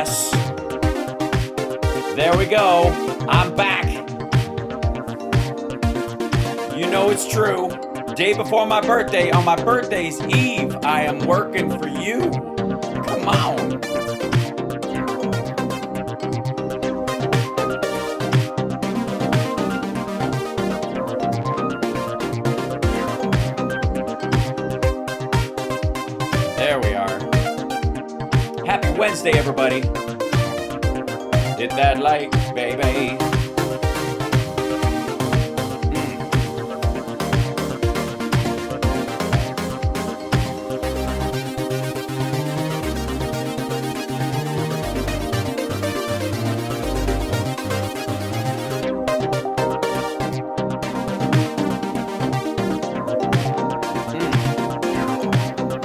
Yes. There we go. I'm back. You know it's true. Day before my birthday, on my birthday's eve, I am working for you. Come on. There we are. Happy Wednesday, everybody. Hit that like, baby.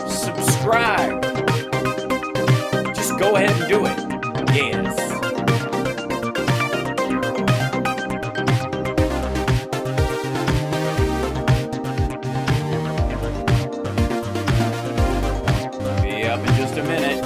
Subscribe. Just go ahead and do it. Yes. Be up in just a minute.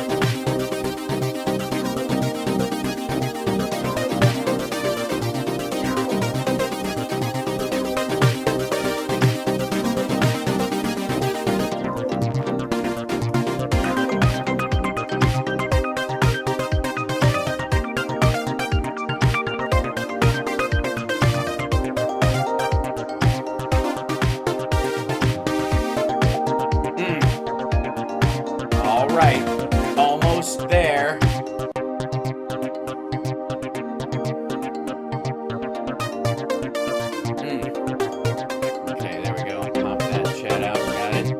All right, almost there. Okay, there we go. Pop that chat out. Got it.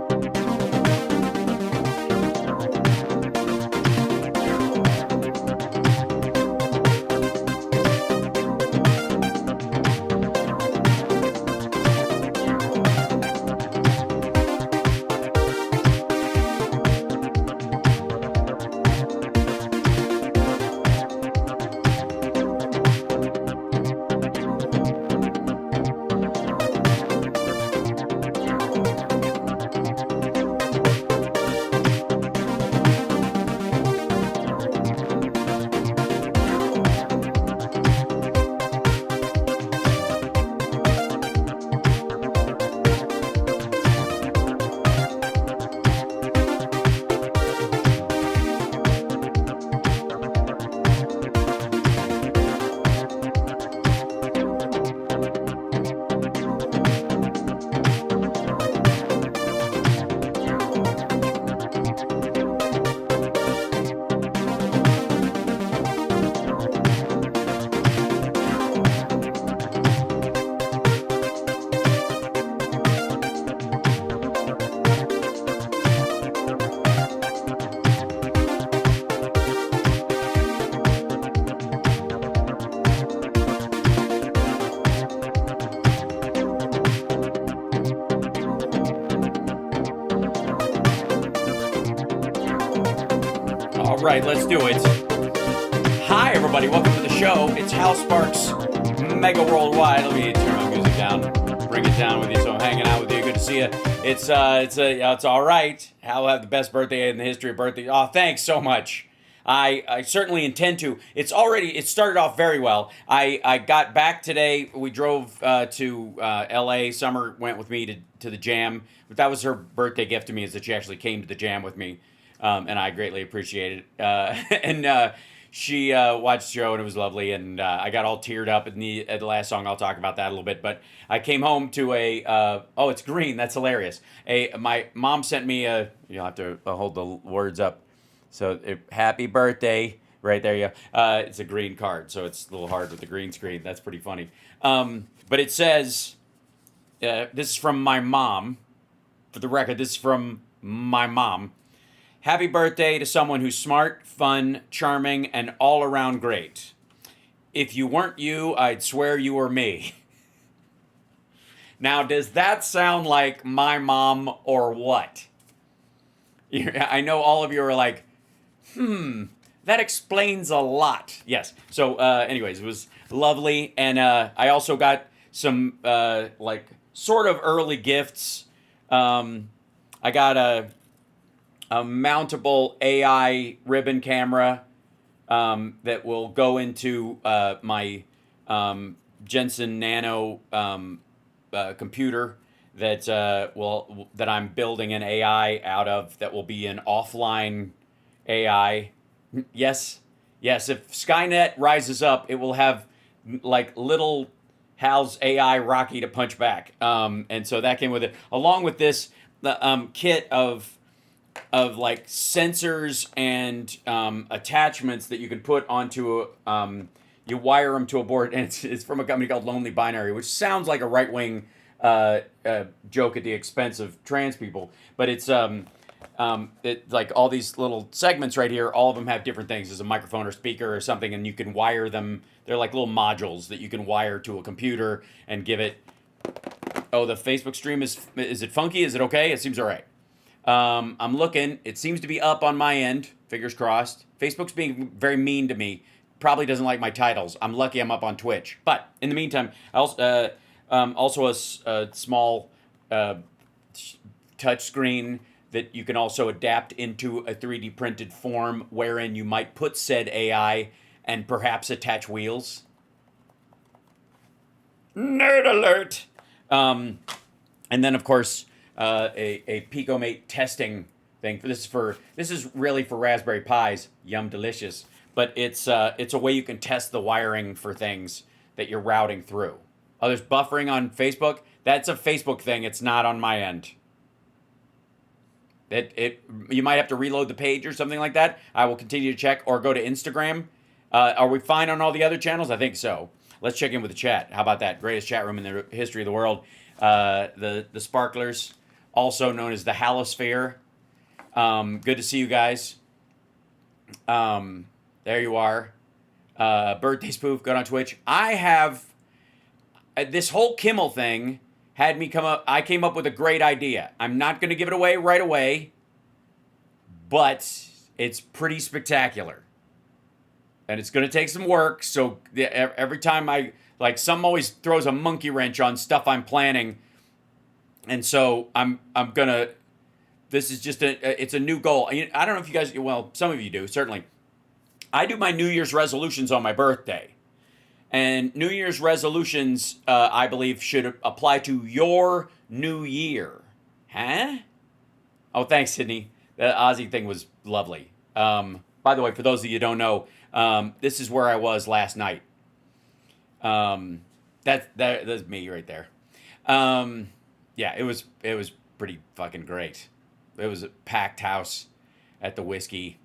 All right, let's do it. Hi, everybody. Welcome to the show. It's Hal Sparks, Megaworldwide. Let me turn my music down, bring it down with you. So I'm hanging out with you. Good to see you. It's all right. Hal will have the best birthday in the history of birthdays. Oh, thanks so much. I certainly intend to. It started off very well. I got back today. We drove to L.A. Summer went with me to the jam. But that was her birthday gift to me, is that she actually came to the jam with me. And I greatly appreciate it. She watched the show, and it was lovely. And I got all teared up at the last song. I'll talk about that a little bit. But I came home to oh, it's green. That's hilarious. My mom sent me you'll have to hold the words up. So happy birthday. Right there, yeah. It's a green card, so it's a little hard with the green screen. That's pretty funny. But it says, this is from my mom. For the record, this is from my mom. Happy birthday to someone who's smart, fun, charming, and all around great. If you weren't you, I'd swear you were me. Now, does that sound like my mom or what? I know all of you are like, that explains a lot. Yes. So, anyways, it was lovely. And I also got some, sort of early gifts. I got a mountable AI ribbon camera that will go into my Jensen Nano computer that I'm building an AI out of, that will be an offline AI. Yes, yes. If Skynet rises up, it will have like little Hal's AI Rocky to punch back. And so that came with it, along with this kit of like sensors and attachments that you can put onto you wire them to a board, and it's from a company called Lonely Binary, which sounds like a right wing joke at the expense of trans people, but it's like all these little segments right here. All of them have different things. There's a microphone or speaker or something, and you can wire them. They're like little modules that you can wire to a computer and give it. Oh, the Facebook stream is it funky? Is it okay? It seems all right. I'm looking. It seems to be up on my end. Fingers crossed. Facebook's being very mean to me. Probably doesn't like my titles. I'm lucky I'm up on Twitch. But in the meantime, also a small touch screen that you can also adapt into a 3D printed form, wherein you might put said AI and perhaps attach wheels. Nerd alert! And then, of course, a PicoMate testing thing. This is really for Raspberry Pis. Yum, delicious. But it's a way you can test the wiring for things that you're routing through. Oh, there's buffering on Facebook. That's a Facebook thing. It's not on my end. You might have to reload the page or something like that. I will continue to check, or go to Instagram. Are we fine on all the other channels? I think so. Let's check in with the chat. How about that? Greatest chat room in the history of the world. The Sparklers, also known as the Halosphere. Good to see you guys. There you are. Birthday spoof, good on Twitch. I have this whole Kimmel thing had me come up. I came up with a great idea. I'm not going to give it away right away, but it's pretty spectacular. And it's going to take some work. So every time some always throws a monkey wrench on stuff I'm planning. And so I'm going to, this is just it's a new goal. I don't know if you guys, well, some of you do, certainly. I do my New Year's resolutions on my birthday. And New Year's resolutions, I believe, should apply to your new year. Huh? Oh, thanks, Sydney. The Aussie thing was lovely. By the way, for those of you who don't know, this is where I was last night. That's me right there. Yeah, it was pretty fucking great. It was a packed house at the Whiskey.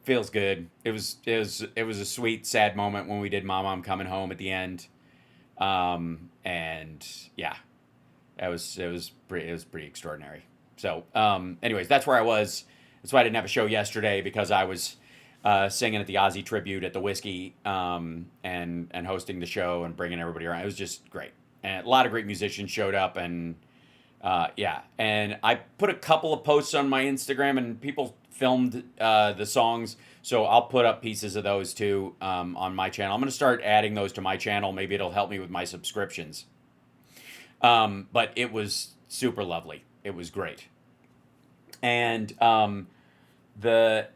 Feels good. It was a sweet, sad moment when we did Mama, I'm Coming Home at the end. And yeah, it was pretty extraordinary. So, anyways, that's where I was. That's why I didn't have a show yesterday, because I was singing at the Aussie tribute at the Whiskey, and hosting the show and bringing everybody around. It was just great, and a lot of great musicians showed up, and yeah. And I put a couple of posts on my Instagram, and people filmed the songs, so I'll put up pieces of those too on my channel. I'm going to start adding those to my channel. Maybe it'll help me with my subscriptions. But it was super lovely. It was great. And Deborah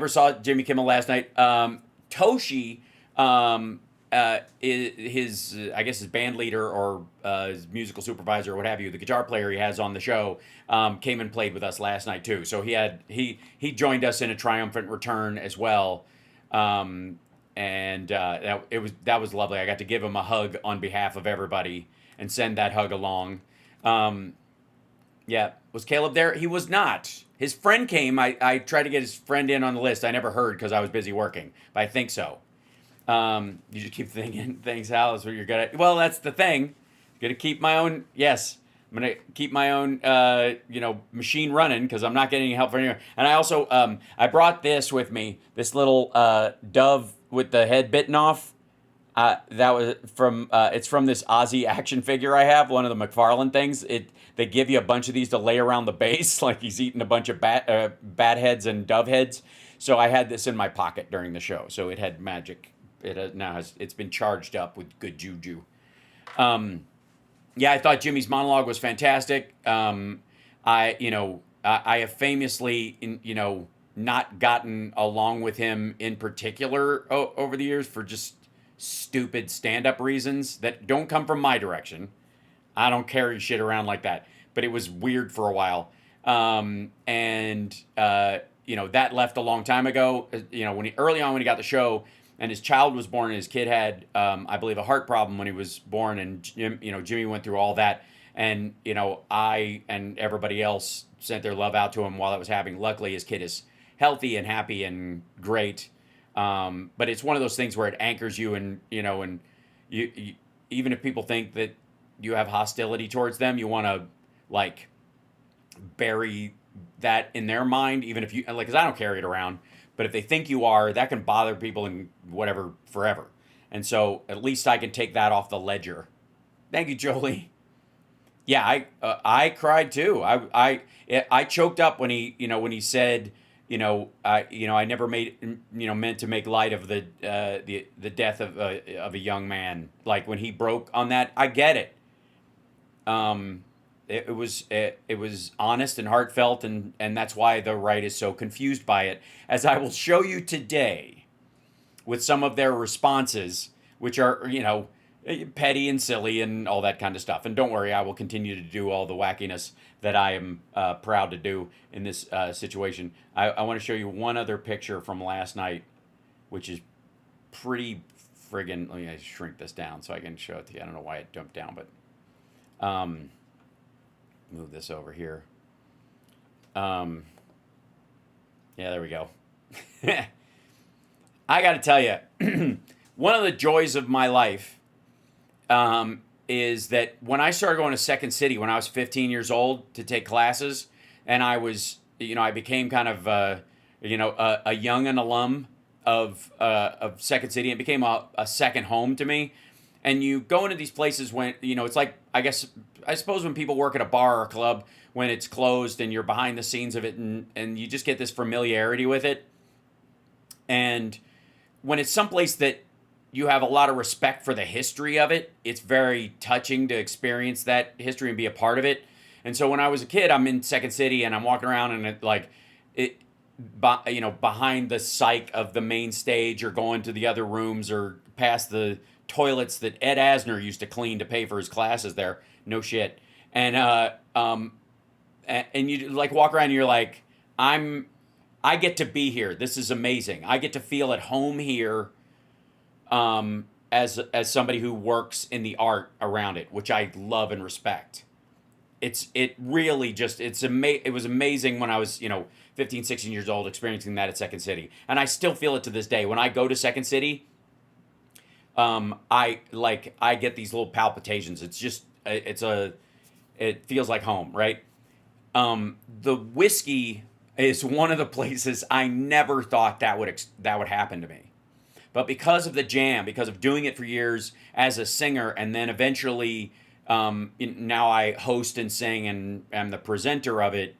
saw Jimmy Kimmel last night. Toshi, his I guess his band leader or his musical supervisor or what have you, the guitar player he has on the show, came and played with us last night too. So he joined us in a triumphant return as well, and that was lovely. I got to give him a hug on behalf of everybody and send that hug along. Yeah, was Caleb there? He was not. His friend came. I tried to get his friend in on the list. I never heard because I was busy working, but I think so. You just keep thinking things, Hal, is what you're good at. Well, that's the thing. I'm gonna keep my own. Yes, I'm gonna keep my own. Machine running, because I'm not getting any help from anyone. And I also I brought this with me. This little dove with the head bitten off. That was from. It's from this Aussie action figure I have. One of the McFarlane things. They give you a bunch of these to lay around the base, like he's eating a bunch of bat heads and dove heads. So I had this in my pocket during the show. So it had magic. It's been charged up with good juju. Yeah, I thought Jimmy's monologue was fantastic. I have famously, not gotten along with him in particular over the years for just stupid stand-up reasons that don't come from my direction. I don't carry shit around like that. But it was weird for a while. That left a long time ago. Early on when he got the show and his child was born and his kid had, I believe, a heart problem when he was born. And, Jimmy went through all that. And, I and everybody else sent their love out to him while that was happening. Luckily, his kid is healthy and happy and great. But it's one of those things where it anchors you and you even if people think that you have hostility towards them, you want to bury that in their mind, even if you because I don't carry it around, but if they think you are, that can bother people and whatever forever. And so at least I can take that off the ledger. Thank you, Jolie. Yeah, I cried too. I choked up when he said, I never meant to make light of the death of a young man. Like when he broke on that, I get it. It was honest and heartfelt, and that's why the right is so confused by it, as I will show you today with some of their responses, which are, petty and silly and all that kind of stuff. And don't worry, I will continue to do all the wackiness that I am proud to do in this situation. I want to show you one other picture from last night, which is pretty friggin'... Let me shrink this down so I can show it to you. I don't know why it jumped down, but... move this over here. Yeah, there we go. I got to tell you, one of the joys of my life is that when I started going to Second City when I was 15 years old to take classes, and I was, I became kind of, a young and alum of Second City. It became a second home to me. And you go into these places when, it's like, I suppose when people work at a bar or a club, when it's closed and you're behind the scenes of it and you just get this familiarity with it. And when it's someplace that you have a lot of respect for the history of it, it's very touching to experience that history and be a part of it. And so when I was a kid, I'm in Second City and I'm walking around and behind the cyc of the main stage or going to the other rooms or past the toilets that Ed Asner used to clean to pay for his classes there. No shit. And you walk around and you're like, I get to be here. This is amazing. I get to feel at home here as somebody who works in the art around it, which I love and respect. It was amazing when I was, 15, 16 years old experiencing that at Second City. And I still feel it to this day. When I go to Second City, I get these little palpitations. It's just, it feels like home, right? The whiskey is one of the places I never thought that would happen to me. But because of the jam, because of doing it for years as a singer, and then eventually, now I host and sing and am the presenter of it,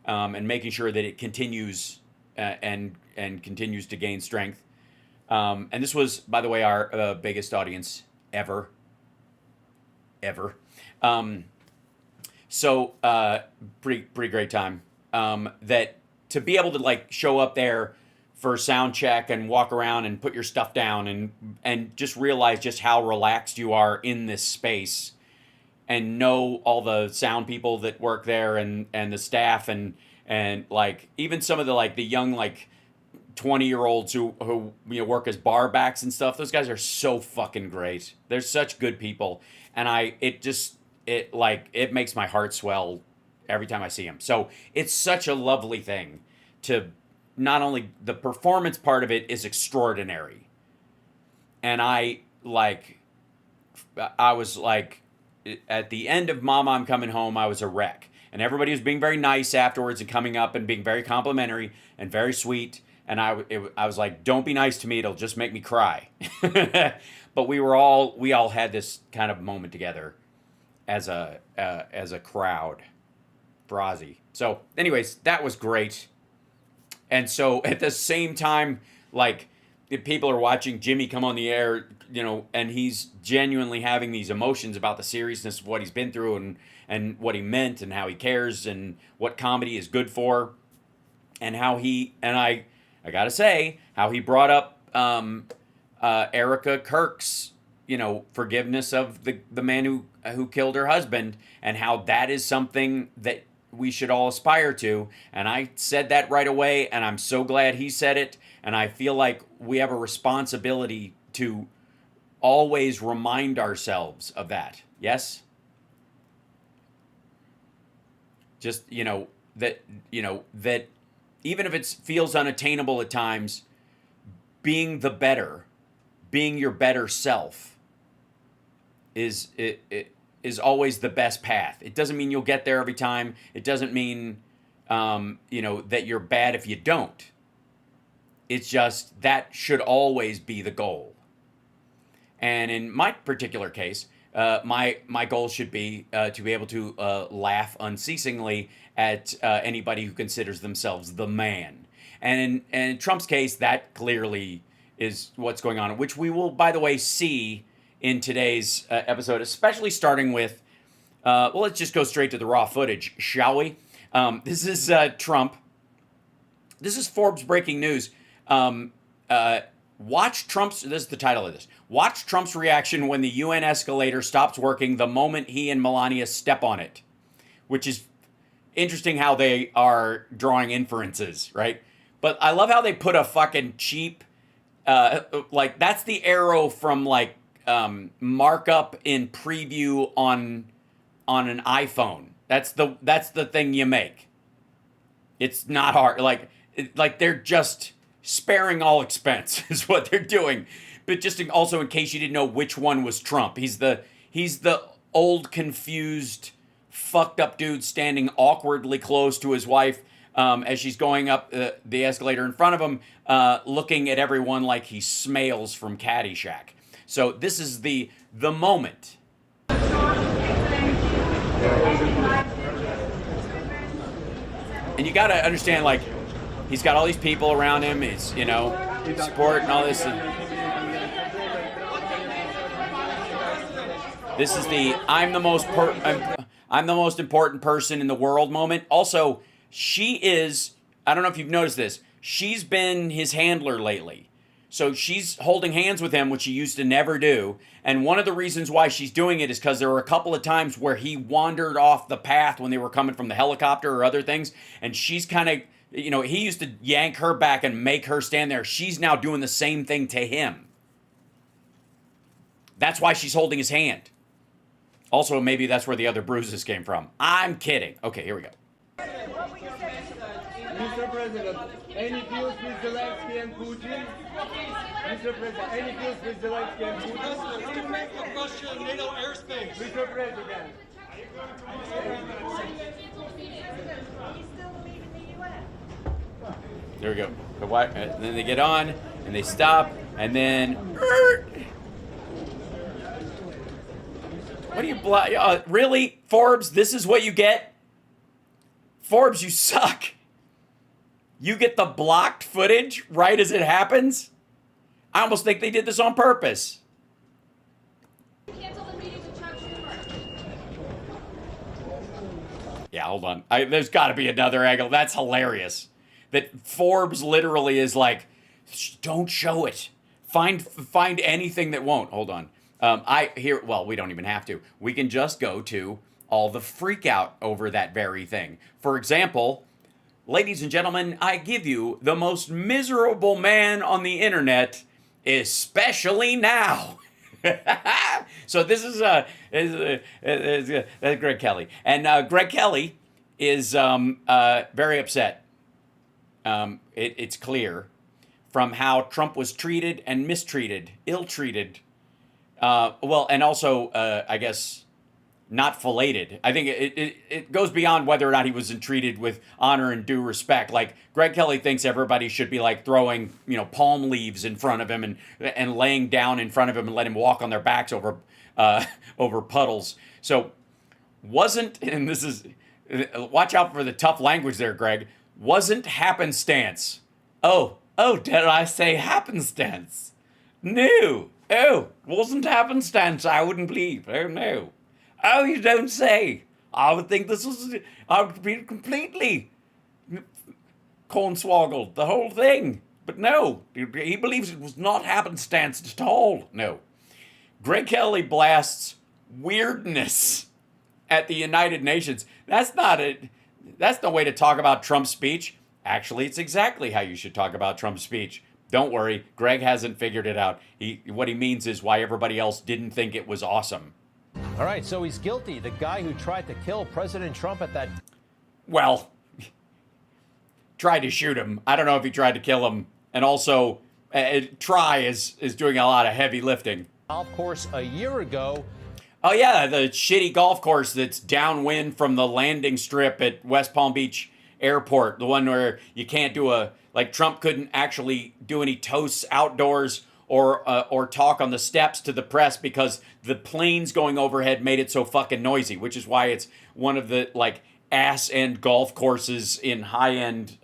and making sure that it continues, and continues to gain strength. And this was, by the way, our biggest audience ever. So pretty great time. That to be able to show up there for sound check and walk around and put your stuff down and just realize just how relaxed you are in this space, and know all the sound people that work there and the staff and even some of the young 20-year-olds who work as bar backs and stuff. Those guys are so fucking great. They're such good people, and it makes my heart swell every time I see them. So it's such a lovely thing to not only the performance part of it is extraordinary, and I was at the end of Mama, I'm Coming Home, I was a wreck, and everybody was being very nice afterwards and coming up and being very complimentary and very sweet. And I was like, don't be nice to me. It'll just make me cry. But we all had this kind of moment together as a crowd for Ozzy. So anyways, that was great. And so at the same time, if people are watching Jimmy come on the air, and he's genuinely having these emotions about the seriousness of what he's been through and what he meant and how he cares and what comedy is good for. and how he, and I gotta say, how he brought up Erica Kirk's, forgiveness of the man who killed her husband, and how that is something that we should all aspire to. And I said that right away, and I'm so glad he said it. And I feel like we have a responsibility to always remind ourselves of that. Yes? Just, that even if it feels unattainable at times, being your better self is always the best path. It doesn't mean you'll get there every time. It doesn't mean, that you're bad if you don't. It's just that should always be the goal. And in my particular case, my goal should be to be able to laugh unceasingly at anybody who considers themselves the man. And in Trump's case, that clearly is what's going on, which we will, by the way, see in today's episode, especially starting with, let's just go straight to the raw footage, shall we? This is Trump. This is Forbes breaking news. Watch Trump's, this is the title of this. Watch Trump's reaction when the UN escalator stops working the moment he and Melania step on it. Which is interesting how they are drawing inferences, right? But I love how they put a fucking cheap, that's the arrow from markup in preview on an iPhone. That's the thing you make. It's not hard. They're just sparing all expense is what they're doing. But just also in case you didn't know which one was Trump, he's the old, confused, fucked up dude standing awkwardly close to his wife as she's going up the escalator in front of him, looking at everyone like he Smales from Caddyshack. So this is the moment. And you got to understand, he's got all these people around him. He's, support and all this. This is the I'm the most important person in the world moment. Also, she is, I don't know if you've noticed this, she's been his handler lately. So she's holding hands with him, which she used to never do. And one of the reasons why she's doing it is because there were a couple of times where he wandered off the path when they were coming from the helicopter or other things. And she's kind of, he used to yank her back and make her stand there. She's now doing the same thing to him. That's why she's holding his hand. Also, maybe that's where the other bruises came from. I'm kidding. Okay, here we go. Mr. President, any deals with Zelensky and Putin? Mr. President, any deals with Zelensky and Putin? Ultimate of Russia and NATO airspace. Mr. President. There we go. And then they get on, and they stop, and then... What do you... really? Forbes, this is what you get? Forbes, you suck. You get the blocked footage right as it happens? I almost think they did this on purpose. Cancel the meeting with Chuck Schumer. Yeah, hold on. There's got to be another angle. That's hilarious. That Forbes literally is like, don't show it. Find anything that won't. Hold on. We don't even have to. We can just go to all the freak out over that very thing. For example, ladies and gentlemen, I give you the most miserable man on the internet, especially now. So this is Greg Kelly. And Greg Kelly is very upset. It's clear from how Trump was treated and mistreated, ill-treated. And also, I guess, not filleted. I think it goes beyond whether or not he was treated with honor and due respect. Like, Greg Kelly thinks everybody should be throwing, palm leaves in front of him and laying down in front of him and let him walk on their backs over puddles. So and this is, watch out for the tough language there, Greg, wasn't happenstance. Oh, did I say happenstance? No. Oh, wasn't happenstance, I wouldn't believe. Oh, no. Oh, you don't say. I would think I would be completely Cornswoggle, the whole thing. But no, he believes it was not happenstance at all. No. Greg Kelly blasts weirdness at the United Nations. That's no way to talk about Trump's speech. Actually, it's exactly how you should talk about Trump's speech. Don't worry, Greg hasn't figured it out. What he means is why everybody else didn't think it was awesome. All right, so he's guilty. The guy who tried to kill President Trump at that... Well, tried to shoot him. I don't know if he tried to kill him. And also, try is doing a lot of heavy lifting. Golf course a year ago. Oh, yeah, the shitty golf course that's downwind from the landing strip at West Palm Beach Airport. The one where you can't do like Trump couldn't actually do any toasts outdoors or talk on the steps to the press because the planes going overhead made it so fucking noisy, which is why it's one of the, like, ass-end golf courses in high-end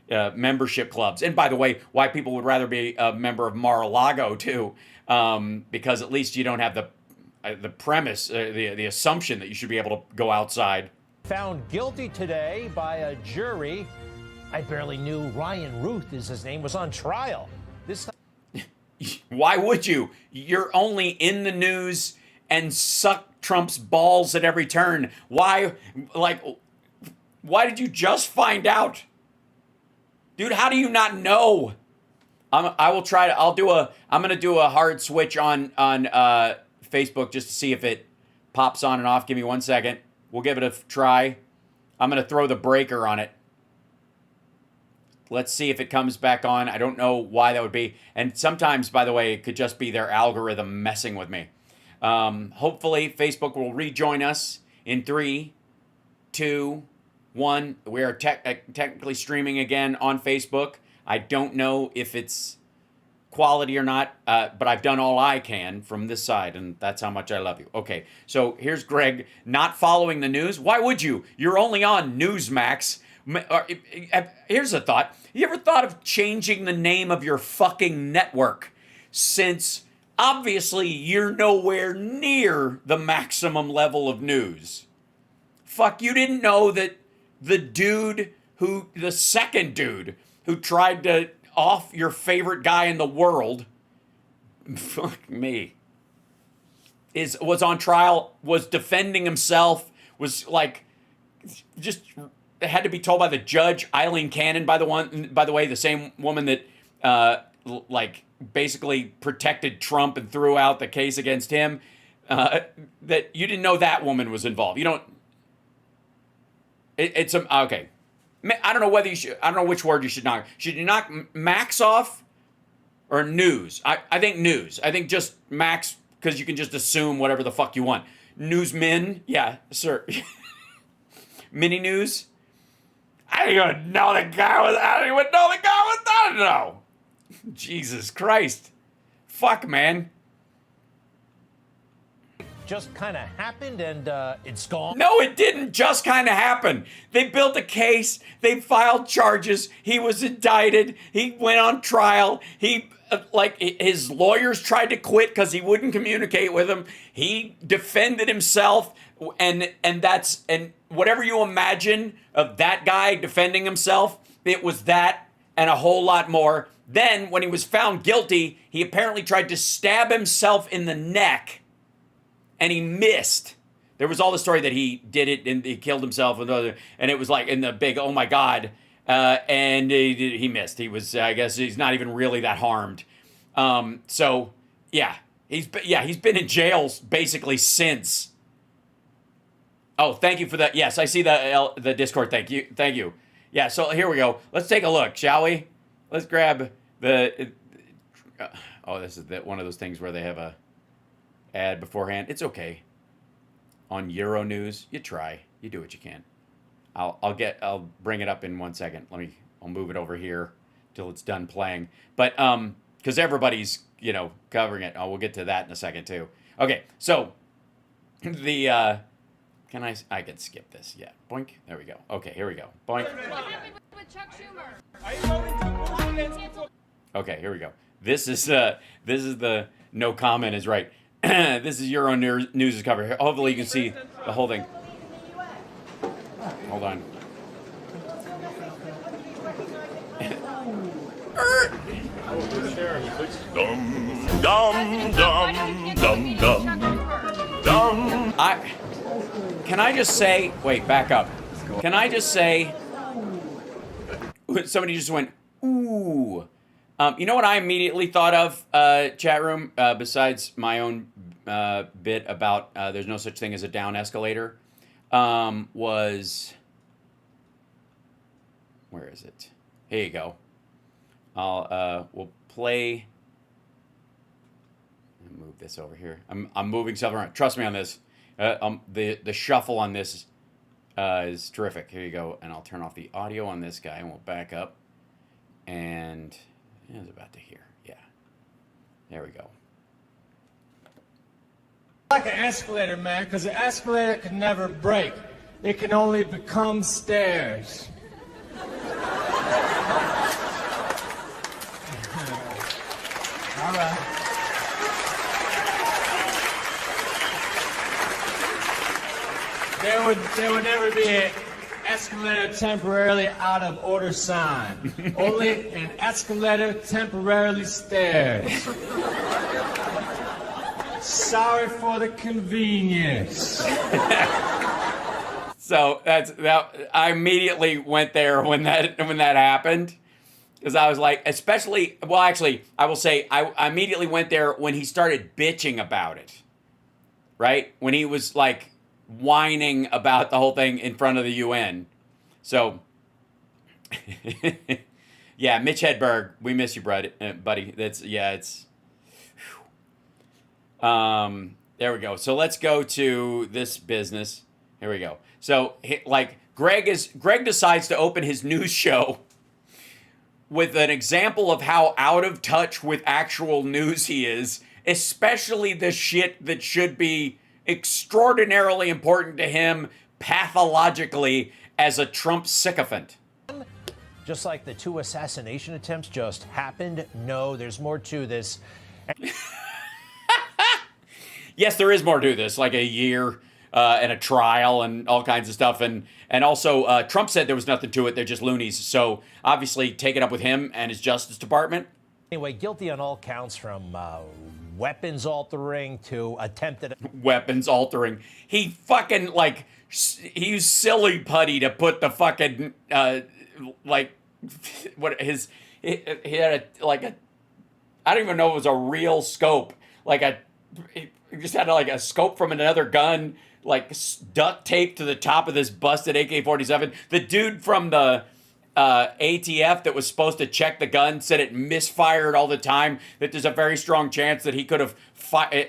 membership clubs. And by the way, why people would rather be a member of Mar-a-Lago, too, because at least you don't have the premise, the assumption that you should be able to go outside. Found guilty today by a jury. I barely knew Ryan Ruth, is his name, was on trial. This time... Why would you? You're only in the news and suck Trump's balls at every turn. Why did you just find out? Dude, how do you not know? I'm gonna do a hard switch on Facebook just to see if it pops on and off. Give me 1 second. We'll give it a try. I'm gonna throw the breaker on it. Let's see if it comes back on. I don't know why that would be. And sometimes, by the way, it could just be their algorithm messing with me. Hopefully, Facebook will rejoin us in 3, 2, 1. We are technically streaming again on Facebook. I don't know if it's quality or not, but I've done all I can from this side, and that's how much I love you. Okay, so here's Greg not following the news. Why would you? You're only on Newsmax. Here's a thought. You ever thought of changing the name of your fucking network? Since obviously you're nowhere near the maximum level of news. Fuck, you didn't know that the second dude who tried to off your favorite guy in the world, fuck me, was on trial, was defending himself, was like, just had to be told by the judge, Eileen Cannon, by the way, the same woman that like basically protected Trump and threw out the case against him, that you didn't know that woman was involved. You don't. It's okay. I don't know whether you should. I don't know which word you should knock. Should you knock Max off or news? I think news. I think just Max because you can just assume whatever the fuck you want. Newsmin, yeah, sir. Mini news. I don't even know the guy was. I don't even know the guy was. I don't know. Jesus Christ. Fuck, man. Just kind of happened and it's gone. No, it didn't just kind of happen. They built a case. They filed charges. He was indicted. He went on trial. He, his lawyers tried to quit because he wouldn't communicate with them. He defended himself. And whatever you imagine of that guy defending himself, it was that and a whole lot more. Then, when he was found guilty, he apparently tried to stab himself in the neck, and he missed. There was all the story that he did it and he killed himself, and it was like in the big, oh my God, and he missed. He was, I guess, he's not even really that harmed. So, yeah, he's been in jail basically since. Oh, thank you for that. Yes, I see the Discord. Thank you. Yeah, so here we go. Let's take a look, shall we? Let's grab this is one of those things where they have a ad beforehand. It's okay. On Euro News, you try. You do what you can. I'll bring it up in 1 second. I'll move it over here till it's done playing. But because everybody's covering it. We'll get to that in a second too. Okay, so the I can skip this. Yeah, boink. There we go. Okay, here we go. Boink. What happened with Chuck Schumer? Okay, here we go. This is the no comment is right. This is Euro News' cover here. Hopefully you can see the whole thing. Hold on. Dum dum dum dum dum dum. Can I just say, wait, back up. Can I just say, somebody just went, ooh. You know what I immediately thought of, chat room, besides my own bit about there's no such thing as a down escalator, was, where is it? Here you go. We'll play. Move this over here. I'm moving stuff around. Trust me on this. The shuffle on this is terrific. Here you go. And I'll turn off the audio on this guy, and we'll back up. And I was about to hear. Yeah. There we go. Like an escalator, man, because an escalator can never break. It can only become stairs. All right. There would never be an escalator temporarily out of order sign. Only an escalator temporarily stairs. Sorry for the convenience. So I immediately went there when that happened, because I was like, especially, well, actually, I will say I immediately went there when he started bitching about it, right? When he was like whining about the whole thing in front of the UN. So, yeah, Mitch Hedberg, we miss you, buddy. It's. There we go. So let's go to this business. Here we go. So, like, Greg decides to open his news show with an example of how out of touch with actual news he is, especially the shit that should be extraordinarily important to him pathologically as a Trump sycophant. Just like the 2 assassination attempts just happened, no, there's more to this. Yes, there is more to this, like a year and a trial and all kinds of stuff. And also, Trump said there was nothing to it. They're just loonies. So obviously, take it up with him and his Justice Department. Anyway, guilty on all counts, from weapons altering to attempted weapons altering. He fucking, like, he used silly putty to put the fucking like, what he had I don't even know if it was a real scope, like he just had like a scope from another gun, like duct taped to the top of this busted AK-47. The dude from the ATF that was supposed to check the gun said it misfired all the time, that there's a very strong chance that he could have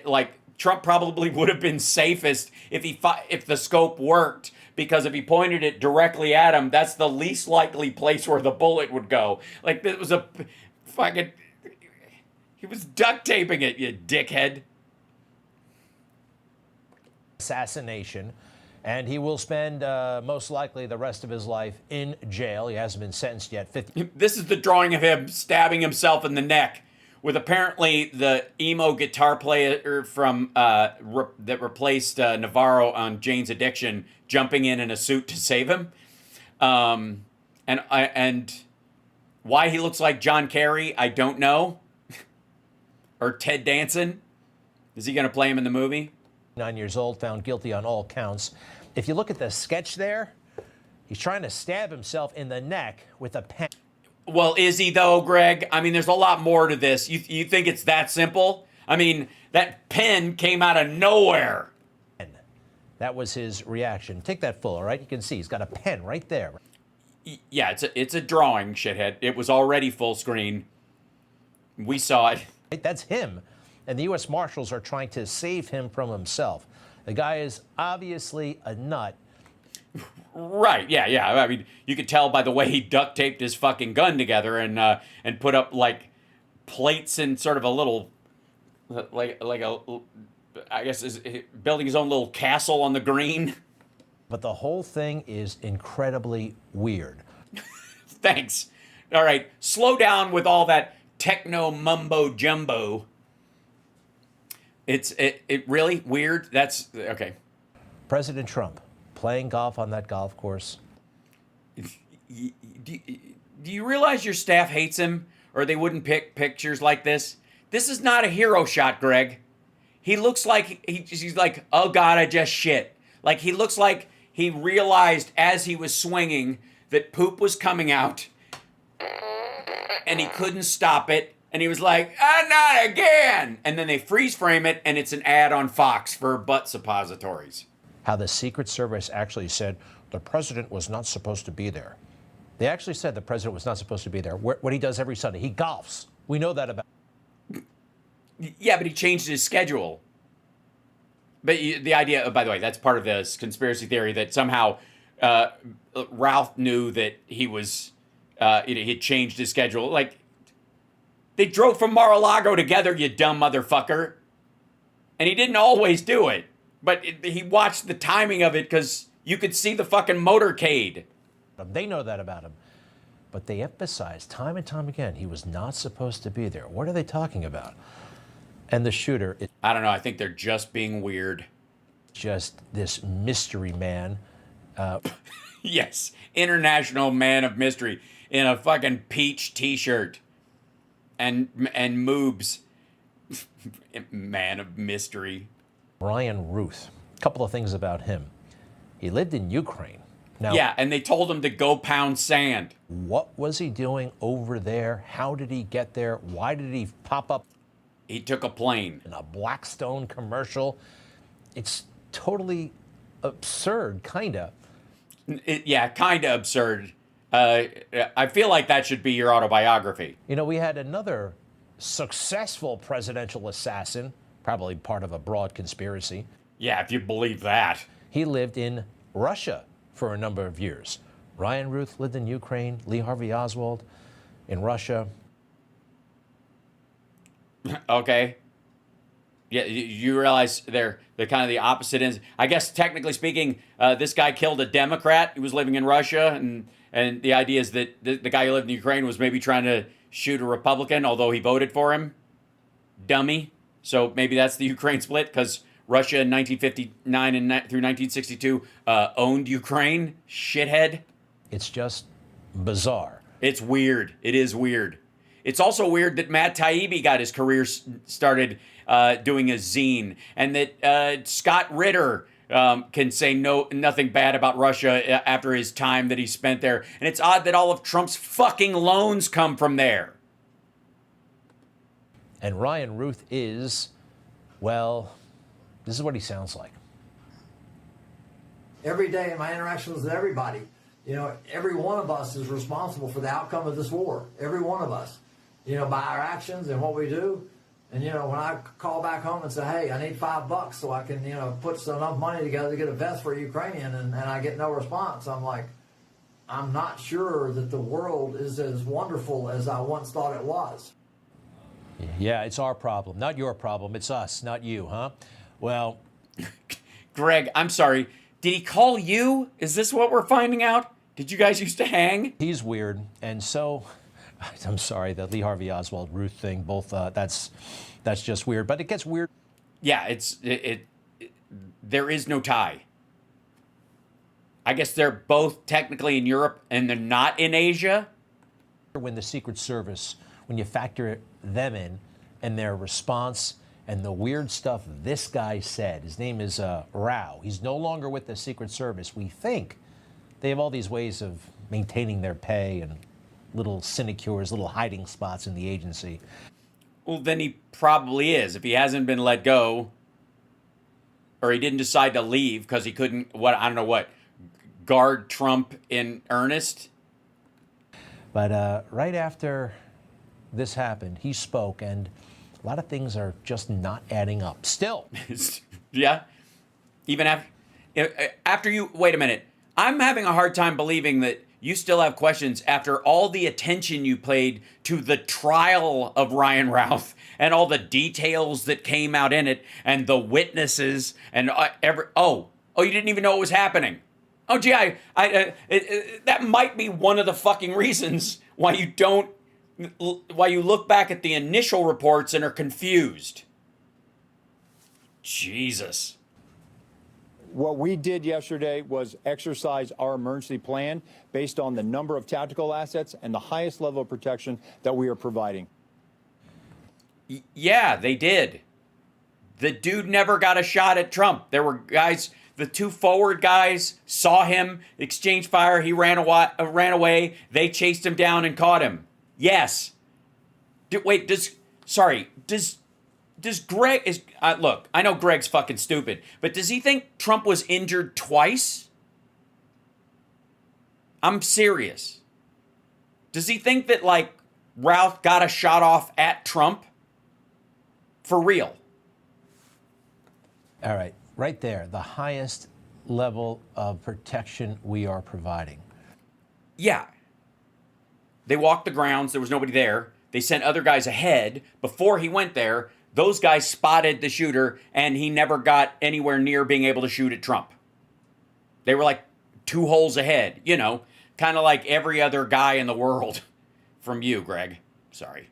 like, Trump probably would have been safest if the scope worked, because if he pointed it directly at him, that's the least likely place where the bullet would go. Like, this was a fucking, he was duct taping it, you dickhead. Assassination, and he will spend most likely the rest of his life in jail. He hasn't been sentenced yet. This is the drawing of him stabbing himself in the neck, with apparently the emo guitar player from that replaced Navarro on Jane's Addiction jumping in a suit to save him, and why he looks like John Kerry, I don't know, or Ted Danson. Is he going to play him in the movie? 9 years old, found guilty on all counts. If you look at the sketch there, he's trying to stab himself in the neck with a pen. Well, is he though, Greg? I mean, there's a lot more to this. You think it's that simple? I mean, that pen came out of nowhere. That was his reaction. Take that full, all right? You can see he's got a pen right there. Yeah, it's a drawing, shithead. It was already full screen. We saw it. That's him. And the U.S. Marshals are trying to save him from himself. The guy is obviously a nut. Right, yeah. I mean, you could tell by the way he duct taped his fucking gun together and put up, like, plates in sort of a little, I guess, is building his own little castle on the green. But the whole thing is incredibly weird. Thanks. All right, slow down with all that techno mumbo jumbo. It really weird. That's okay. President Trump playing golf on that golf course. Do you realize your staff hates him or they wouldn't pick pictures like this. This is not a hero shot, Greg. He looks like he's like, oh God, I just shit. Like he looks like he realized as he was swinging that poop was coming out and he couldn't stop it. And he was like, not again. And then they freeze frame it and it's an ad on Fox for butt suppositories. How the Secret Service actually said the president was not supposed to be there. They actually said the president was not supposed to be there. What he does every Sunday, he golfs. We know that about. Yeah, but he changed his schedule. But the idea, by the way, that's part of this conspiracy theory that somehow Ralph knew that he was, he had changed his schedule. Like, they drove from Mar-a-Lago together, you dumb motherfucker. And he didn't always do it. But he watched the timing of it because you could see the fucking motorcade. They know that about him. But they emphasize time and time again, he was not supposed to be there. What are they talking about? And the shooter is I don't know. I think they're just being weird. just this mystery man. Yes. International man of mystery in a fucking peach t-shirt. And moobs. Man of mystery. Ryan Ruth. A couple of things about him. He lived in Ukraine. Now, Yeah, and they told him to go pound sand. what was he doing over there? How did he get there? Why did he pop up He took a plane. in a Blackstone commercial? It's totally absurd, kind of. Yeah, kind of absurd. I feel like that should be your autobiography. You know, we had another successful presidential assassin, probably part of a broad conspiracy. Yeah, if you believe that. He lived in Russia for a number of years. Ryan Ruth lived in Ukraine, Lee Harvey Oswald in Russia. Okay. Yeah, you realize they're kind of the opposite ends. I guess technically speaking, this guy killed a Democrat. He was living in Russia, and the idea is that the guy who lived in Ukraine was maybe trying to shoot a Republican, although he voted for him. Dummy. So maybe that's the Ukraine split, because Russia in 1959 and through 1962 owned Ukraine. Shithead. It's just bizarre. It's weird. It is weird. It's also weird that Matt Taibbi got his career started doing a zine, and that Scott Ritter can say nothing bad about Russia after his time that he spent there. And it's odd that all of Trump's fucking loans come from there. And Ryan Ruth is, well, this is what he sounds like. Every day in my interactions with everybody, you know, every one of us is responsible for the outcome of this war. Every one of us, you know, by our actions and what we do. And, you know, when I call back home and say, hey, I need $5 so I can, you know, put enough money together to get a vest for a Ukrainian, and I get no response, I'm like, I'm not sure that the world is as wonderful as I once thought it was. Yeah, it's our problem, not your problem. It's us, not you, huh? Well, Greg, I'm sorry. Did he call you? Is this what we're finding out? Did you guys used to hang? he's weird, and so I'm sorry, the Lee Harvey Oswald Ruth thing, both that's just weird, but it gets weird. Yeah, there is no tie. I guess they're both technically in Europe and they're not in Asia. When the Secret Service, when you factor them in and their response and the weird stuff this guy said, his name is Rao. He's no longer with the Secret Service. We think they have all these ways of maintaining their pay and little sinecures, little hiding spots in the agency. Well, then he probably is. If he hasn't been let go, or he didn't decide to leave because he couldn't, guard Trump in earnest. But right after this happened, he spoke, and a lot of things are just not adding up. Still. Yeah. Even after you, wait a minute. I'm having a hard time believing that you still have questions after all the attention you paid to the trial of Ryan Routh and all the details that came out in it and the witnesses and you didn't even know what was happening. Oh, gee, that might be one of the fucking reasons why you look back at the initial reports and are confused. Jesus. What we did yesterday was exercise our emergency plan based on the number of tactical assets and the highest level of protection that we are providing. Yeah, they did. The dude never got a shot at Trump. There were guys, the two forward guys saw him, exchanged fire, he ran away, they chased him down and caught him. Yes. Does Greg, look, I know Greg's fucking stupid, but does he think Trump was injured twice? I'm serious. Does he think that, like, Ralph got a shot off at Trump? For real. All right, right there, the highest level of protection we are providing. Yeah. They walked the grounds, there was nobody there. They sent other guys ahead. Before he went there, those guys spotted the shooter, and he never got anywhere near being able to shoot at Trump. They were like 2 holes ahead, you know, kind of like every other guy in the world. From you, Greg. Sorry.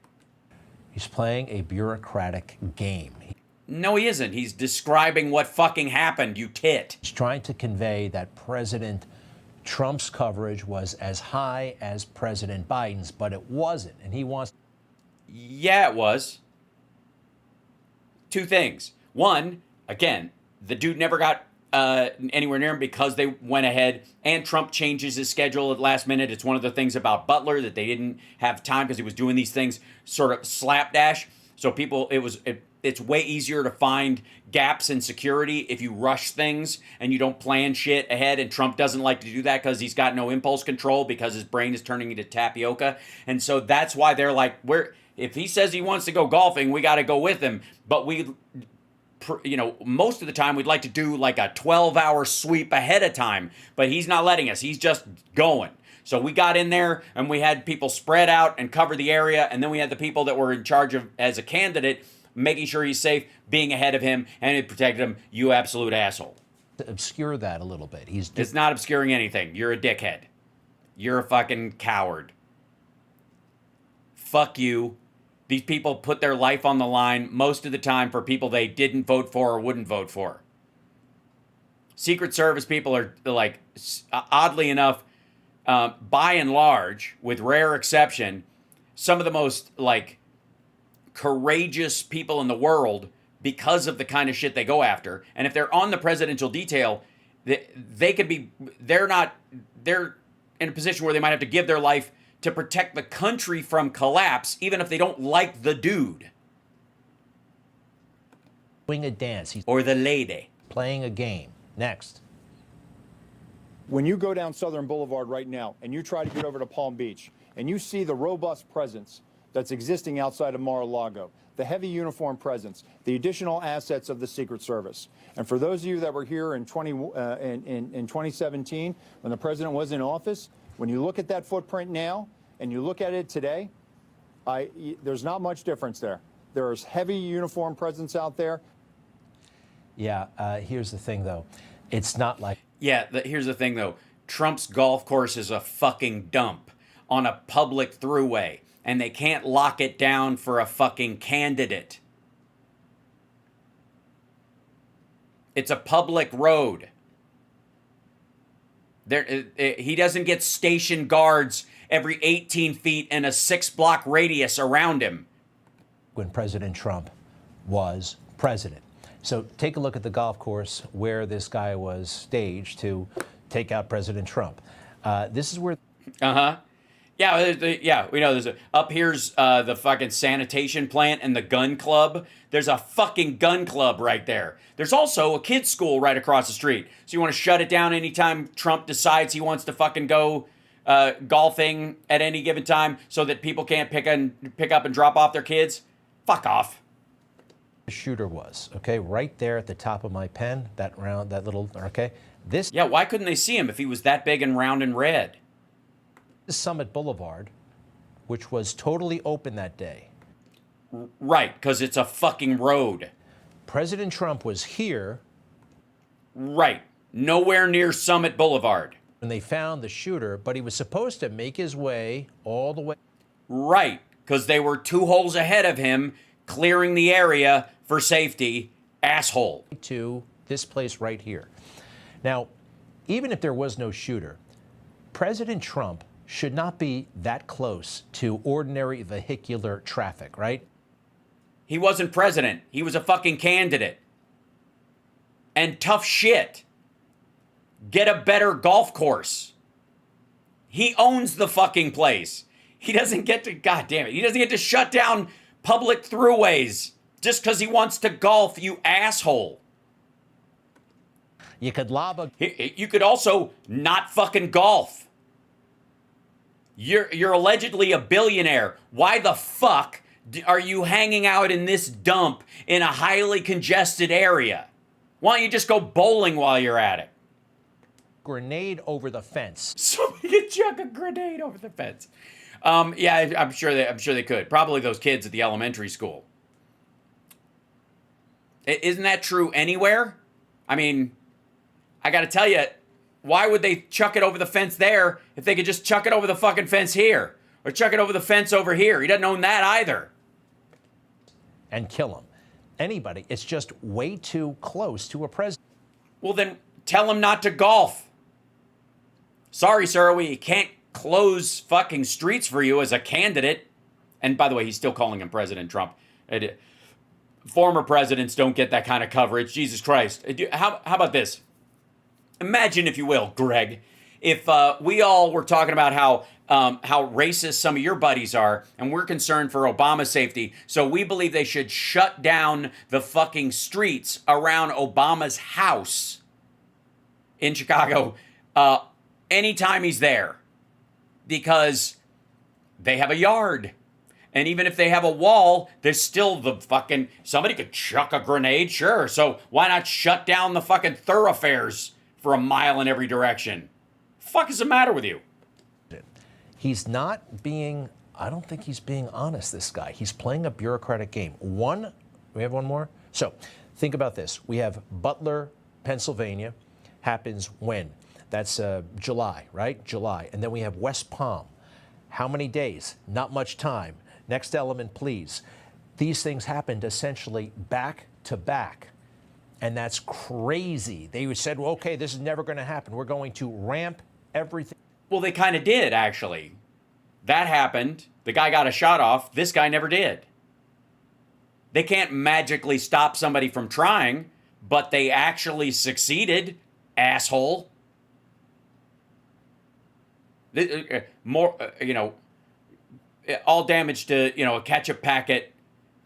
He's playing a bureaucratic game. No, he isn't. He's describing what fucking happened, you tit. He's trying to convey that President Trump's coverage was as high as President Biden's, but it wasn't, and he wants... Yeah, it was. 2 things. One, again, the dude never got anywhere near him because they went ahead, and Trump changes his schedule at the last minute. It's one of the things about Butler that they didn't have time because he was doing these things sort of slapdash. So people, it's way easier to find gaps in security if you rush things and you don't plan shit ahead. And Trump doesn't like to do that because he's got no impulse control because his brain is turning into tapioca. And so that's why they're like, if he says he wants to go golfing, we got to go with him. But most of the time we'd like to do like a 12-hour sweep ahead of time, but he's not letting us. He's just going. So we got in there and we had people spread out and cover the area. And then we had the people that were in charge of, as a candidate, making sure he's safe, being ahead of him, and it protected him. You absolute asshole. To obscure that a little bit. It's not obscuring anything. You're a dickhead. You're a fucking coward. Fuck you. These people put their life on the line most of the time for people they didn't vote for or wouldn't vote for. Secret Service people are, like, oddly enough, by and large, with rare exception, some of the most, like, courageous people in the world because of the kind of shit they go after. And if they're on the presidential detail, they're in a position where they might have to give their life to protect the country from collapse, even if they don't like the dude. Doing a dance. He's or the lady. Playing a game. Next. When you go down Southern Boulevard right now and you try to get over to Palm Beach and you see the robust presence that's existing outside of Mar-a-Lago, the heavy uniform presence, the additional assets of the Secret Service. And for those of you that were here in 2017, when the president was in office, when you look at that footprint now and you look at it today, there's not much difference there. There's heavy uniform presence out there. Yeah, here's the thing, though. It's not like... Yeah, here's the thing, though. Trump's golf course is a fucking dump on a public throughway, and they can't lock it down for a fucking candidate. It's a public road. He doesn't get station guards every 18 feet and a 6-block radius around him. When President Trump was president. So take a look at the golf course where this guy was staged to take out President Trump. This is where... Uh-huh. Yeah, we know up here's the fucking sanitation plant and the gun club. There's a fucking gun club right there. There's also a kids' school right across the street. So you want to shut it down anytime Trump decides he wants to fucking go golfing at any given time so that people can't pick up and drop off their kids? Fuck off. The shooter was, okay, right there at the top of my pen, that little, okay? Yeah, why couldn't they see him if he was that big and round and red? Summit Boulevard, which was totally open that day. Right, because it's a fucking road. President Trump was here. Right, nowhere near Summit Boulevard. When they found the shooter, but he was supposed to make his way all the way. Right, because they were 2 holes ahead of him, clearing the area for safety. Asshole. To this place right here. Now, even if there was no shooter, President Trump should not be that close to ordinary vehicular traffic, right? He wasn't president. He was a fucking candidate. And tough shit. Get a better golf course. He owns the fucking place. He doesn't get to, God damn it, he doesn't get to shut down public throughways just because he wants to golf, you asshole. You could lob a... You could also not fucking golf. You're allegedly a billionaire. Why the fuck are you hanging out in this dump in a highly congested area? Why don't you just go bowling while you're at it? Grenade over the fence. Somebody could chuck a grenade over the fence. Yeah, I'm sure they could. Probably those kids at the elementary school. Isn't that true anywhere? I mean, I got to tell you, why would they chuck it over the fence there if they could just chuck it over the fucking fence here? Or chuck it over the fence over here? He doesn't own that either. And kill him. Anybody. It's just way too close to a president. Well, then tell him not to golf. Sorry, sir, we can't close fucking streets for you as a candidate. And by the way, he's still calling him President Trump. Former presidents don't get that kind of coverage. Jesus Christ. How about this? Imagine, if you will, Greg, if we all were talking about how racist some of your buddies are, and we're concerned for Obama's safety, so we believe they should shut down the fucking streets around Obama's house in Chicago anytime he's there, because they have a yard. And even if they have a wall, there's still the fucking... Somebody could chuck a grenade, sure. So why not shut down the fucking thoroughfares for a mile in every direction? Fuck is the matter with you? He's not being... I don't think he's being honest, this guy. He's playing a bureaucratic game. We have one more? So, think about this. We have Butler, Pennsylvania. Happens when? That's July, right? July. And then we have West Palm. How many days? Not much time. Next element, please. These things happened essentially back to back. And that's crazy. They said, well, okay, this is never going to happen. We're going to ramp everything. Well, they kind of did, actually. That happened. The guy got a shot off. This guy never did. They can't magically stop somebody from trying, but they actually succeeded, asshole. More, all damage to, a ketchup packet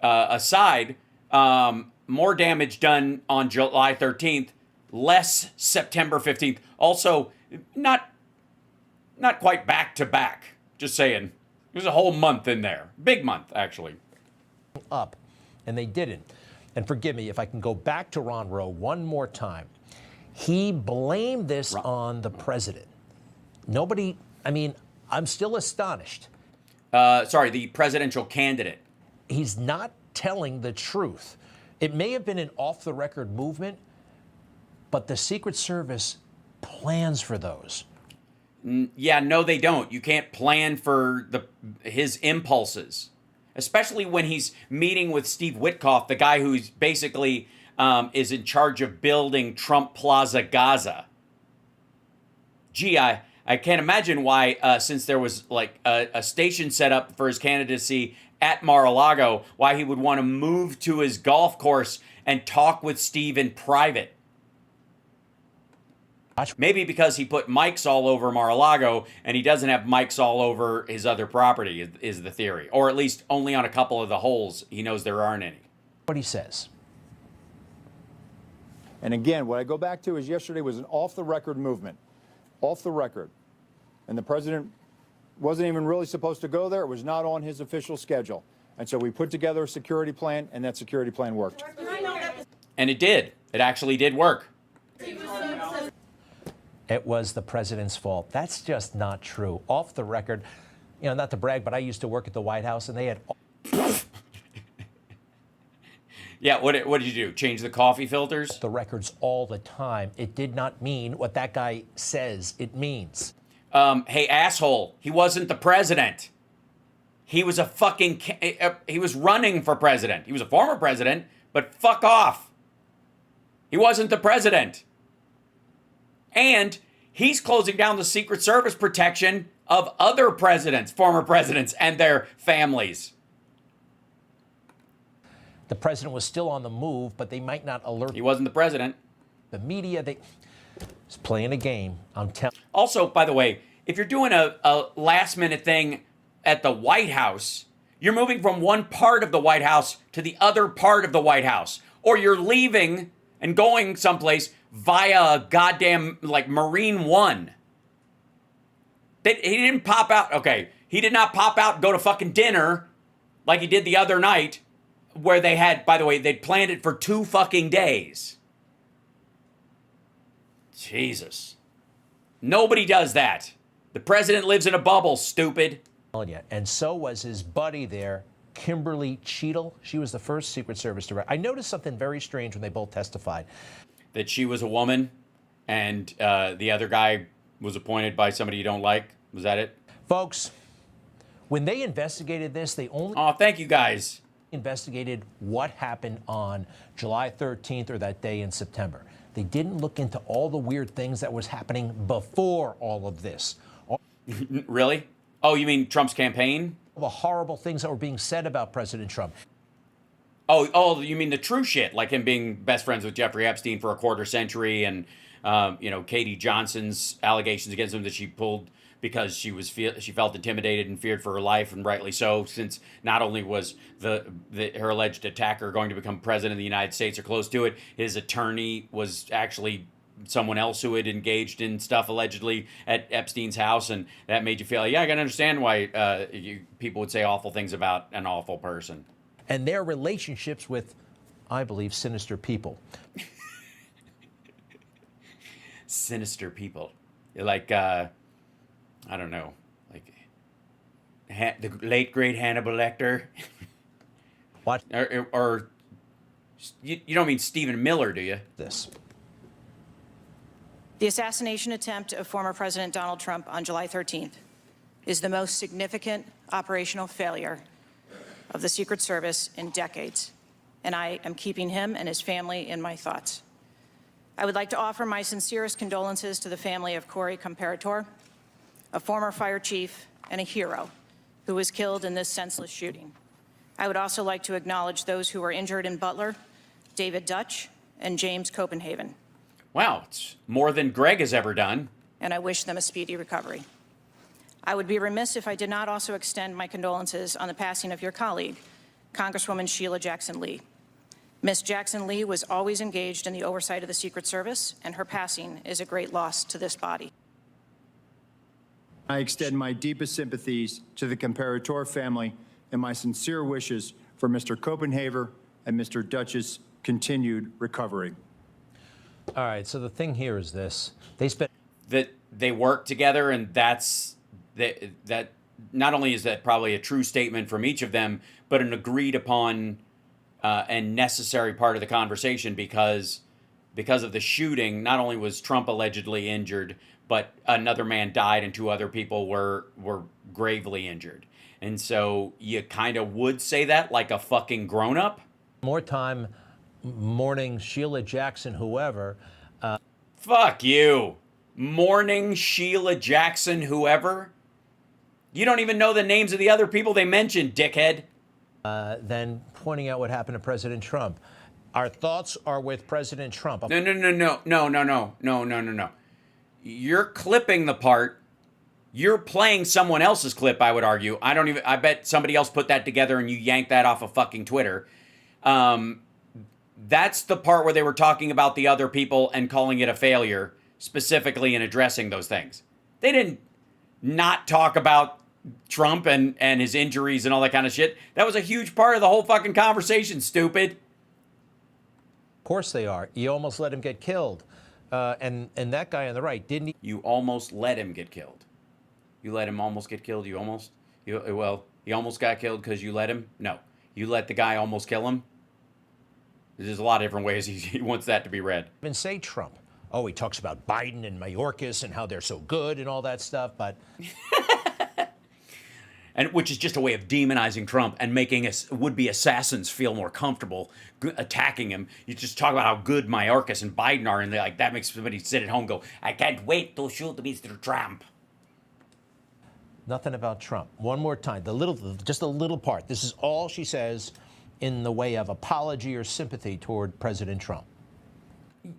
aside, more damage done on July 13th, less September 15th. Also, not quite back to back. Just saying. There's a whole month in there. Big month, actually. Up, and they didn't. And forgive me if I can go back to Ron Rowe one more time. He blamed this on the president. Nobody, I'm still astonished. The presidential candidate. He's not telling the truth. It may have been an off-the-record movement, but the Secret Service plans for those. Yeah, no, they don't. You can't plan for his impulses, especially when he's meeting with Steve Witkoff, the guy who's basically is in charge of building Trump Plaza Gaza. Gee, I can't imagine why, since there was like a station set up for his candidacy at Mar-a-Lago, why he would want to move to his golf course and talk with Steve in private. Maybe because he put mics all over Mar-a-Lago and he doesn't have mics all over his other property, is the theory. Or at least only on a couple of the holes. He knows there aren't any. What he says. And again, what I go back to is yesterday was an off-the-record movement. Off the record. And the president wasn't even really supposed to go there. It was not on his official schedule. And so we put together a security plan, and that security plan worked. And it did. It actually did work. It was the president's fault. That's just not true. Off the record, not to brag, but I used to work at the White House, and they had... Yeah, what did you do? Change the coffee filters? The records all the time. It did not mean what that guy says it means. Hey, asshole, he wasn't the president. He was he was running for president. He was a former president, but fuck off. He wasn't the president. And he's closing down the Secret Service protection of other presidents, former presidents, and their families. The president was still on the move, but they might not alert He wasn't the president. the media. They was playing a game. I'm telling. Also, by the way, if you're doing a last-minute thing at the White House, you're moving from one part of the White House to the other part of the White House. Or you're leaving and going someplace via a goddamn, like, Marine One. He didn't pop out. Okay, he did not pop out and go to fucking dinner like he did the other night, where they had, by the way, they'd planned it for 2 fucking days. Jesus. Nobody does that. The president lives in a bubble, stupid. You. And so was his buddy there, Kimberly Cheadle. She was the first Secret Service director. I noticed something very strange when they both testified. That she was a woman and the other guy was appointed by somebody you don't like. Was that it? Folks, when they investigated this, they only Oh, thank you guys. investigated what happened on July 13th or that day in September. They didn't look into all the weird things that was happening before all of this. All Really? Oh, you mean Trump's campaign? the horrible things that were being said about President Trump. Oh, you mean the true shit, like him being best friends with Jeffrey Epstein for a quarter century, and Katie Johnson's allegations against him that she pulled because she felt intimidated and feared for her life, and rightly so, since not only was her alleged attacker going to become president of the United States or close to it, his attorney was actually someone else who had engaged in stuff allegedly at Epstein's house, and that made you feel like, yeah, I can understand why people would say awful things about an awful person. And their relationships with, I believe, sinister people. Sinister people. Like, I don't know, like the late, great Hannibal Lecter. What? Or you don't mean Stephen Miller, do you? This. The assassination attempt of former President Donald Trump on July 13th is the most significant operational failure of the Secret Service in decades, and I am keeping him and his family in my thoughts. I would like to offer my sincerest condolences to the family of Corey Comparator, a former fire chief and a hero who was killed in this senseless shooting. I would also like to acknowledge those who were injured in Butler, David Dutch and James Copenhagen. Wow, it's more than Greg has ever done. And I wish them a speedy recovery. I would be remiss if I did not also extend my condolences on the passing of your colleague, Congresswoman Sheila Jackson Lee. Ms. Jackson Lee was always engaged in the oversight of the Secret Service, and her passing is a great loss to this body. I extend my deepest sympathies to the Comparator family and my sincere wishes for Mr. Copenhaver and Mr. Dutch's continued recovery. All right, so the thing here is this. They spent... That they work together, and that not only is that probably a true statement from each of them, but an agreed upon and necessary part of the conversation, because of the shooting, not only was Trump allegedly injured, but another man died and 2 other people were gravely injured. And so you kind of would say that like a fucking grown-up. More time mourning Sheila Jackson, whoever. Fuck you. Mourning Sheila Jackson, whoever? You don't even know the names of the other people they mentioned, dickhead. Then pointing out what happened to President Trump. Our thoughts are with President Trump. No. You're clipping the part. You're playing someone else's clip, I would argue. I bet somebody else put that together and you yanked that off of fucking Twitter. That's the part where they were talking about the other people and calling it a failure, specifically in addressing those things. They didn't not talk about Trump and his injuries and all that kind of shit. That was a huge part of the whole fucking conversation, stupid. Of course they are. You almost let him get killed. And that guy on the right, didn't he? You almost let him get killed. You let him almost get killed? He almost got killed because you let him? No. You let the guy almost kill him? There's a lot of different ways he wants that to be read. Even say Trump. Oh, he talks about Biden and Mayorkas and how they're so good and all that stuff, but... and which is just a way of demonizing Trump and making would-be assassins feel more comfortable attacking him. You just talk about how good Mayorkas and Biden are, and they're like, that makes somebody sit at home and go, I can't wait to shoot Mr. Trump. Nothing about Trump. One more time, just a little part. This is all she says in the way of apology or sympathy toward President Trump.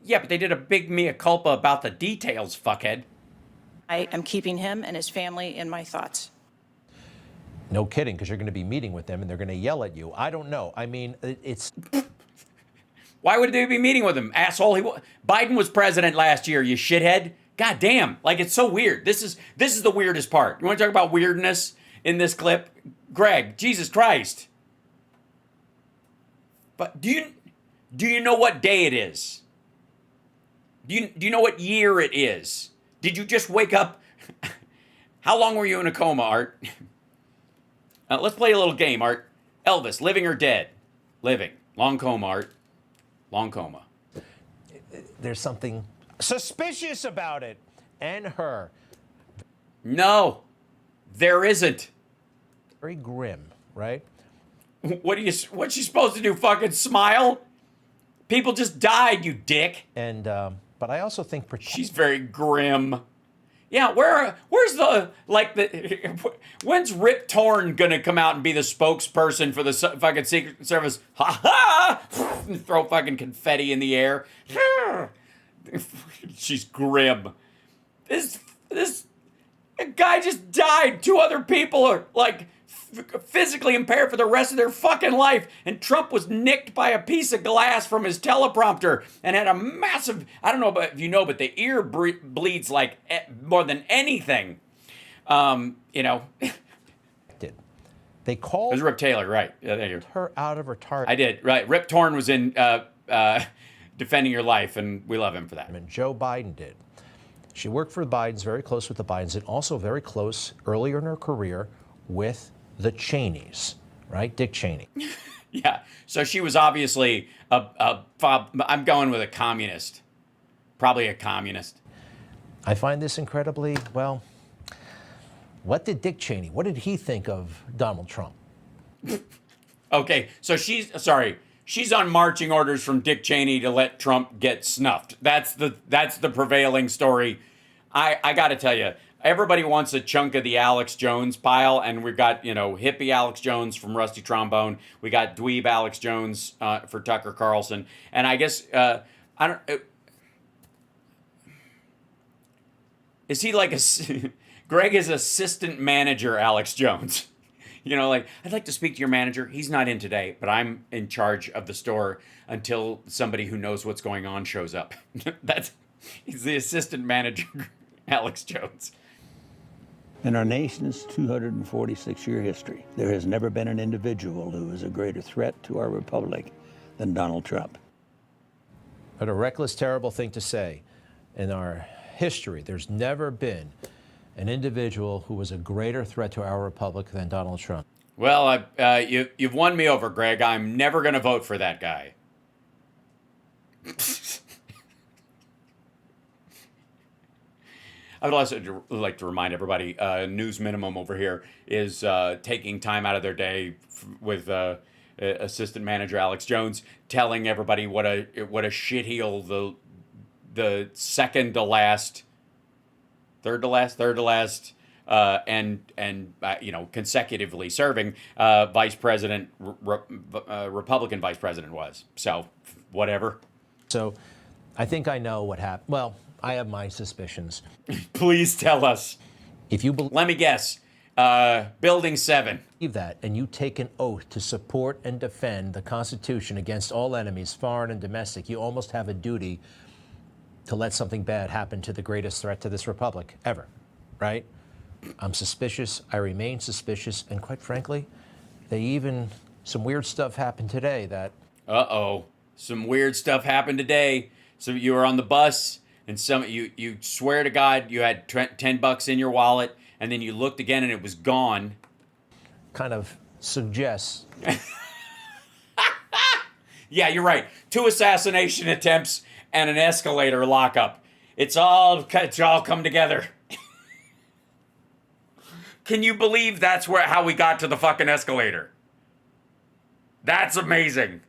Yeah, but they did a big mea culpa about the details, fuckhead. I am keeping him and his family in my thoughts. No kidding, because you're going to be meeting with them and they're going to yell at you. I don't know. I mean, it's... Why would they be meeting with him, asshole? Biden was president last year, you shithead. God damn, like, it's so weird. This is the weirdest part. You want to talk about weirdness in this clip? Greg, Jesus Christ. But do you know what day it is? Do you know what year it is? Did you just wake up? How long were you in a coma, Art? Let's play a little game, Art. Elvis, living or dead? Living. Long coma, Art. Long coma. There's something suspicious about it. And her. No, there isn't. Very grim, right? What's she supposed to do? Fucking smile? People just died, you dick. And but I also think she's very grim. Yeah, where's the when's Rip Torn gonna come out and be the spokesperson for the fucking Secret Service? Ha ha! Throw fucking confetti in the air. She's grim. This guy just died. 2 other people are like physically impaired for the rest of their fucking life, and Trump was nicked by a piece of glass from his teleprompter and had a massive, I don't know if you know, but the ear bleeds like more than anything. You know. They called... It was Rip Taylor, right. Yeah, there you go. Her out of her target. I did, right. Rip Torn was in Defending Your Life, and we love him for that. And Joe Biden did. She worked for the Bidens, very close with the Bidens, and also very close earlier in her career with the Cheneys, right? Dick Cheney. Yeah. So she was obviously I'm going with a communist. Probably a communist. I find this incredibly, well, what did Dick Cheney, what did he think of Donald Trump? Okay. So she's on marching orders from Dick Cheney to let Trump get snuffed. That's the prevailing story. I got to tell you, everybody wants a chunk of the Alex Jones pile, and we've got, hippie Alex Jones from Rusty Trombone. We got dweeb Alex Jones for Tucker Carlson, and I guess is he like Greg is assistant manager Alex Jones? I'd like to speak to your manager. He's not in today, but I'm in charge of the store until somebody who knows what's going on shows up. He's the assistant manager, Alex Jones. In our nation's 246-year history, there has never been an individual who is a greater threat to our republic than Donald Trump. What a reckless, terrible thing to say. In our history, there's never been an individual who was a greater threat to our republic than Donald Trump. Well, you've won me over, Greg. I'm never going to vote for that guy. I would also like to remind everybody, News Minimum over here is taking time out of their day with assistant manager Alex Jones, telling everybody what a shitheel the second to last, third to last, and consecutively serving vice president, Republican vice president was. So, whatever. So, I think I know what happened. Well, I have my suspicions. Please tell us. If you let me guess. Building 7. That, and you take an oath to support and defend the Constitution against all enemies, foreign and domestic, you almost have a duty to let something bad happen to the greatest threat to this republic ever, right? I'm suspicious. I remain suspicious. And quite frankly, some weird stuff happened today that... Uh-oh. Some weird stuff happened today. So you were on the bus, and you swear to God you had $10 in your wallet, and then you looked again and it was gone. Kind of suggests. Yeah, you're right. 2 assassination attempts and an escalator lockup. It's all come together. Can you believe that's how we got to the fucking escalator? That's amazing.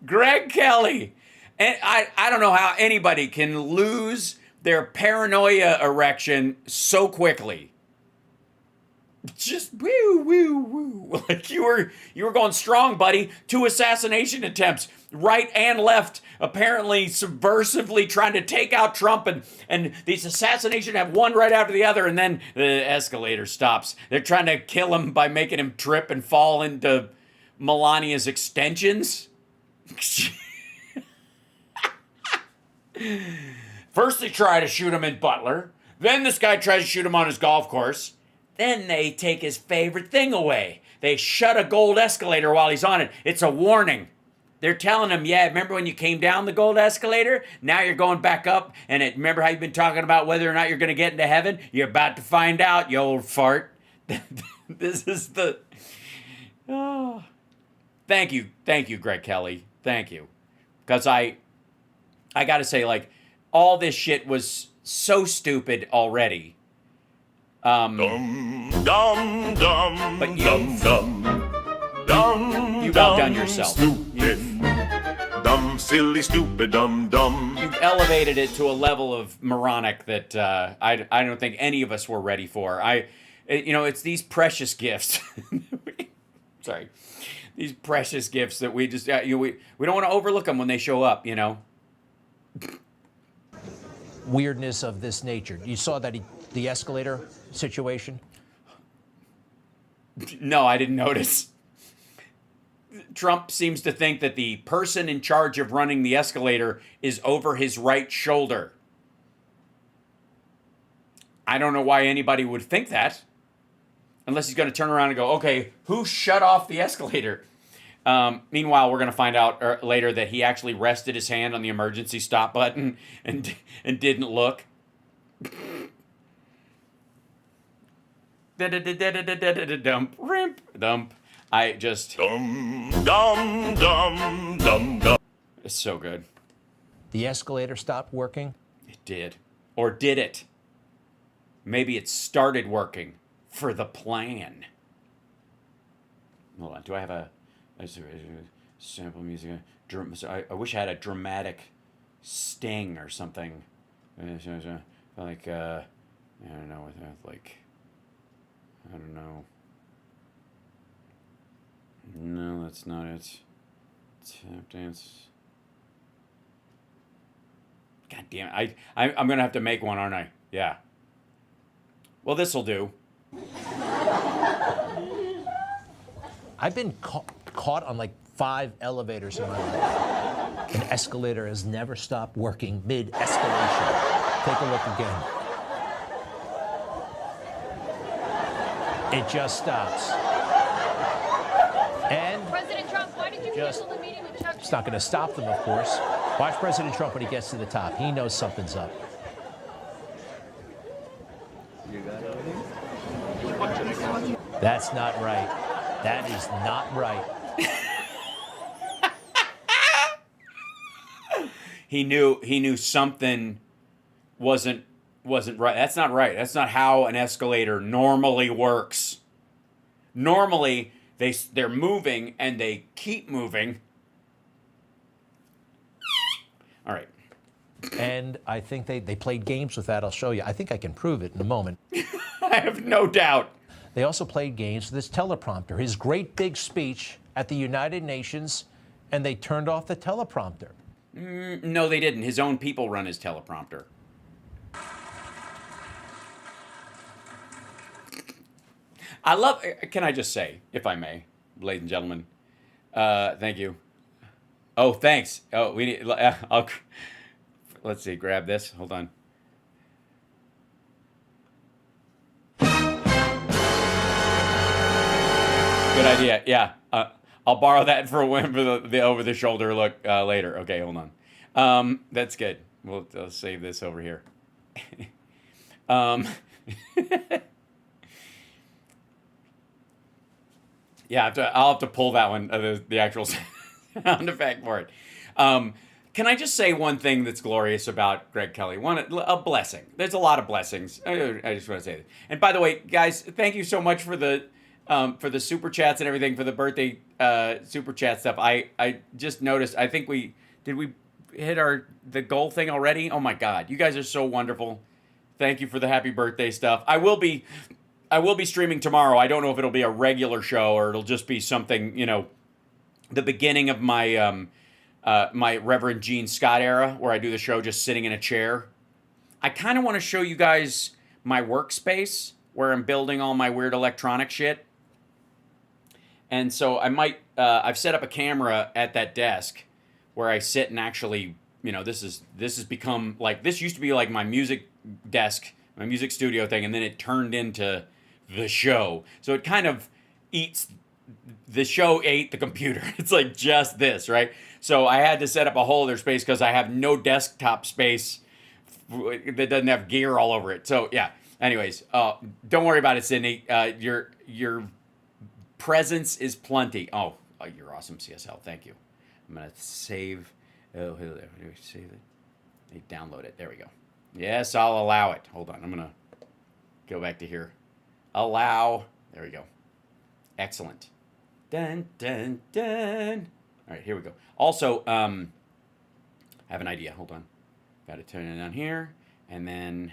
Greg Kelly. And I don't know how anybody can lose their paranoia erection so quickly. Just woo, woo, woo. Like you were going strong, buddy. 2 assassination attempts, right and left, apparently subversively trying to take out Trump, and these assassinations have one right after the other, and then the escalator stops. They're trying to kill him by making him trip and fall into Melania's extensions. First they try to shoot him in Butler, then this guy tries to shoot him on his golf course. Then they take his favorite thing away. They shut a gold escalator while he's on it. It's a warning. They're telling him, yeah, remember when you came down the gold escalator? Now you're going back up, and remember how you've been talking about whether or not you're going to get into heaven? You're about to find out, you old fart. This is the... Oh. Thank you, Greg Kelly. Thank you. Because I got to say, like, all this shit was so stupid already. Dum dum dum But dum dum dum. You've outdone yourself. Stupid. Dumb, silly, stupid, dumb, dumb. You've elevated it to a level of moronic that I don't think any of us were ready for. It's these precious gifts. Sorry. These precious gifts that we just, we don't want to overlook them when they show up, Weirdness of this nature. You saw that the escalator situation? No, I didn't notice. Trump seems to think that the person in charge of running the escalator is over his right shoulder. I don't know why anybody would think that. Unless he's going to turn around and go, okay, who shut off the escalator? Meanwhile, we're going to find out later that he actually rested his hand on the emergency stop button and didn't look. Dump, rimp, dump. I just... Dum dum dum dum dum. It's so good. The escalator stopped working? It did. Or did it? Maybe it started working for the plan. Hold on. Do I have a sample music? I wish I had a dramatic sting or something. Like, I don't know. Like, I don't know. No, that's not it. Tap dance. God damn it. I'm going to have to make one, aren't I? Yeah. Well, this'll do. I've been caught on like 5 elevators in my life. An escalator has never stopped working mid-escalation. Take a look again. It just stops. And President Trump, why did you cancel the meeting with Chuck? it's not going to stop them, of course. Watch President Trump when he gets to the top. He knows something's up. That's not right. That is not right. He knew something wasn't right. That's not right. That's not how an escalator normally works. Normally, they're moving and they keep moving. All right. And I think they played games with that. I'll show you. I think I can prove it in a moment. I have no doubt. They also played games with this teleprompter, his great big speech at the United Nations, and they turned off the teleprompter. No, they didn't. His own people run his teleprompter. I love, can I just say, if I may, ladies and gentlemen, thank you. Oh, thanks. Oh, we need, let's see, grab this. Hold on. Good idea. Yeah. I'll borrow that for the over-the-shoulder look later. Okay, hold on. That's good. I'll save this over here. Yeah, I'll have to pull that one, the actual sound effect for it. Can I just say one thing that's glorious about Greg Kelly? A blessing. There's a lot of blessings. I just want to say that. And by the way, guys, thank you so much for the super chats and everything, for the birthday super chat stuff. I just noticed. I think we hit the goal thing already. Oh my God, you guys are so wonderful. Thank you for the happy birthday stuff. I will be streaming tomorrow. I don't know if it'll be a regular show or it'll just be something, the beginning of my my Reverend Gene Scott era, where I do the show just sitting in a chair. I kind of want to show you guys my workspace where I'm building all my weird electronic shit. And so I might, I've set up a camera at that desk where I sit and actually, this has become like, this used to be like my music desk, my music studio thing, and then it turned into the show. So it kind of the show ate the computer. It's like just this, right? So I had to set up a whole other space because I have no desktop space that doesn't have gear all over it. So yeah, anyways, don't worry about it, Sydney. Your presence is plenty. Oh, you're awesome, CSL. Thank you. I'm going to save. Oh, do we save it? Hey, download it. There we go. Yes, I'll allow it. Hold on. I'm going to go back to here. Allow. There we go. Excellent. Dun, dun, dun. All right, here we go. Also, I have an idea. Hold on. Got to turn it on here, and then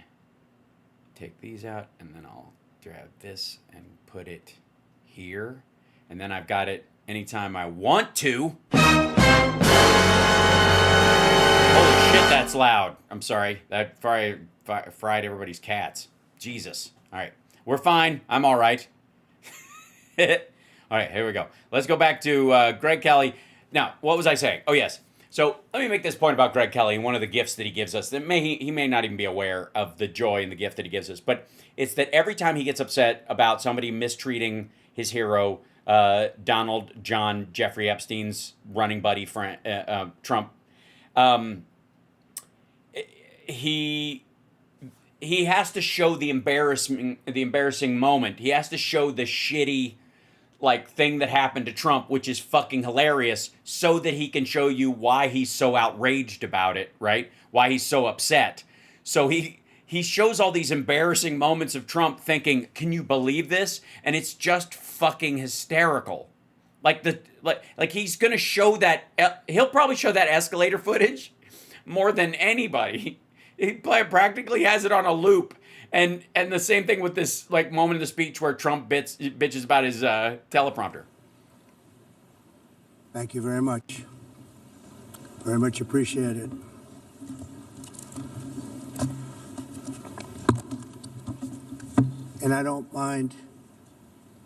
take these out, and then I'll grab this and put it here, and then I've got it anytime I want to. Holy shit, that's loud. I'm sorry. That fried everybody's cats. Jesus. All right. We're fine. I'm all right. All right, here we go. Let's go back to Greg Kelly. Now, what was I saying? Oh, yes. So let me make this point about Greg Kelly and one of the gifts that he gives us. That he may not even be aware of the joy and the gift that he gives us, but it's that every time he gets upset about somebody mistreating his hero, Donald John Jeffrey Epstein's running buddy, Trump, he has to show the embarrassing moment. He has to show the shitty thing that happened to Trump, which is fucking hilarious, so that he can show you why he's so outraged about it, right? Why he's so upset. So he shows all these embarrassing moments of Trump thinking, can you believe this? And it's just fucking hysterical. Like he's going to show that, he'll probably show that escalator footage more than anybody. He practically has it on a loop. And the same thing with this moment in the speech where Trump bitches about his teleprompter. Thank you very much. Very much appreciated. And I don't mind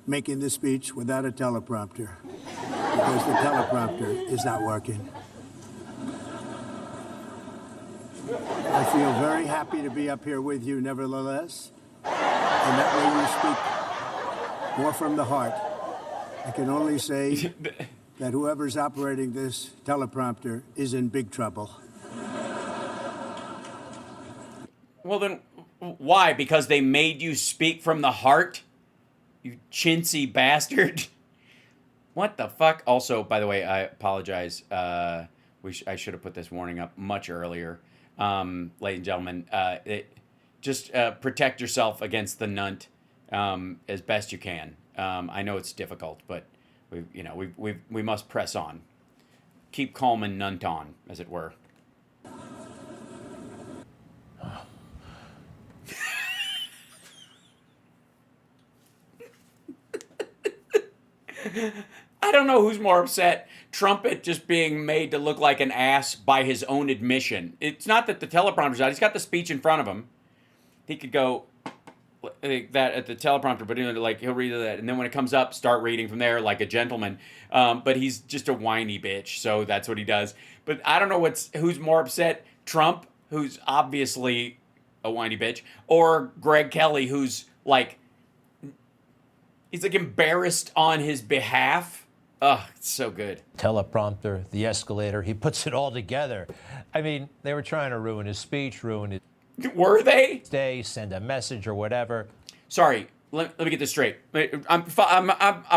making this speech without a teleprompter, because the teleprompter is not working. I feel very happy to be up here with you, nevertheless, and that way you speak more from the heart. I can only say that whoever's operating this teleprompter is in big trouble. Well, then why? Because they made you speak from the heart? You chintzy bastard. What the fuck? Also, by the way, I apologize. I should have put this warning up much earlier. Ladies and gentlemen, just protect yourself against the nunt as best you can. I know it's difficult, but we must press on. Keep calm and nunt on, as it were. I don't know who's more upset. Trumpet just being made to look like an ass by his own admission. It's not that the teleprompter's out. He's got the speech in front of him. He could go like that at the teleprompter, but he'll read that, and then when it comes up, start reading from there like a gentleman. But he's just a whiny bitch, so that's what he does. But I don't know who's more upset, Trump, who's obviously a whiny bitch, or Greg Kelly, who's he's embarrassed on his behalf. Oh, it's so good. Teleprompter, the escalator, he puts it all together. I mean, they were trying to ruin his speech, ruin it. Were they? Stay, send a message or whatever. Sorry, let me get this straight. I'm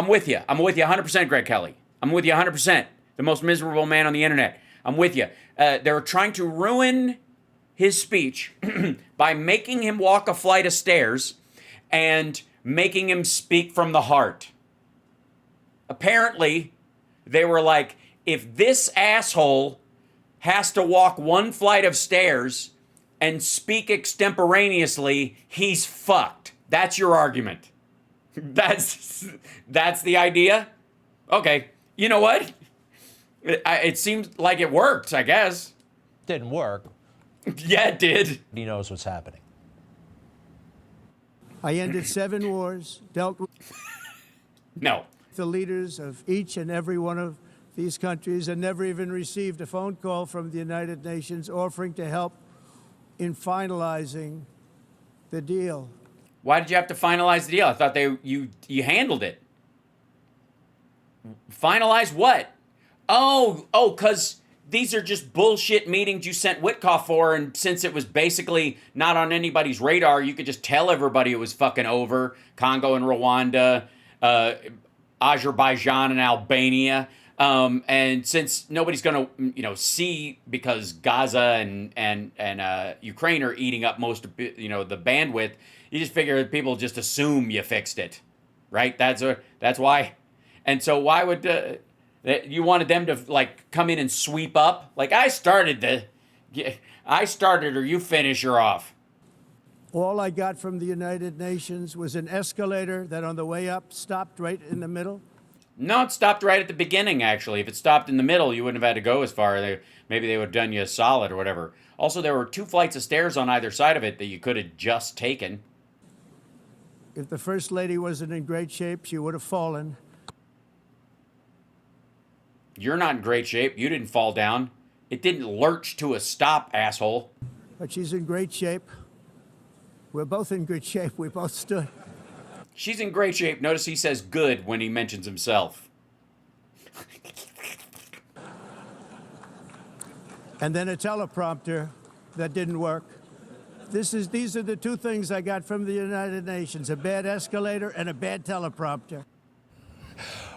with you. I'm with you 100%, Greg Kelly. I'm with you 100%. The most miserable man on the internet. I'm with you. They were trying to ruin his speech by making him walk a flight of stairs and making him speak from the heart. Apparently, they were like, if this asshole has to walk one flight of stairs and speak extemporaneously, he's fucked. That's your argument. That's the idea? Okay. You know what? It seems like it worked, I guess. Didn't work. Yeah, it did. He knows what's happening. I ended 7 wars, dealt with No. the leaders of each and every one of these countries, and never even received a phone call from the United Nations offering to help in finalizing the deal. Why did you have to finalize the deal? I thought you handled it. Finalize what? Oh, because these are just bullshit meetings you sent Witkoff for, and since it was basically not on anybody's radar, you could just tell everybody it was fucking over. Congo and Rwanda, Azerbaijan and Albania. And since nobody's going to, see, because Gaza and Ukraine are eating up most of, the bandwidth, you just figure people just assume you fixed it, right? That's why. And so why would you wanted them to come in and sweep up? Like, I started or you finish her off. All I got from the United Nations was an escalator that on the way up stopped right in the middle. No, it stopped right at the beginning, actually. If it stopped in the middle, you wouldn't have had to go as far. Maybe they would have done you a solid or whatever. Also, there were 2 flights of stairs on either side of it that you could have just taken. If the First Lady wasn't in great shape, she would have fallen. You're not in great shape. You didn't fall down. It didn't lurch to a stop, asshole. But she's in great shape. We're both in good shape. We both stood. She's in great shape. Notice he says good when he mentions himself. And then a teleprompter that didn't work. These are the 2 things I got from the United Nations, a bad escalator and a bad teleprompter.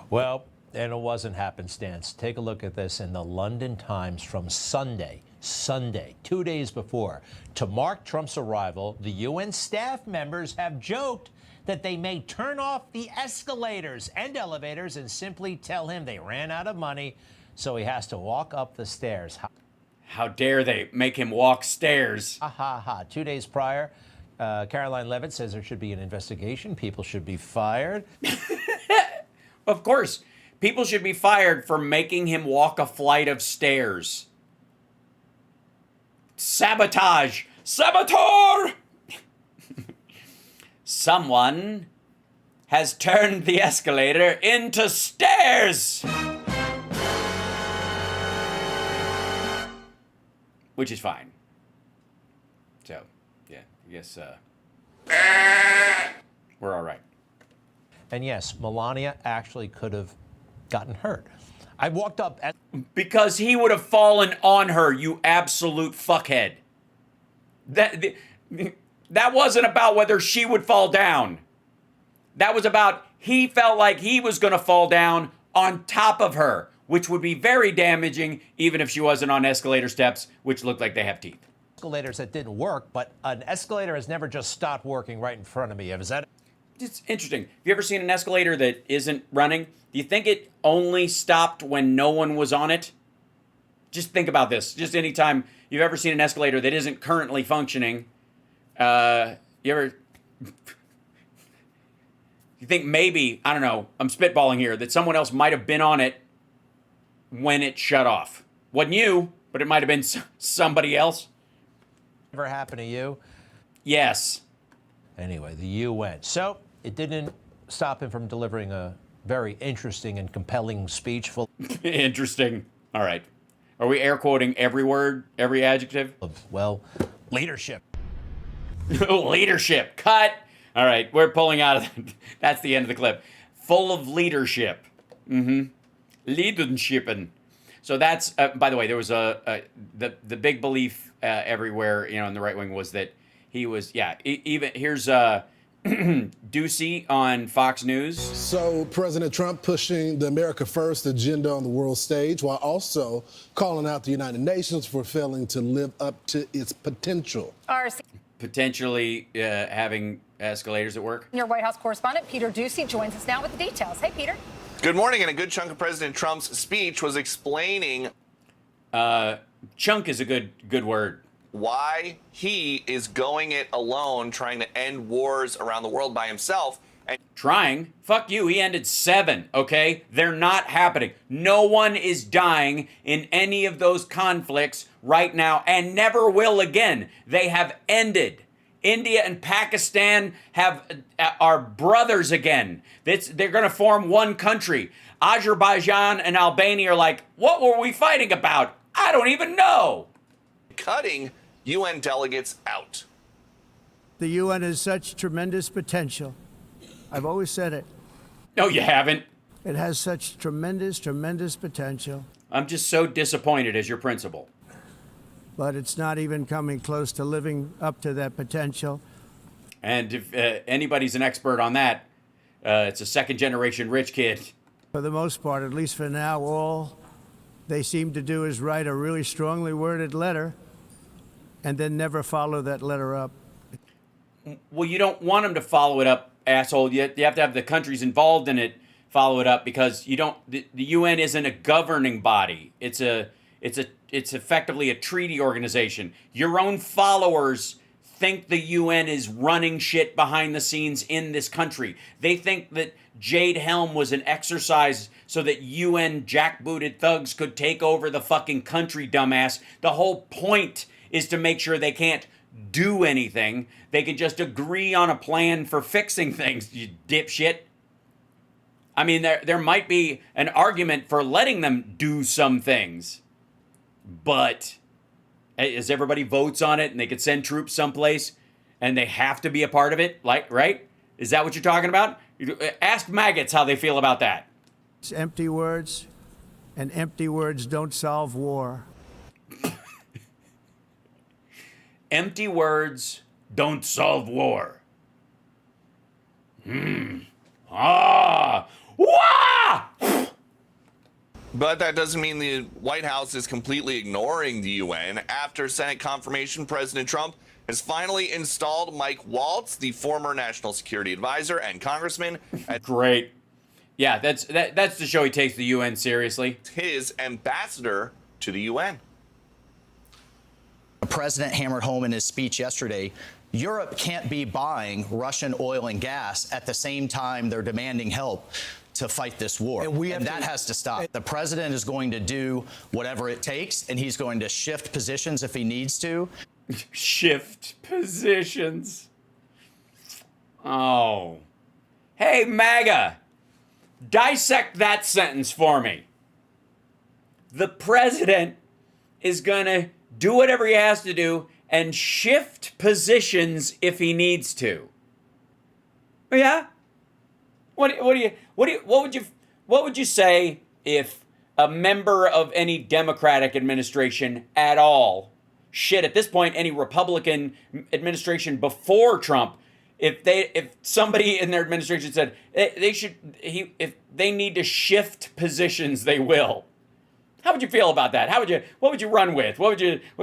Well, and it wasn't happenstance. Take a look at this in the London Times from Sunday, 2 days before. To mark Trump's arrival, the UN staff members have joked that they may turn off the escalators and elevators and simply tell him they ran out of money, so he has to walk up the stairs. How dare they make him walk stairs? Ha ha ha. 2 days prior, Caroline Leavitt says there should be an investigation. People should be fired. Of course. People should be fired for making him walk a flight of stairs. Sabotage! Saboteur! Someone has turned the escalator into stairs! Which is fine. So, yeah, I guess we're all right. And yes, Melania actually could have gotten hurt. I walked up at... Because he would have fallen on her, you absolute fuckhead. That wasn't about whether she would fall down. That was about he felt like he was going to fall down on top of her, which would be very damaging even if she wasn't on escalator steps, which look like they have teeth. Escalators that didn't work, but an escalator has never just stopped working right in front of me. Is that... It's interesting. Have you ever seen an escalator that isn't running? Do you think it only stopped when no one was on it? Just think about this. Just anytime you've ever seen an escalator that isn't currently functioning, you think maybe, I don't know, I'm spitballing here, that someone else might have been on it when it shut off. Wasn't you, but it might have been somebody else. Ever happened to you? Yes. Anyway, the U went. So it didn't stop him from delivering a very interesting and compelling speech full... Interesting. All right. Are we air quoting every word, every adjective? Of, well, leadership. Leadership. Cut. All right. We're pulling out of that's the end of the clip. Full of leadership. Leadership. So that's, by the way, there was the big belief everywhere, in the right wing was that he was, even here's Ducey on Fox News. So President Trump pushing the America First agenda on the world stage while also calling out the United Nations for failing to live up to its potential. Potentially having escalators at work. Your White House correspondent Peter Ducey joins us now with the details. Hey, Peter. Good morning. And a good chunk of President Trump's speech was explaining chunk is a good word. Why he is going it alone, trying to end wars around the world by himself. And trying? Fuck you. He ended 7, okay? They're not happening. No one is dying in any of those conflicts right now and never will again. They have ended. India and Pakistan are brothers again. They're going to form one country. Azerbaijan and Albania are like, what were we fighting about? I don't even know. Cutting UN delegates out. The UN has such tremendous potential. I've always said it. No, you haven't. It has such tremendous, tremendous potential. I'm just so disappointed as your principal. But it's not even coming close to living up to that potential. And if anybody's an expert on that, it's a second-generation rich kid. For the most part, at least for now, all they seem to do is write a really strongly worded letter and then never follow that letter up. Well, you don't want them to follow it up, asshole. You have to have the countries involved in it follow it up, because you don't. The UN isn't a governing body. It's effectively a treaty organization. Your own followers think the UN is running shit behind the scenes in this country. They think that Jade Helm was an exercise so that UN jackbooted thugs could take over the fucking country, dumbass. The whole point is to make sure they can't do anything. They can just agree on a plan for fixing things, you dipshit. I mean, there might be an argument for letting them do some things, but as everybody votes on it and they could send troops someplace and they have to be a part of it, like, right? Is that what you're talking about? Ask maggots how they feel about that. It's empty words, and empty words don't solve war. Empty words don't solve war. Ah! Wah! But that doesn't mean the White House is completely ignoring the UN. After Senate confirmation, President Trump has finally installed Mike Waltz, the former national security advisor and congressman. Great. Yeah, that's to show he takes the UN seriously. His ambassador to the UN. The president hammered home in his speech yesterday, Europe can't be buying Russian oil and gas at the same time they're demanding help to fight this war. And that has to stop. The president is going to do whatever it takes, and he's going to shift positions if he needs to. Shift positions. Oh. Hey, MAGA, dissect that sentence for me. The president is going to do whatever he has to do and shift positions if he needs to. Yeah? What would you say if a member of any Democratic administration at all, shit, at this point, any Republican administration before Trump, if somebody in their administration said if they need to shift positions, they will. How would you feel about that? What would you run with? What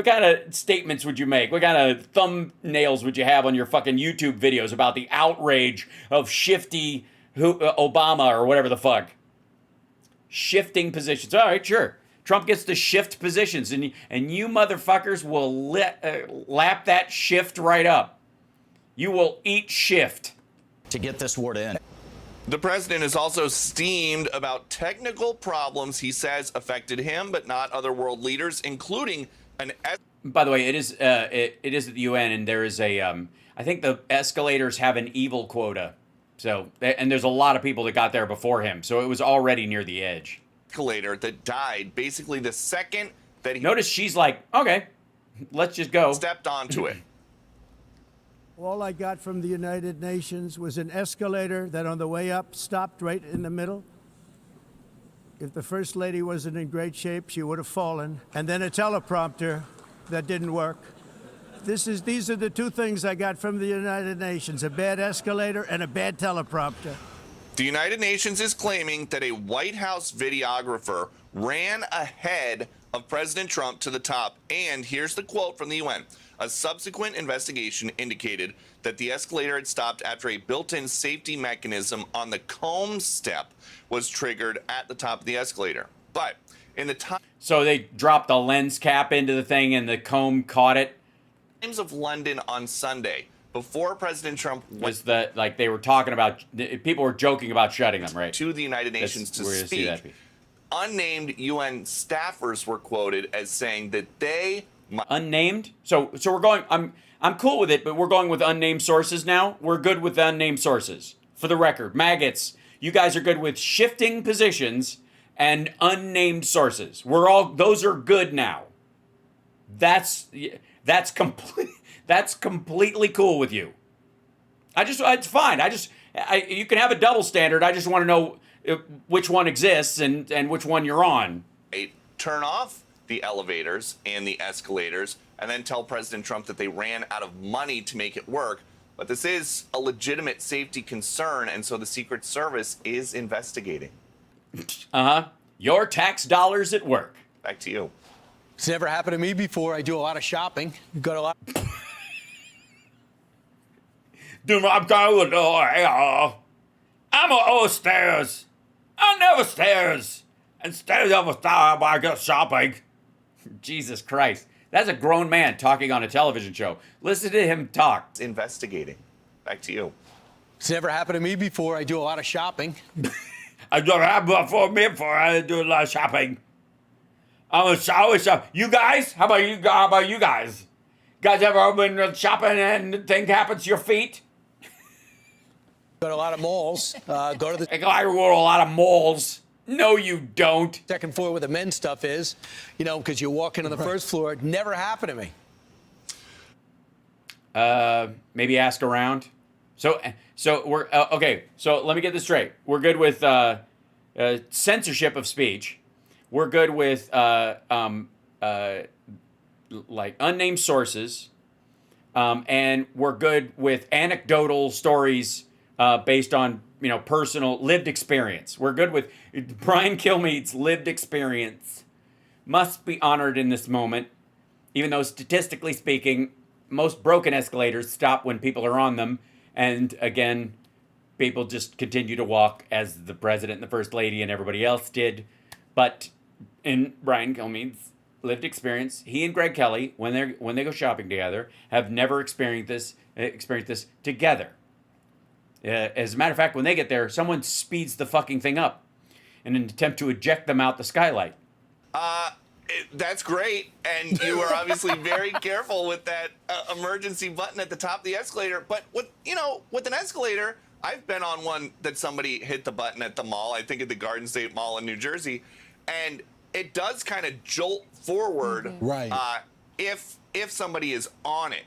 kind of statements would you make? What kind of thumbnails would you have on your fucking YouTube videos about the outrage of shifty Obama or whatever the fuck? Shifting positions. All right, sure. Trump gets to shift positions, and you motherfuckers will lap that shift right up. You will eat shift. To get this war to end. The president is also steamed about technical problems he says affected him, but not other world leaders, including an... By the way, it is at the UN, and there is a... I think the escalators have an evil quota. So, and there's a lot of people that got there before him, so it was already near the edge. Escalator that died basically the second that he... Notice she's like, okay, let's just go. Stepped onto it. All I got from the United Nations was an escalator that on the way up stopped right in the middle. If the First Lady wasn't in great shape, she would have fallen. And then a teleprompter that didn't work. These are the two things I got from the United Nations: a bad escalator and a bad teleprompter. The United Nations is claiming that a White House videographer ran ahead of President Trump to the top. And here's the quote from the UN. A subsequent investigation indicated that the escalator had stopped after a built-in safety mechanism on the comb step was triggered at the top of the escalator. But in the time... So they dropped a lens cap into the thing and the comb caught it? Times of London on Sunday, before President Trump was the, like they were talking about, people were joking about shutting them, right? To the United Nations to speak. Unnamed UN staffers were quoted as saying that they... Unnamed? So we're going, I'm cool with it, but we're going with unnamed sources now. We're good with unnamed sources. For the record, maggots, you guys are good with shifting positions and unnamed sources. Those are good now. That's completely cool with you. It's fine. You can have a double standard. I just want to know which one exists and which one you're on. Turn off the elevators and the escalators and then tell President Trump that they ran out of money to make it work. But this is a legitimate safety concern, and so the Secret Service is investigating. Your tax dollars at work. Back to you. It's never happened to me before. I do a lot of shopping. Got a lot. I'm upstairs. I never stairs. And stairs over stairs I go shopping. Jesus Christ. That's a grown man talking on a television show. Listen to him talk. It's investigating. Back to you. It's never happened to me before. I do a lot of shopping. I've never happened before. I do a lot of shopping. I'm always shop. You guys? How about you guys? Guys ever been shopping and the thing happens to your feet? Go to a lot of malls. I go to a lot of malls. No, you don't. Second floor where the men's stuff is, because you're walking on the first floor. It never happened to me. Maybe ask around. So we're okay. So let me get this straight. We're good with censorship of speech. We're good with like unnamed sources, and we're good with anecdotal stories based on personal lived experience. We're good with Brian Kilmeade's lived experience. Must be honored in this moment, even though statistically speaking, most broken escalators stop when people are on them, and again, people just continue to walk as the president and the first lady and everybody else did. But in Brian Kilmeade's lived experience, he and Greg Kelly, when they go shopping together, have never experienced this together. As a matter of fact, when they get there, someone speeds the fucking thing up in an attempt to eject them out the skylight. That's great, and you were obviously very careful with that emergency button at the top of the escalator. But with an escalator, I've been on one that somebody hit the button at the mall. I think at the Garden State Mall in New Jersey, and it does kind of jolt forward, right? If somebody is on it.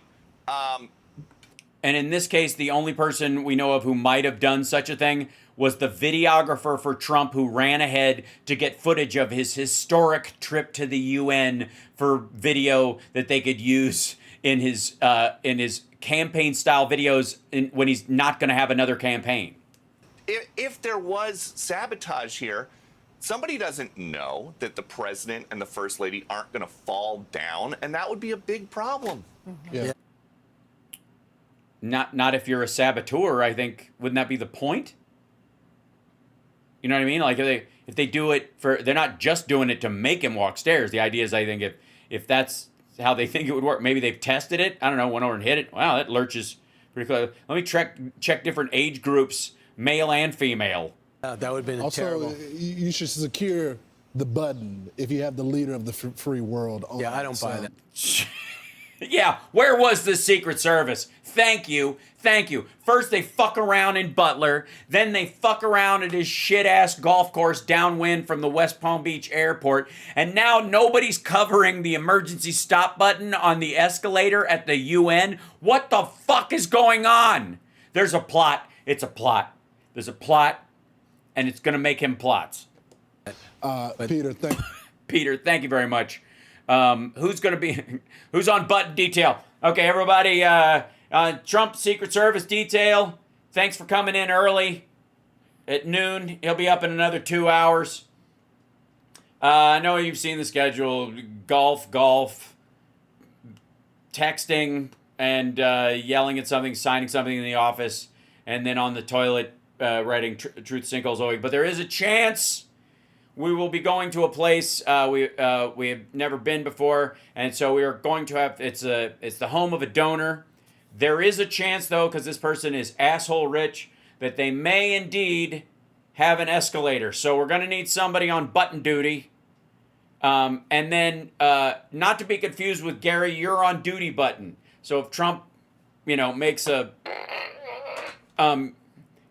And in this case, the only person we know of who might have done such a thing was the videographer for Trump who ran ahead to get footage of his historic trip to the UN for video that they could use in his campaign-style videos when he's not going to have another campaign. If there was sabotage here, somebody doesn't know that the president and the first lady aren't going to fall down, and that would be a big problem. Yeah. Not if you're a saboteur, I think. Wouldn't that be the point? You know what I mean? Like if they do it they're not just doing it to make him walk stairs. The idea is, I think if that's how they think it would work, maybe they've tested it. I don't know, went over and hit it. Wow, that lurches pretty close. Let me check different age groups, male and female. That would have been terrible. Also, you should secure the button if you have the leader of the free world on. Yeah, I don't buy that. Yeah, where was the Secret Service? Thank you. First they fuck around in Butler, then they fuck around at his shit-ass golf course downwind from the West Palm Beach airport, and now nobody's covering the emergency stop button on the escalator at the UN? What the fuck is going on? There's a plot. It's a plot. There's a plot, and it's going to make him plots. Peter, Peter, thank you very much. Who's on button detail? Okay, everybody. Trump Secret Service detail. Thanks for coming in early at noon. He'll be up in another 2 hours. I know you've seen the schedule. Golf, texting, and yelling at something, signing something in the office, and then on the toilet writing truth sinkholes away. But there is a chance we will be going to a place we have never been before, and so we are going to have, it's the home of a donor. There is a chance, though, because this person is asshole rich, that they may indeed have an escalator. So we're going to need somebody on button duty. And then, not to be confused with Gary, you're on duty button. So if Trump, makes a,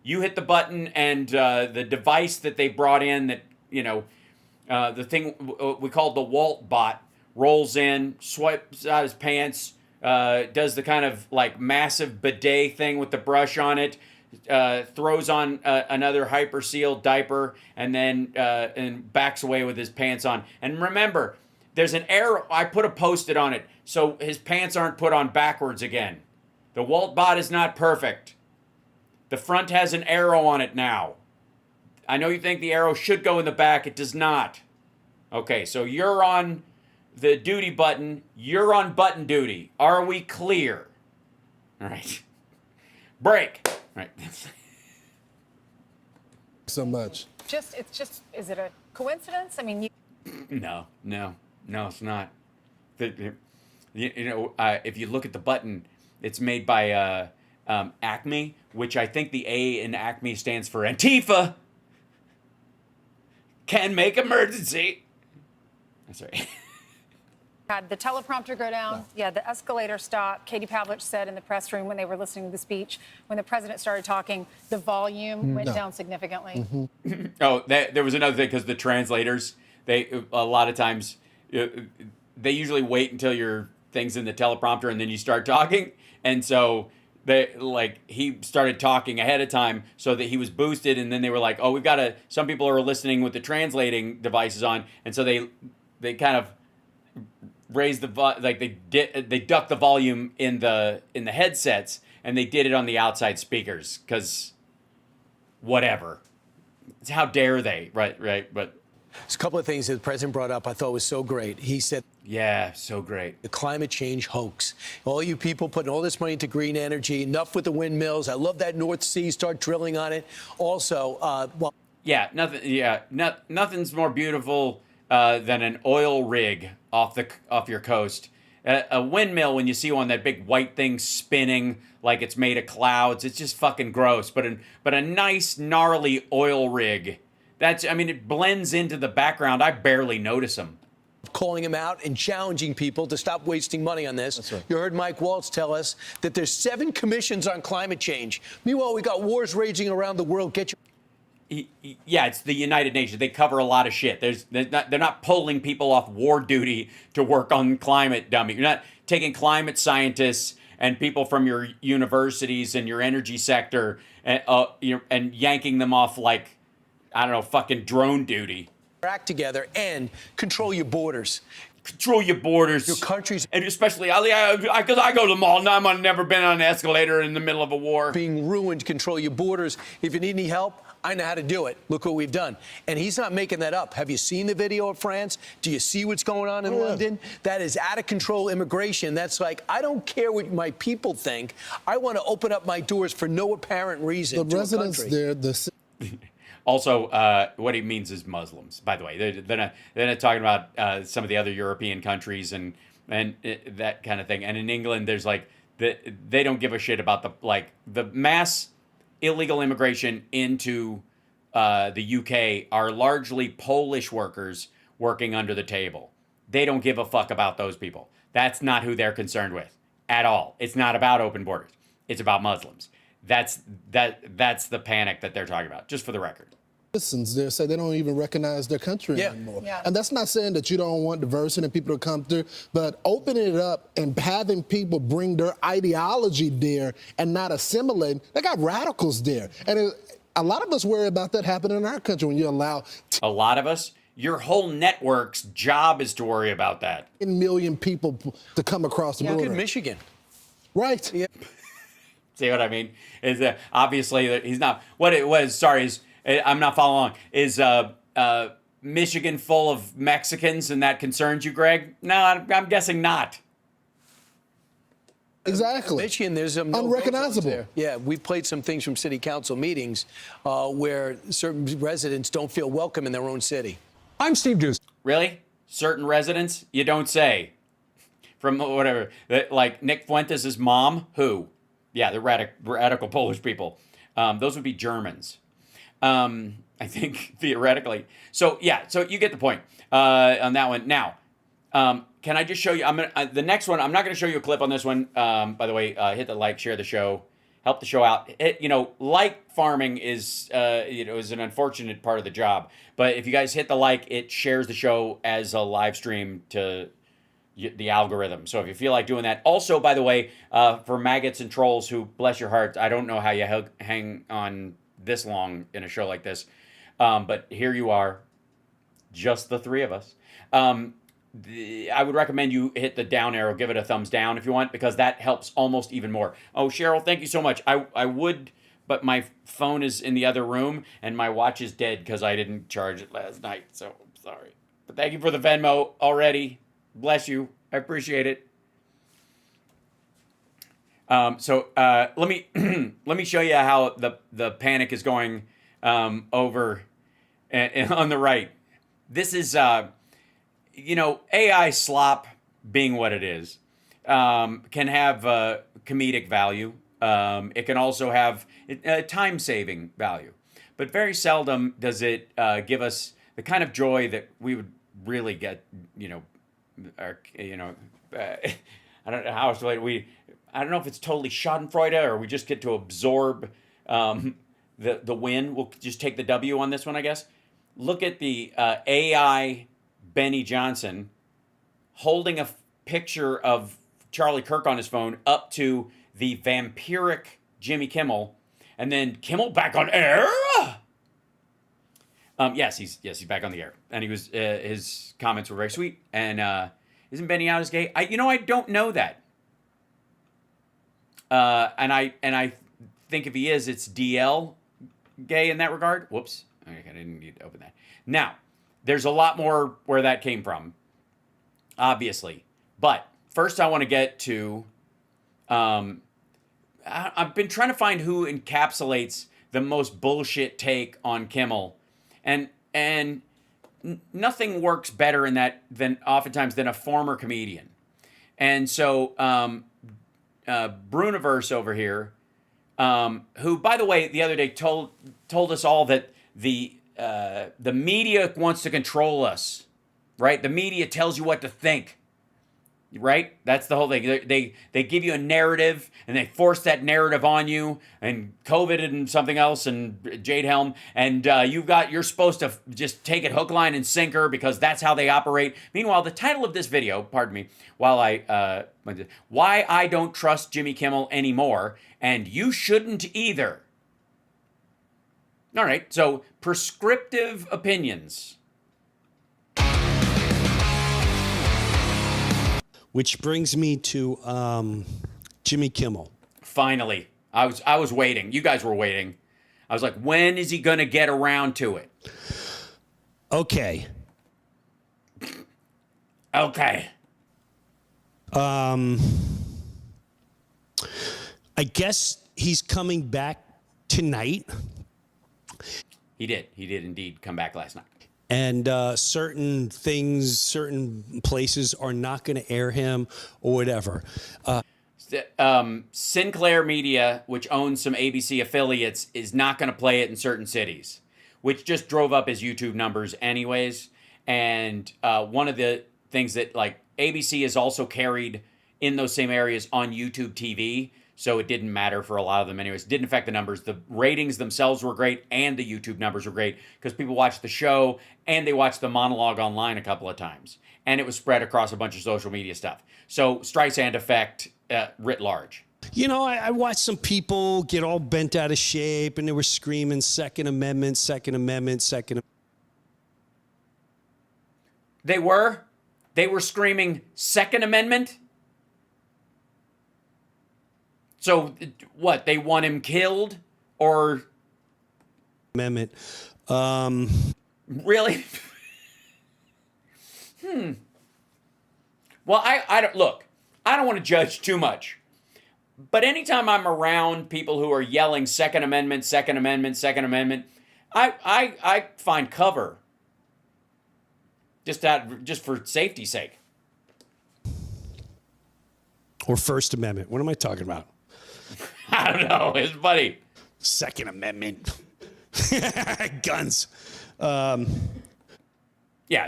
you hit the button, and the device that they brought in that, the thing we called the Walt bot rolls in, swipes out his pants, does the kind of like massive bidet thing with the brush on it, throws on another hyper sealed diaper, and then and backs away with his pants on. And remember, there's an arrow. I put a Post-it on it so his pants aren't put on backwards again. The Walt bot is not perfect. The front has an arrow on it now. I know you think the arrow should go in the back. It does not. Okay, so you're on the duty button. You're on button duty. Are we clear? All right. Break. All right. So much. Is it a coincidence? I mean, No, it's not. If you look at the button, it's made by Acme, which I think the A in Acme stands for Antifa. Can make emergency. Sorry. had the teleprompter go down. Yeah, the escalator stopped. Katie Pavlich said in the press room when they were listening to the speech, when the president started talking, the volume went down significantly. Oh, there was another thing, because the translators, a lot of times, they usually wait until your thing's in the teleprompter and then you start talking. And so he started talking ahead of time so that he was boosted, and then they were like, oh, we've got to, some people are listening with the translating devices on, and so they kind of raised they ducked the volume in the headsets, and they did it on the outside speakers, because whatever. How dare they, right, but there's a couple of things that the president brought up I thought was so great. He said, yeah, so great. The climate change hoax. All you people putting all this money into green energy, enough with the windmills. I love that North Sea, start drilling on it. Also, nothing's more beautiful than an oil rig off your coast. A windmill, when you see one, that big white thing spinning like it's made of clouds, it's just fucking gross. But a nice, gnarly oil rig, it blends into the background. I barely notice them. Calling him out and challenging people to stop wasting money on this. That's right. You heard Mike Waltz tell us that there's 7 commissions on climate change. Meanwhile, we got wars raging around the world. Yeah, it's the United Nations. They cover a lot of shit. They're not pulling people off war duty to work on climate, dummy. You're not taking climate scientists and people from your universities and your energy sector and yanking them off like, I don't know, fucking drone duty. Act together and control your borders. Control your borders. Your countries. And especially, because I go to the mall, and I've never been on an escalator in the middle of a war. Being ruined, control your borders. If you need any help, I know how to do it. Look what we've done. And he's not making that up. Have you seen the video of France? Do you see what's going on in London? That is out of control immigration. That's like, I don't care what my people think. I want to open up my doors for no apparent reason. The residents there, Also, what he means is Muslims, by the way. They're not talking about some of the other European countries and that kind of thing. And in England, there's they don't give a shit about the mass illegal immigration into the UK are largely Polish workers working under the table. They don't give a fuck about those people. That's not who they're concerned with at all. It's not about open borders. It's about Muslims. That's the panic that they're talking about, just for the record. Citizens there say they don't even recognize their country anymore. Yeah. And that's not saying that you don't want diversity and people to come through, but opening it up and having people bring their ideology there and not assimilate, they got radicals there. And a lot of us worry about that happening in our country when you allow... A lot of us? Your whole network's job is to worry about that. 10 million people to come across the border. Look at Michigan. Right. Yeah. See what I mean? Is obviously that he's not. What it was? Sorry, is I'm not following along. Is Michigan full of Mexicans, and that concerns you, Greg? No, I'm guessing not. Exactly. Michigan, there's no unrecognizable. there. Yeah, we played some things from city council meetings where certain residents don't feel welcome in their own city. I'm Steve Deuce. Really? Certain residents? You don't say. From whatever, like Nick Fuentes' mom, who? Yeah, the radical Polish people. Those would be Germans, I think, theoretically. So yeah, so you get the point on that one. Now, can I just show you? The next one. I'm not going to show you a clip on this one. By the way, hit the like, share the show, help the show out. Like farming is is an unfortunate part of the job. But if you guys hit the like, it shares the show as a live stream to the algorithm. So if you feel like doing that. Also, by the way, for maggots and trolls who, bless your hearts, I don't know how you hang on this long in a show like this. But here you are, just the three of us. I would recommend you hit the down arrow, give it a thumbs down if you want, because that helps almost even more. Oh, Cheryl, thank you so much. I would, but my phone is in the other room and my watch is dead because I didn't charge it last night. So I'm sorry. But thank you for the Venmo already. Bless you. I appreciate it. So let me show you how the panic is going over on the right. This is AI slop, being what it is, can have comedic value. It can also have time-saving value, but very seldom does it give us the kind of joy that we would really get. I don't know how else to I don't know if it's totally Schadenfreude or we just get to absorb the win. We'll just take the W on this one, I guess. Look at the AI Benny Johnson holding a picture of Charlie Kirk on his phone up to the vampiric Jimmy Kimmel, and then Kimmel back on air. Yes, he's back on the air, and he was his comments were very sweet. And isn't Benny out as gay? I don't know that. And I think if he is, it's DL gay in that regard. Whoops, I didn't need to open that. Now, there's a lot more where that came from, obviously. But first, I want to get to. I've been trying to find who encapsulates the most bullshit take on Kimmel. And nothing works better in that than a former comedian. And so Bruniverse over here, who, by the way, the other day told us all that the media wants to control us, right? The media tells you what to think, right? That's the whole thing. They give you a narrative and they force that narrative on you, and COVID and something else and Jade Helm, and you're supposed to just take it hook, line, and sinker because that's how they operate. Meanwhile, the title of this video, pardon me, why I don't trust Jimmy Kimmel anymore, and you shouldn't either. All right, so prescriptive opinions. Which brings me to Jimmy Kimmel. Finally, I was waiting. You guys were waiting. I was like, when is he going to get around to it? Okay. Okay. I guess he's coming back tonight. He did indeed come back last night. And certain things, certain places are not going to air him or whatever. Sinclair Media, which owns some ABC affiliates, is not going to play it in certain cities, which just drove up his YouTube numbers anyways. And one of the things that, like, ABC is also carried in those same areas on YouTube TV, so it didn't matter for a lot of them anyways. It didn't affect the numbers. The ratings themselves were great, and the YouTube numbers were great because people watched the show and they watched the monologue online a couple of times. And it was spread across a bunch of social media stuff. So Streisand effect writ large. You know, I watched some people get all bent out of shape and they were screaming Second Amendment, Second Amendment, Second Amendment. They were screaming Second Amendment? So what? They want him killed, or amendment? Really? Well, I don't look. I don't want to judge too much, but anytime I'm around people who are yelling Second Amendment, Second Amendment, Second Amendment, I find cover. Just for safety's sake. Or First Amendment. What am I talking about? I don't know. It's funny. Second Amendment. Guns. Yeah,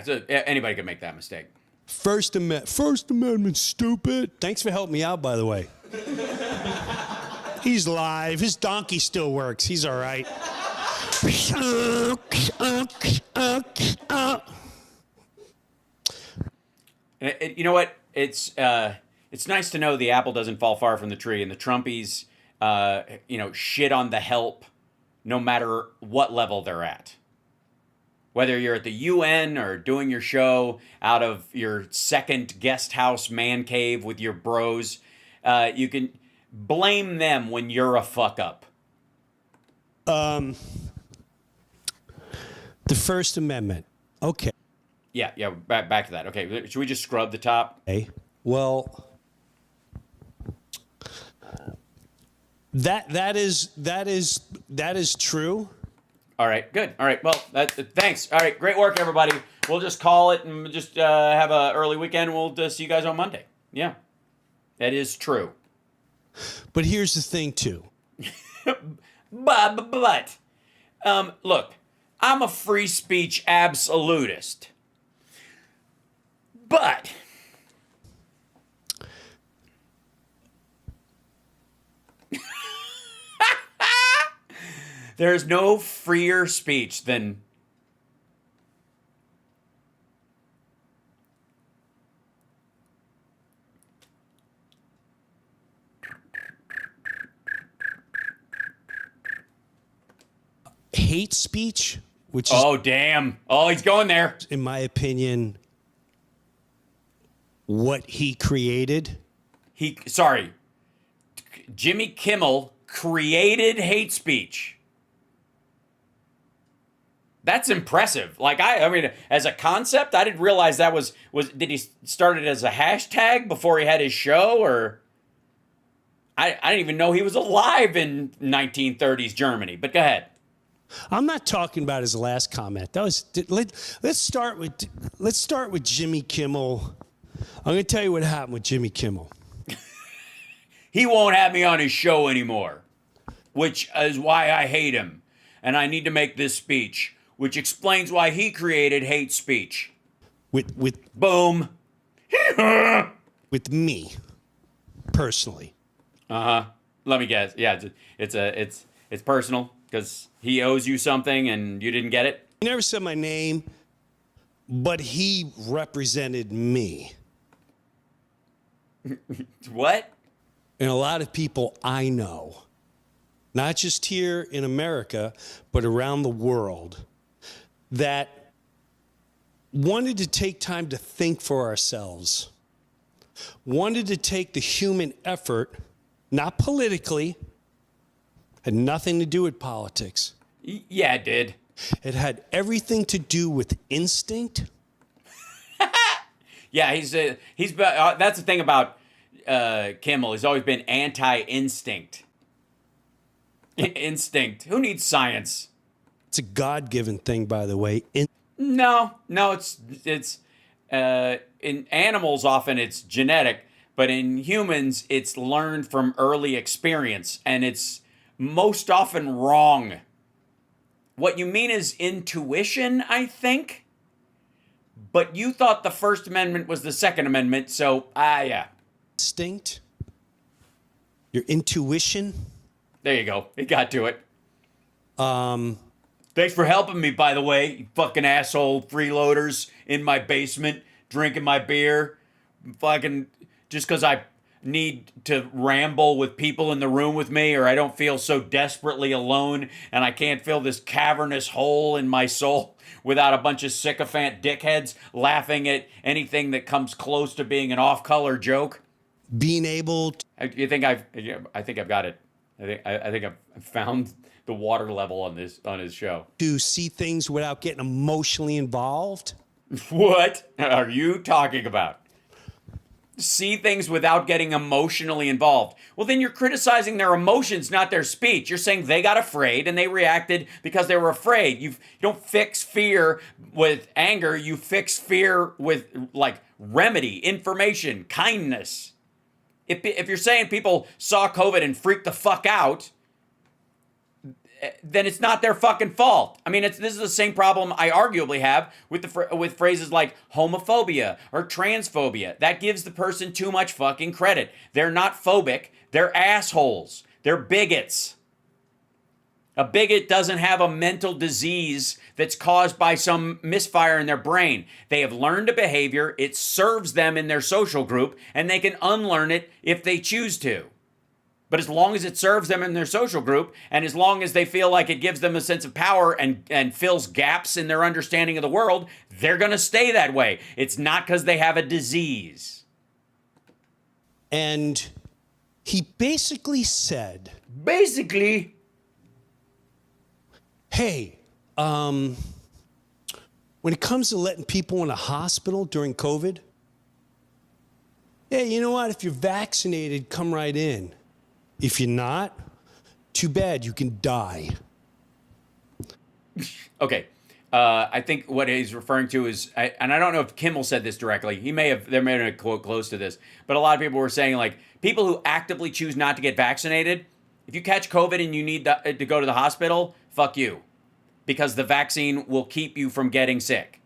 so anybody can make that mistake. First Amendment, stupid. Thanks for helping me out, by the way. He's live. His donkey still works. He's all right. You know what? It's nice to know the apple doesn't fall far from the tree, and the Trumpies, shit on the help, no matter what level they're at. Whether you're at the UN or doing your show out of your second guest house man cave with your bros, you can blame them when you're a fuck up. The First Amendment. Okay. Yeah. Back to that. Okay, should we just scrub the top? Okay. Well, that is true. All right, good. All right, well, thanks. All right, great work, everybody. We'll just call it and just have an early weekend. We'll see you guys on Monday. Yeah, that is true. But here's the thing, too. But look, I'm a free speech absolutist. But there's no freer speech than hate speech, which is... Oh, damn. Oh, he's going there. In my opinion, what he created. Jimmy Kimmel created hate speech. That's impressive. Like, I mean, as a concept, I didn't realize that was did he start it as a hashtag before he had his show, or I didn't even know he was alive in 1930s Germany, but go ahead. I'm not talking about his last comment. Let's start with Jimmy Kimmel. I'm going to tell you what happened with Jimmy Kimmel. He won't have me on his show anymore, which is why I hate him. And I need to make this speech, which explains why he created hate speech. With boom. With me, personally. Uh-huh. Let me guess. Yeah, it's personal because he owes you something and you didn't get it. He never said my name, but he represented me. What? And a lot of people I know, not just here in America, but around the world, that wanted to take time to think for ourselves, wanted to take the human effort, not politically, had nothing to do with politics. Yeah, it did. It had everything to do with instinct. Yeah, he's that's the thing about Kimmel. He's always been anti-instinct. Instinct. Who needs science? It's a God-given thing, by the way. No, it's in animals often it's genetic, but in humans it's learned from early experience, and it's most often wrong. What you mean is intuition, I think. But you thought the First Amendment was the Second Amendment, so yeah. Instinct. Your intuition. There you go. It got to it. Thanks for helping me, by the way, you fucking asshole freeloaders in my basement, drinking my beer. Fucking, just because I need to ramble with people in the room with me, or I don't feel so desperately alone, and I can't fill this cavernous hole in my soul without a bunch of sycophant dickheads laughing at anything that comes close to being an off-color joke. Being able to You think I've got it. I think I've found the water level on his show. To see things without getting emotionally involved? What are you talking about? See things without getting emotionally involved. Well, then you're criticizing their emotions, not their speech. You're saying they got afraid and they reacted because they were afraid. You don't fix fear with anger. You fix fear with like remedy, information, kindness. If you're saying people saw COVID and freaked the fuck out, then it's not their fucking fault. I mean, this is the same problem I arguably have with phrases like homophobia or transphobia. That gives the person too much fucking credit. They're not phobic. They're assholes. They're bigots. A bigot doesn't have a mental disease that's caused by some misfire in their brain. They have learned a behavior. It serves them in their social group, and they can unlearn it if they choose to. But as long as it serves them in their social group, and as long as they feel like it gives them a sense of power and fills gaps in their understanding of the world, they're going to stay that way. It's not because they have a disease. And he basically said... Hey, when it comes to letting people in a hospital during COVID, hey, you know what? If you're vaccinated, come right in. If you're not, too bad, you can die. Okay. I think what he's referring to is, and I don't know if Kimmel said this directly. There may have been a quote close to this, but a lot of people were saying, like, people who actively choose not to get vaccinated, if you catch COVID and you need to go to the hospital, fuck you. Because the vaccine will keep you from getting sick.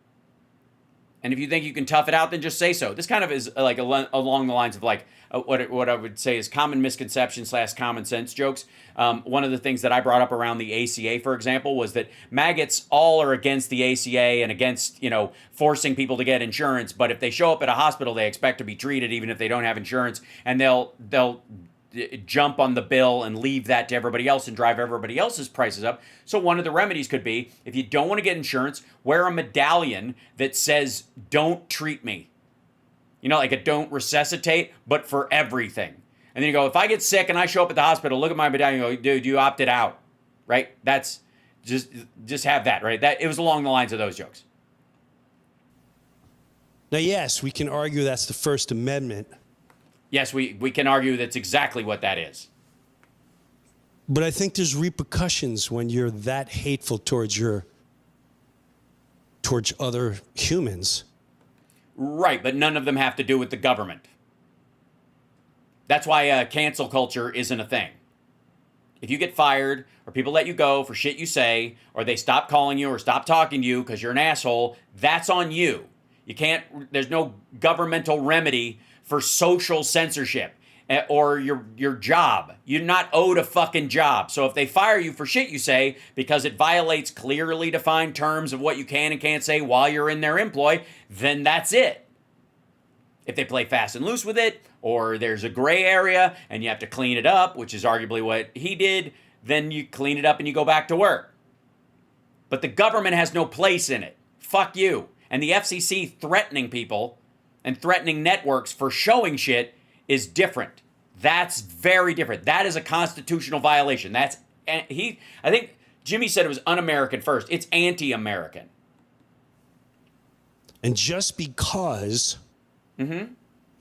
And if you think you can tough it out, then just say so. This kind of is like along the lines of like what I would say is common misconception / common sense jokes. One of the things that I brought up around the ACA, for example, was that maggots all are against the ACA and against, forcing people to get insurance. But if they show up at a hospital, they expect to be treated even if they don't have insurance, and they'll jump on the bill and leave that to everybody else and drive everybody else's prices up. So one of the remedies could be, if you don't want to get insurance, wear a medallion that says, "Don't treat me." Like a don't resuscitate, but for everything. And then you go, if I get sick and I show up at the hospital, look at my medallion and go, dude, you opted out, right? That's just have that, right? It was along the lines of those jokes. Now, yes, we can argue that's the First Amendment. Yes, we can argue that's exactly what that is. But I think there's repercussions when you're that hateful towards other humans. Right, but none of them have to do with the government. That's why cancel culture isn't a thing. If you get fired, or people let you go for shit you say, or they stop calling you or stop talking to you because you're an asshole, that's on you. There's no governmental remedy for social censorship or your job. You're not owed a fucking job. So if they fire you for shit you say because it violates clearly defined terms of what you can and can't say while you're in their employ, then that's it. If they play fast and loose with it, or there's a gray area and you have to clean it up, which is arguably what he did, then you clean it up and you go back to work. But the government has no place in it. Fuck you. And the FCC threatening people and threatening networks for showing shit is different. That's very different. That is a constitutional violation. I think Jimmy said it was un-American first. It's anti-American. And just because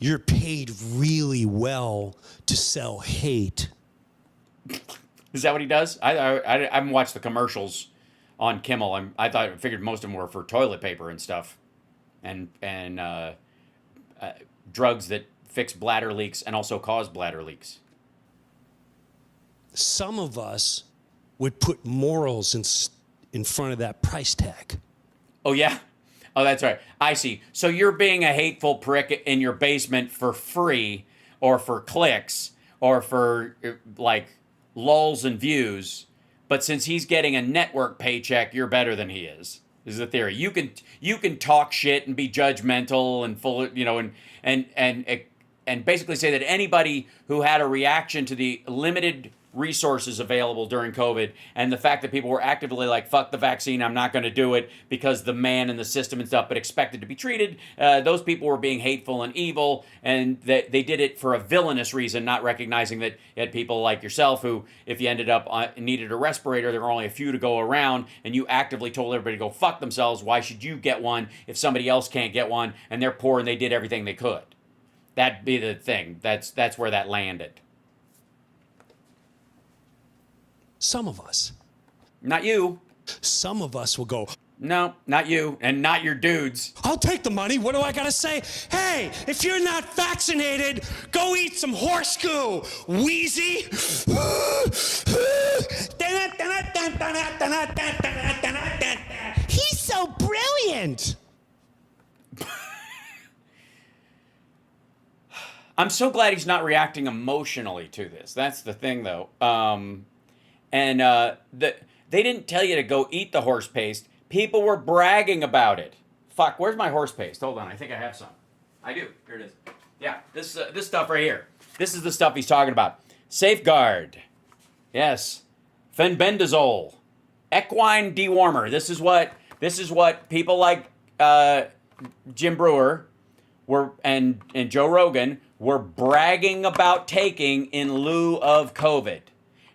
you're paid really well to sell hate. Is that what he does? I haven't watched the commercials on Kimmel. I figured most of them were for toilet paper and stuff. And drugs that fix bladder leaks and also cause bladder leaks. Some of us would put morals in front of that price tag. Oh, yeah? Oh, that's right. I see. So you're being a hateful prick in your basement for free or for clicks or for, like, lulls and views. But since he's getting a network paycheck, you're better than he is the theory. You can talk shit and be judgmental and full of, and basically say that anybody who had a reaction to the limited resources available during COVID, and the fact that people were actively like, fuck the vaccine, I'm not going to do it because the man in the system and stuff, but expected to be treated, those people were being hateful and evil, and they did it for a villainous reason, not recognizing that you had people like yourself who, if you ended up needed a respirator, there were only a few to go around, and you actively told everybody to go fuck themselves. Why should you get one if somebody else can't get one, and they're poor and they did everything they could? That'd be the thing. That's where that landed. Some of us. Not you. Some of us will go, no, not you, and not your dudes. I'll take the money. What do I gotta say? Hey, if you're not vaccinated, go eat some horse goo, Wheezy. He's so brilliant. I'm so glad he's not reacting emotionally to this. That's the thing, though. They didn't tell you to go eat the horse paste. People were bragging about it. Fuck, where's my horse paste? Hold on, I think I have some. I do. Here it is. Yeah, this stuff right here. This is the stuff he's talking about. Safeguard. Yes. Fenbendazole. Equine dewormer. This is what people like Jim Brewer and Joe Rogan were bragging about taking in lieu of COVID.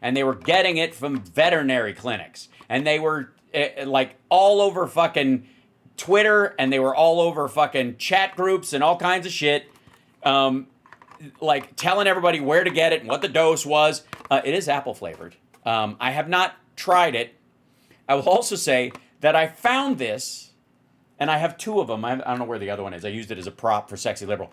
And they were getting it from veterinary clinics. And they were like all over fucking Twitter, and they were all over fucking chat groups and all kinds of shit. Like telling everybody where to get it and what the dose was. It is apple flavored. I have not tried it. I will also say that I found this, and I have two of them. I don't know where the other one is. I used it as a prop for Sexy Liberal.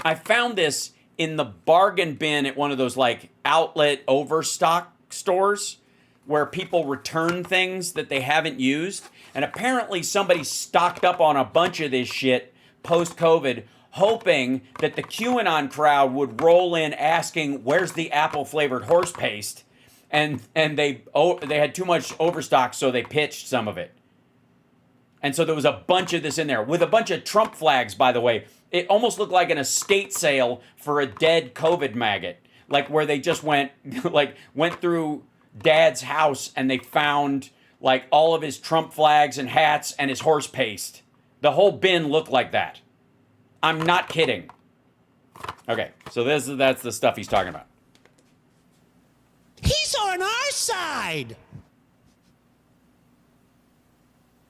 I found this in the bargain bin at one of those like outlet overstock stores where people return things that they haven't used. And apparently somebody stocked up on a bunch of this shit post-COVID, hoping that the QAnon crowd would roll in asking, where's the apple-flavored horse paste? And they had too much overstock, so they pitched some of it. And so there was a bunch of this in there with a bunch of Trump flags, by the way. It almost looked like an estate sale for a dead COVID maggot. Like where they just went through Dad's house and they found like all of his Trump flags and hats and his horse paste. The whole bin looked like that. I'm not kidding. Okay, so that's the stuff he's talking about. He's on our side.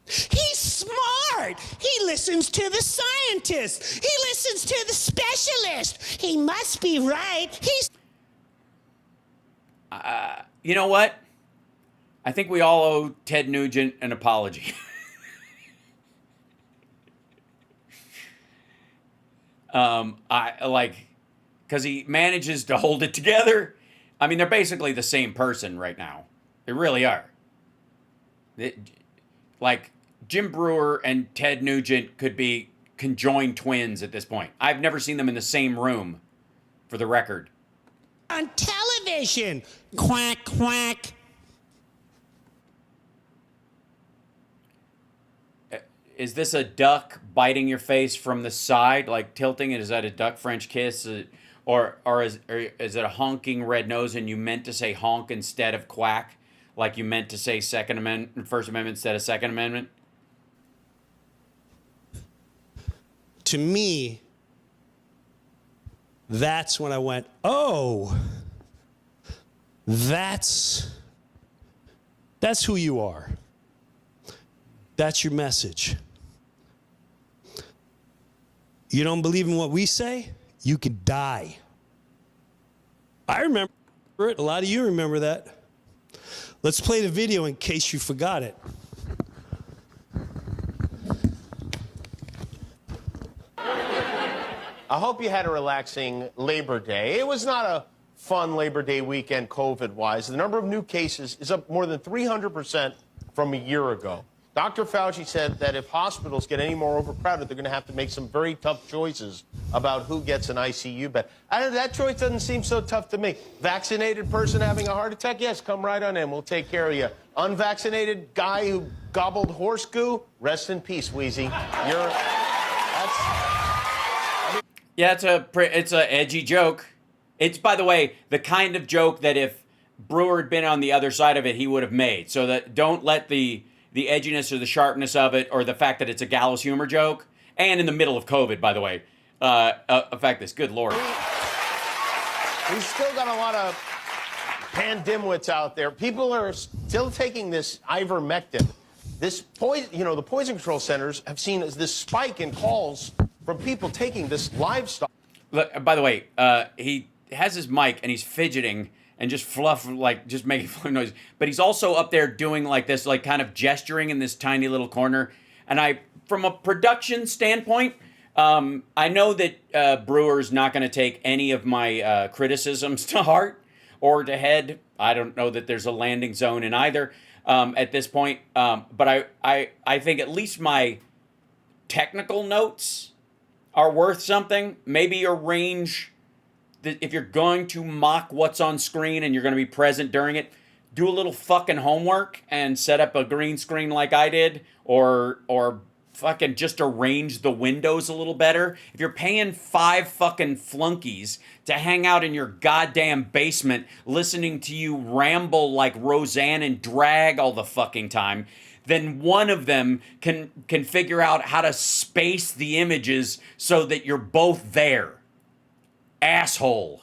He's smart. He listens to the scientists. He listens to the specialist. He must be right. He's... You know what? I think we all owe Ted Nugent an apology. Because he manages to hold it together. I mean, they're basically the same person right now. They really are. Jim Brewer and Ted Nugent could be conjoined twins at this point. I've never seen them in the same room, for the record. On television. Quack, quack. Is this a duck biting your face from the side, like tilting it? Is that a duck French kiss? Or is it a honking red nose and you meant to say honk instead of quack? Like you meant to say First Amendment instead of Second Amendment? To me, that's when I went, oh, that's who you are. That's your message. You don't believe in what we say? You could die. I remember it. A lot of you remember that. Let's play the video in case you forgot it. I hope you had a relaxing Labor Day. It was not a fun Labor Day weekend COVID-wise. The number of new cases is up more than 300% from a year ago. Dr. Fauci said that if hospitals get any more overcrowded, they're going to have to make some very tough choices about who gets an ICU bed. That choice doesn't seem so tough to me. Vaccinated person having a heart attack? Yes, come right on in. We'll take care of you. Unvaccinated guy who gobbled horse goo? Rest in peace, Wheezy. Yeah, it's a edgy joke. It's, by the way, the kind of joke that if Brewer had been on the other side of it, he would have made. So that don't let the edginess or the sharpness of it or the fact that it's a gallows humor joke, and in the middle of COVID, by the way, affect this. Good Lord. We've still got a lot of pandemwits out there. People are still taking this ivermectin. This poison, the poison control centers have seen this spike in calls from people taking this livestock. Look, by the way, he has his mic and he's fidgeting and just just making fluff noise. But he's also up there doing like this, like kind of gesturing in this tiny little corner. And from a production standpoint, I know that Brewer's not going to take any of my criticisms to heart or to head. I don't know that there's a landing zone in either at this point. But I think at least my technical notes are worth something. Maybe arrange that if you're going to mock what's on screen and you're going to be present during it, do a little fucking homework and set up a green screen like I did, or fucking just arrange the windows a little better. If you're paying 5 fucking flunkies to hang out in your goddamn basement listening to you ramble like Roseanne and drag all the fucking time, then one of them can figure out how to space the images so that you're both there. Asshole.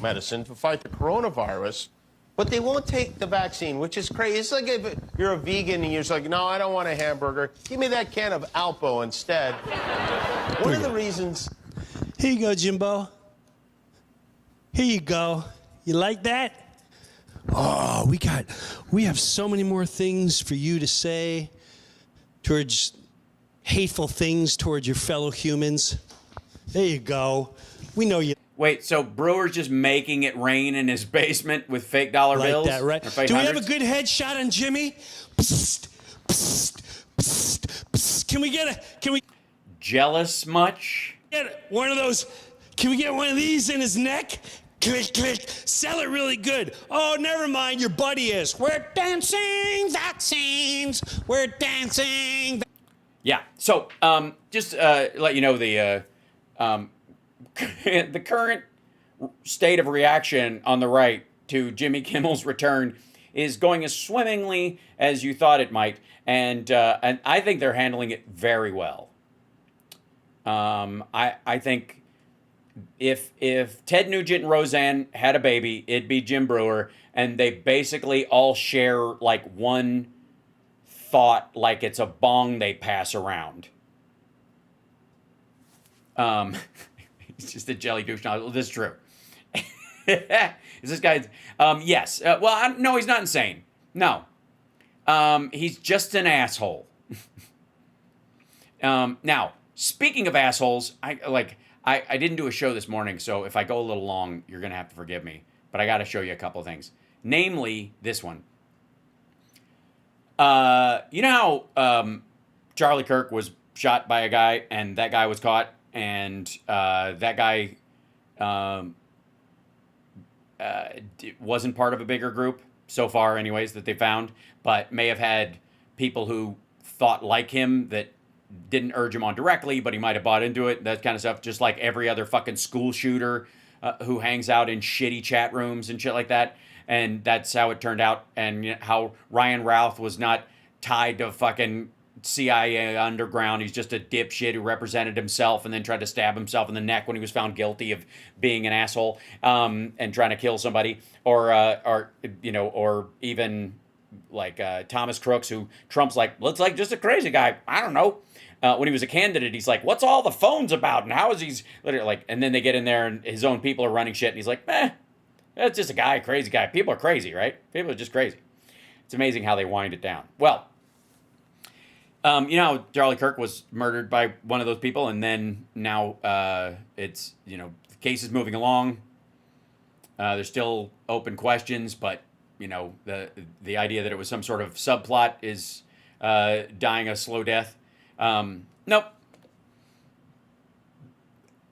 Medicine to fight the coronavirus, but they won't take the vaccine, which is crazy. It's like if you're a vegan and you're just like, no, I don't want a hamburger. Give me that can of Alpo instead. One of the reasons. Here you go, Jimbo. Here you go. You like that? Oh, we have so many more things for you to say towards hateful things towards your fellow humans. There you go. We know you. Wait, so Brewer's just making it rain in his basement with fake dollar like bills? That, right? Do we have a good headshot on Jimmy? Psst, psst, psst, psst. Can we jealous much? Get one of those. Can we get one of these in his neck? Click, click. Sell it really good. Oh, never mind. Your buddy is. We're dancing vaccines. We're dancing. Yeah. So, just let you know the the current state of reaction on the right to Jimmy Kimmel's return is going as swimmingly as you thought it might, and I think they're handling it very well. I think if Ted Nugent and Roseanne had a baby, it'd be Jim Brewer, and they basically all share like one thought, like it's a bong they pass around. He's just a jelly douche. No, this is true. Is this guy? Yes. No, he's not insane. No. He's just an asshole. Now, speaking of assholes, I didn't do a show this morning, so if I go a little long, you're gonna have to forgive me. But I got to show you a couple of things. Namely, this one. You know how Charlie Kirk was shot by a guy, and that guy was caught, and that guy wasn't part of a bigger group so far, anyways, that they found, but may have had people who thought like him that didn't urge him on directly, but he might have bought into it, that kind of stuff, just like every other fucking school shooter who hangs out in shitty chat rooms and shit like that. And that's how it turned out, and how Ryan Routh was not tied to fucking CIA underground. He's just a dipshit who represented himself and then tried to stab himself in the neck when he was found guilty of being an asshole and trying to kill somebody, or even like Thomas Crooks, who Trump's like, looks like just a crazy guy. I don't know. When he was a candidate, he's like, what's all the phones about? And how is he's literally like, and then they get in there and his own people are running shit. And he's like, that's just a guy, crazy guy. People are crazy, right? People are just crazy. It's amazing how they wind it down. Well, you know, Charlie Kirk was murdered by one of those people. And then now it's, the case is moving along. There's still open questions, but, the idea that it was some sort of subplot is dying a slow death. Nope.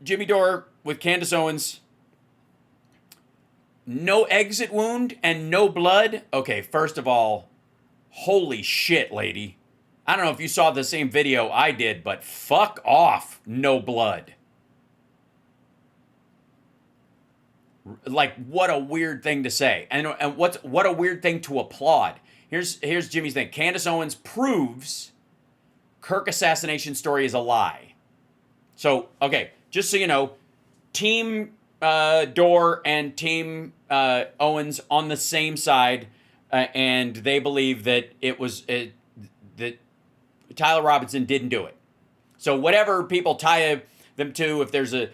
Jimmy Dore with Candace Owens. No exit wound and no blood. Okay, first of all, holy shit, lady. I don't know if you saw the same video I did, but fuck off. No blood. Like, what a weird thing to say. And what a weird thing to applaud. Here's Jimmy's thing. Candace Owens proves Kirk assassination story is a lie. So, okay, just so you know, Team Dorr and Team Owens on the same side, and they believe that that Tyler Robinson didn't do it. So whatever people tie them to, if there's the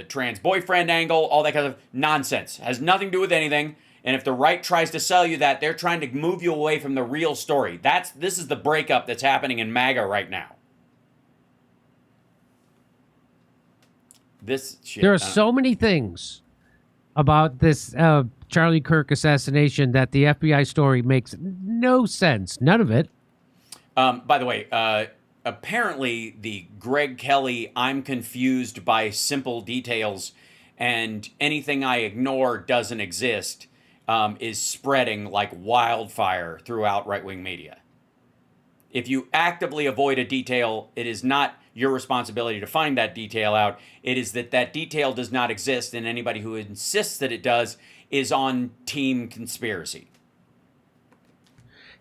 trans boyfriend angle, all that kind of nonsense, has nothing to do with anything. And if the right tries to sell you that, they're trying to move you away from the real story. This is the breakup that's happening in MAGA right now. This shit. There are so many things about this Charlie Kirk assassination that the FBI story makes no sense. None of it. By the way, apparently the Greg Kelly, I'm confused by simple details and anything I ignore doesn't exist, is spreading like wildfire throughout right-wing media. If you actively avoid a detail, it is not your responsibility to find that detail out. It is that detail does not exist, and anybody who insists that it does is on team conspiracy.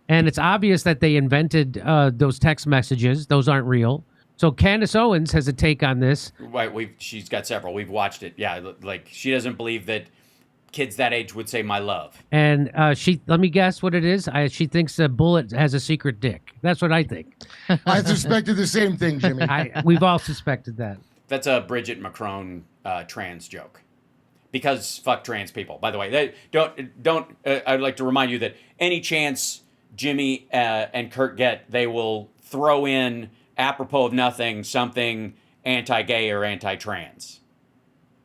And it's obvious that they invented those text messages. Those aren't real. So Candace Owens has a take on this. Right, she's got several. We've watched it. Yeah, like she doesn't believe that kids that age would say "my love." And let me guess what it is. She thinks a bullet has a secret dick. That's what I think. I suspected the same thing, Jimmy. We've all suspected that. That's a Bridget Macron trans joke. Because fuck trans people. By the way, I'd like to remind you that any chance Jimmy and Kirk get, they will throw in, apropos of nothing, something anti-gay or anti-trans.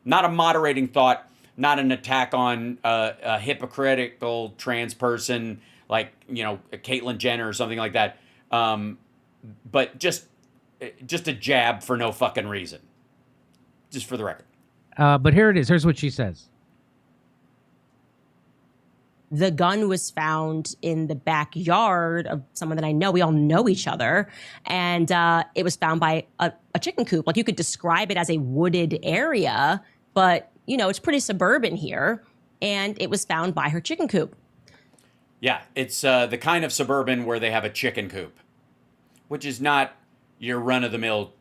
Not a moderating thought, not an attack on a hypocritical trans person like, Caitlyn Jenner or something like that. But just a jab for no fucking reason. Just for the record. But here it is. Here's what she says. The gun was found in the backyard of someone that I know. We all know each other. And it was found by a chicken coop. Like, you could describe it as a wooded area, but, it's pretty suburban here. And it was found by her chicken coop. Yeah, it's the kind of suburban where they have a chicken coop, which is not your run-of-the-mill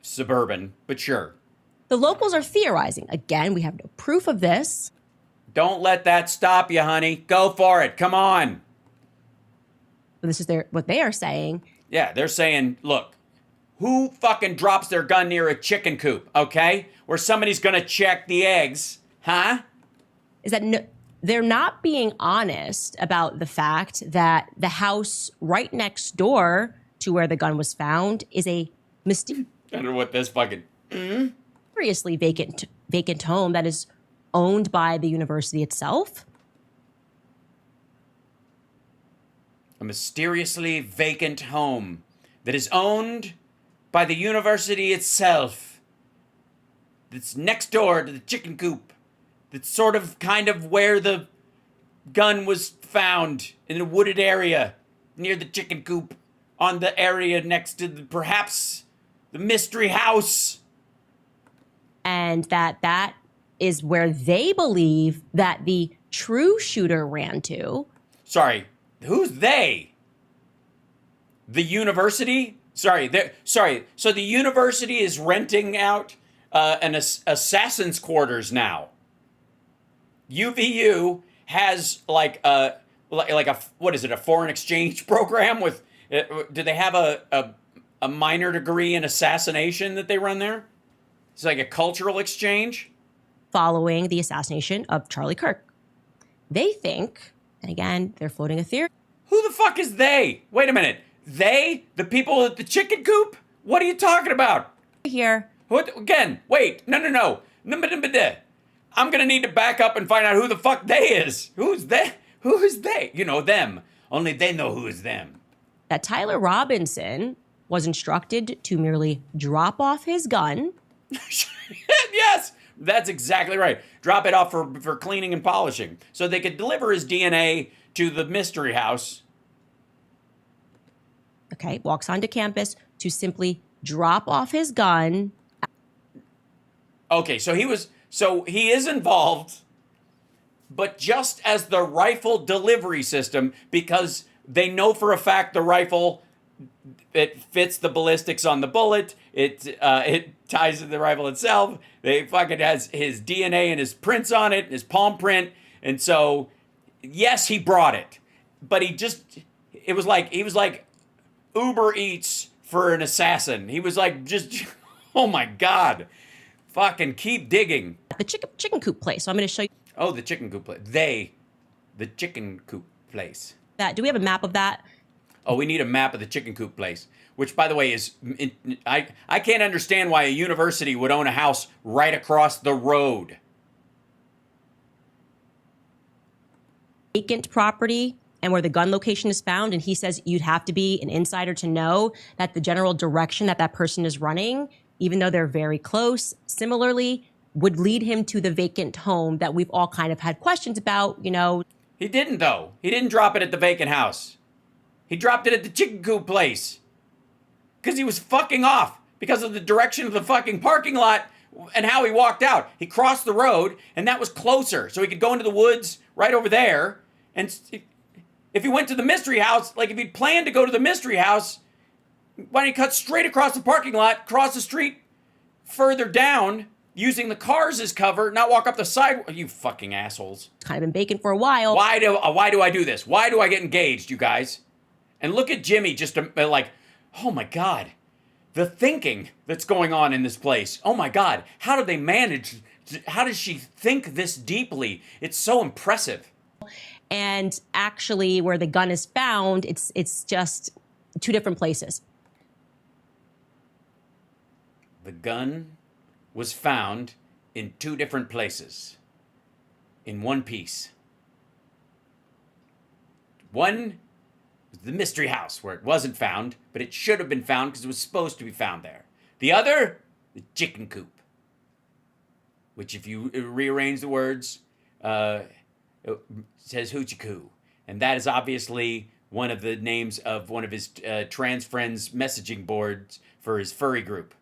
suburban, but sure. The locals are theorizing. Again, we have no proof of this. Don't let that stop you, honey. Go for it. Come on. This is what they are saying. Yeah, they're saying, look, who fucking drops their gun near a chicken coop, okay? Where somebody's going to check the eggs, huh? Is that they're not being honest about the fact that the house right next door to where the gun was found is a mysterious... I don't know what this fucking... mysteriously vacant home that is owned by the university itself. A mysteriously vacant home that is owned by the university itself. That's next door to the chicken coop. That's sort of kind of where the gun was found, in a wooded area near the chicken coop, on the area next to perhaps the mystery house. And that is where they believe that the true shooter ran to. Sorry, who's they? The university? Sorry. So the university is renting out an assassin's quarters now. UVU has like a what is it? A foreign exchange program with? Do they have a minor degree in assassination that they run there? It's like a cultural exchange? Following the assassination of Charlie Kirk. They think, and again, they're floating a theory. Who the fuck is they? Wait a minute. They? The people at the chicken coop? What are you talking about? Here. What? Again, wait. No. I'm going to need to back up and find out who the fuck they is. Who's they? Who is they? Them. Only they know who is them. That Tyler Robinson was instructed to merely drop off his gun. Yes, that's exactly right. Drop it off for cleaning and polishing so they could deliver his DNA to the mystery house. Okay, walks onto campus to simply drop off his gun. Okay, so he is involved, but just as the rifle delivery system, because they know for a fact the rifle, it fits the ballistics on the bullet. It ties to the rifle itself. They fucking has his DNA and his prints on it, his palm print, and so yes, he brought it, but he was like Uber Eats for an assassin. He was like just, oh my god, fucking keep digging. The chicken coop place. So I'm going to show you. Oh, the chicken coop place. The chicken coop place. That. Do we have a map of that? Oh, we need a map of the chicken coop place, which, by the way, is I can't understand why a university would own a house right across the road. Vacant property and where the gun location is found, and he says you'd have to be an insider to know that the general direction that person is running, even though they're very close, similarly, would lead him to the vacant home that we've all kind of had questions about, you know. He didn't, though. He didn't drop it at the vacant house. He dropped it at the chicken coop place. Because he was fucking off. Because of the direction of the fucking parking lot and how he walked out. He crossed the road, and that was closer. So he could go into the woods right over there. And if he went to the mystery house, like if he'd planned to go to the mystery house, why didn't he cut straight across the parking lot, cross the street further down, using the cars as cover, not walk up the sidewalk? You fucking assholes. It's kind of been vacant for a while. Why do I do this? Why do I get engaged, you guys? And look at Jimmy just like, oh my God, the thinking that's going on in this place. Oh my God, how do they manage? How does she think this deeply? It's so impressive. And actually, where the gun is found, it's just two different places. The gun was found in two different places, in one piece. One was the mystery house where it wasn't found, but it should have been found because it was supposed to be found there. The other, the chicken coop, which if you rearrange the words, it says hoochie coo. And that is obviously one of the names of one of his trans friends' messaging boards for his furry group.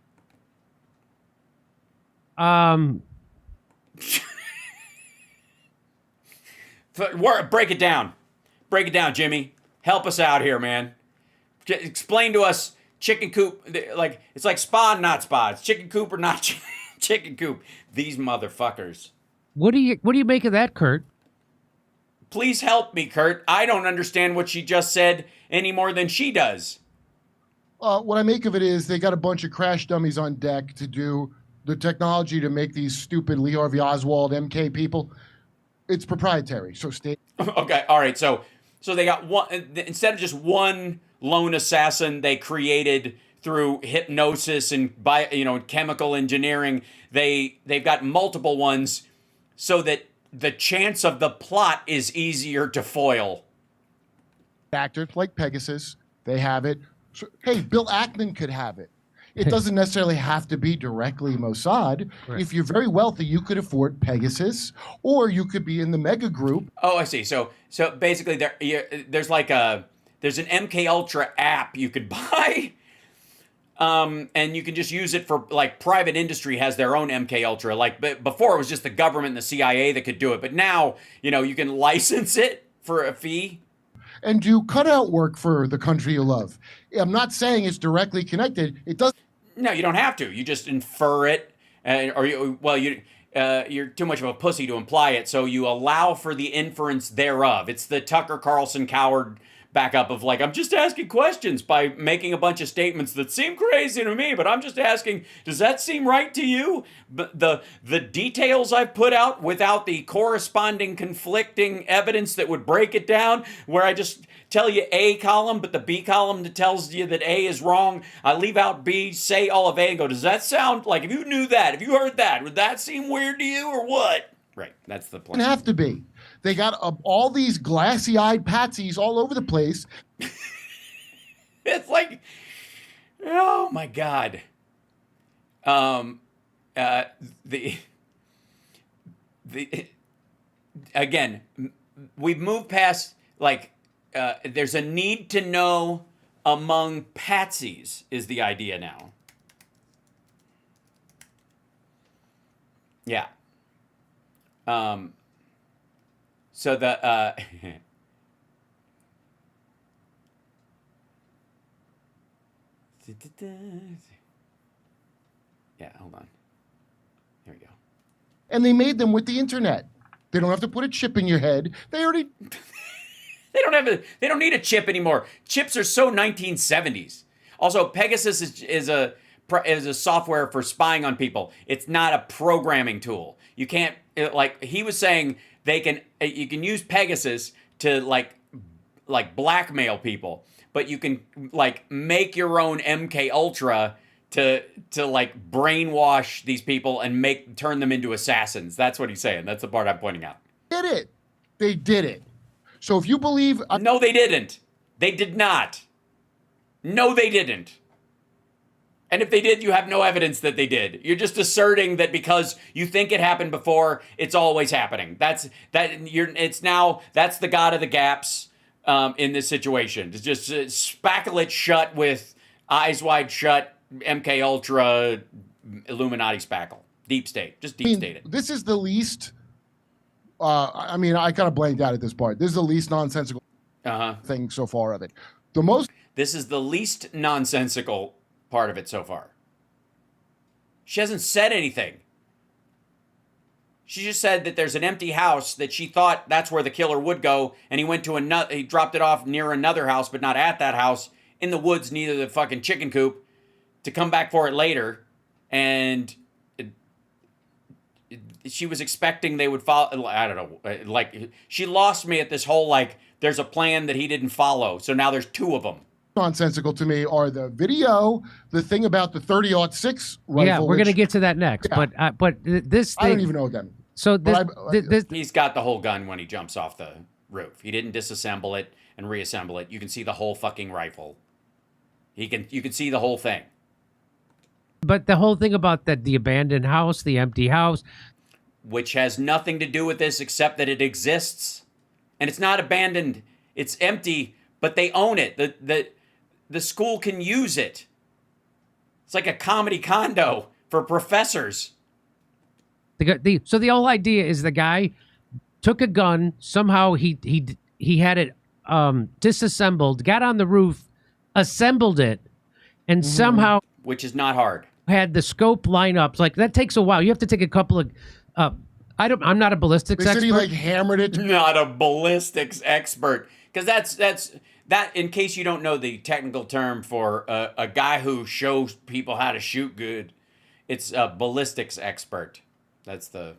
Break it down. Break it down, Jimmy. Help us out here, man. Explain to us chicken coop. Like, it's like spa, not spa. It's chicken coop or not chicken coop. These motherfuckers. What do you make of that, Kurt? Please help me, Kurt. I don't understand what she just said any more than she does. What I make of it is they got a bunch of crash dummies on deck to do the technology to make these stupid Lee Harvey Oswald MK people. It's proprietary, so stay. Okay, all right. So they got one, instead of just one lone assassin they created through hypnosis and chemical engineering, they've got multiple ones so that the chance of the plot is easier to foil. Actors like Pegasus, they have it. So, hey, Bill Ackman could have it. It doesn't necessarily have to be directly Mossad. Right. If you're very wealthy, you could afford Pegasus, or you could be in the mega group. Oh, I see. So basically, there's an MK Ultra app you could buy, and you can just use it for, like, private industry has their own MK Ultra. Like, before it was just the government and the CIA that could do it, but now you can license it for a fee. And do cutout work for the country you love. I'm not saying it's directly connected. It does. No, you don't have to. You just infer it, you're too much of a pussy to imply it. So you allow for the inference thereof. It's the Tucker Carlson coward backup of, like, I'm just asking questions by making a bunch of statements that seem crazy to me, but I'm just asking, does that seem right to you? The details I've put out without the corresponding conflicting evidence that would break it down, where I just tell you A column, but the B column that tells you that A is wrong, I leave out B, say all of A, and go, does that sound like, if you knew that, if you heard that, would that seem weird to you or what? Right, that's the plan. It have to be. They got all these glassy-eyed patsies all over the place. It's like, oh my God. Again, we've moved past, like, there's a need to know among patsies is the idea now. Yeah. So the yeah, hold on. Here we go. And they made them with the internet. They don't have to put a chip in your head. They already They don't need a chip anymore. Chips are so 1970s. Also, Pegasus is a software for spying on people. It's not a programming tool. You can't like he was saying you can use Pegasus to like blackmail people, but you can like make your own MK Ultra to like brainwash these people and turn them into assassins. That's what he's saying. That's the part I'm pointing out. did it. They did it. So if you believe... No, they didn't. They did not. No, they didn't. And if they did, you have no evidence that they did. You're just asserting that because you think it happened before, it's always happening. That's the god of the gaps in this situation. It's just spackle it shut with eyes wide shut, MK Ultra, Illuminati spackle. Deep state. Just deep state it. This is the least... I kind of blanked out at this part. This is the least nonsensical thing so far of it. This is the least nonsensical part of it so far. She hasn't said anything. She just said that there's an empty house that she thought that's where the killer would go, and he dropped it off near another house, but not at that house, in the woods near the fucking chicken coop, to come back for it later, and she was expecting they would follow. I don't know. Like, she lost me at this whole, like, there's a plan that he didn't follow. So now there's two of them. Nonsensical to me are the video, the thing about the 30-06 rifle. Yeah, we're going to get to that next. Yeah. But this thing, I don't even know again. So he's got the whole gun when he jumps off the roof. He didn't disassemble it and reassemble it. You can see the whole fucking rifle. You can see the whole thing. But the whole thing about the abandoned house, the empty house, which has nothing to do with this except that it exists. And it's not abandoned. It's empty, but they own it. The school can use it. It's like a comedy condo for professors. So the whole idea is the guy took a gun, somehow he had it disassembled, got on the roof, assembled it, and somehow... Which is not hard. Had the scope line up. Like, that takes a while. You have to take a couple of... I'm not a ballistics expert. He like hammered it. Not a ballistics expert. Because that's in case you don't know the technical term for a guy who shows people how to shoot good, it's a ballistics expert. That's the...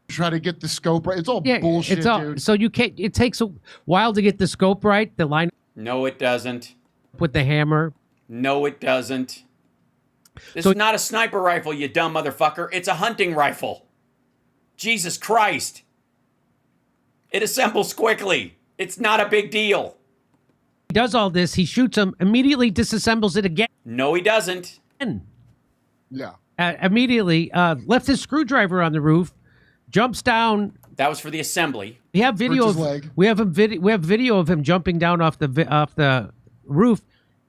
Try to get the scope right. It's all bullshit, dude. So you can't... It takes a while to get the scope right, the line... No, it doesn't. With the hammer. No, it doesn't. This is not a sniper rifle, you dumb motherfucker. It's a hunting rifle. Jesus Christ. It assembles quickly. It's not a big deal. He does all this. He shoots him, immediately disassembles it again. No, he doesn't. Yeah. Immediately left his screwdriver on the roof, jumps down. That was for the assembly. We have video. We have video of him jumping down off the roof.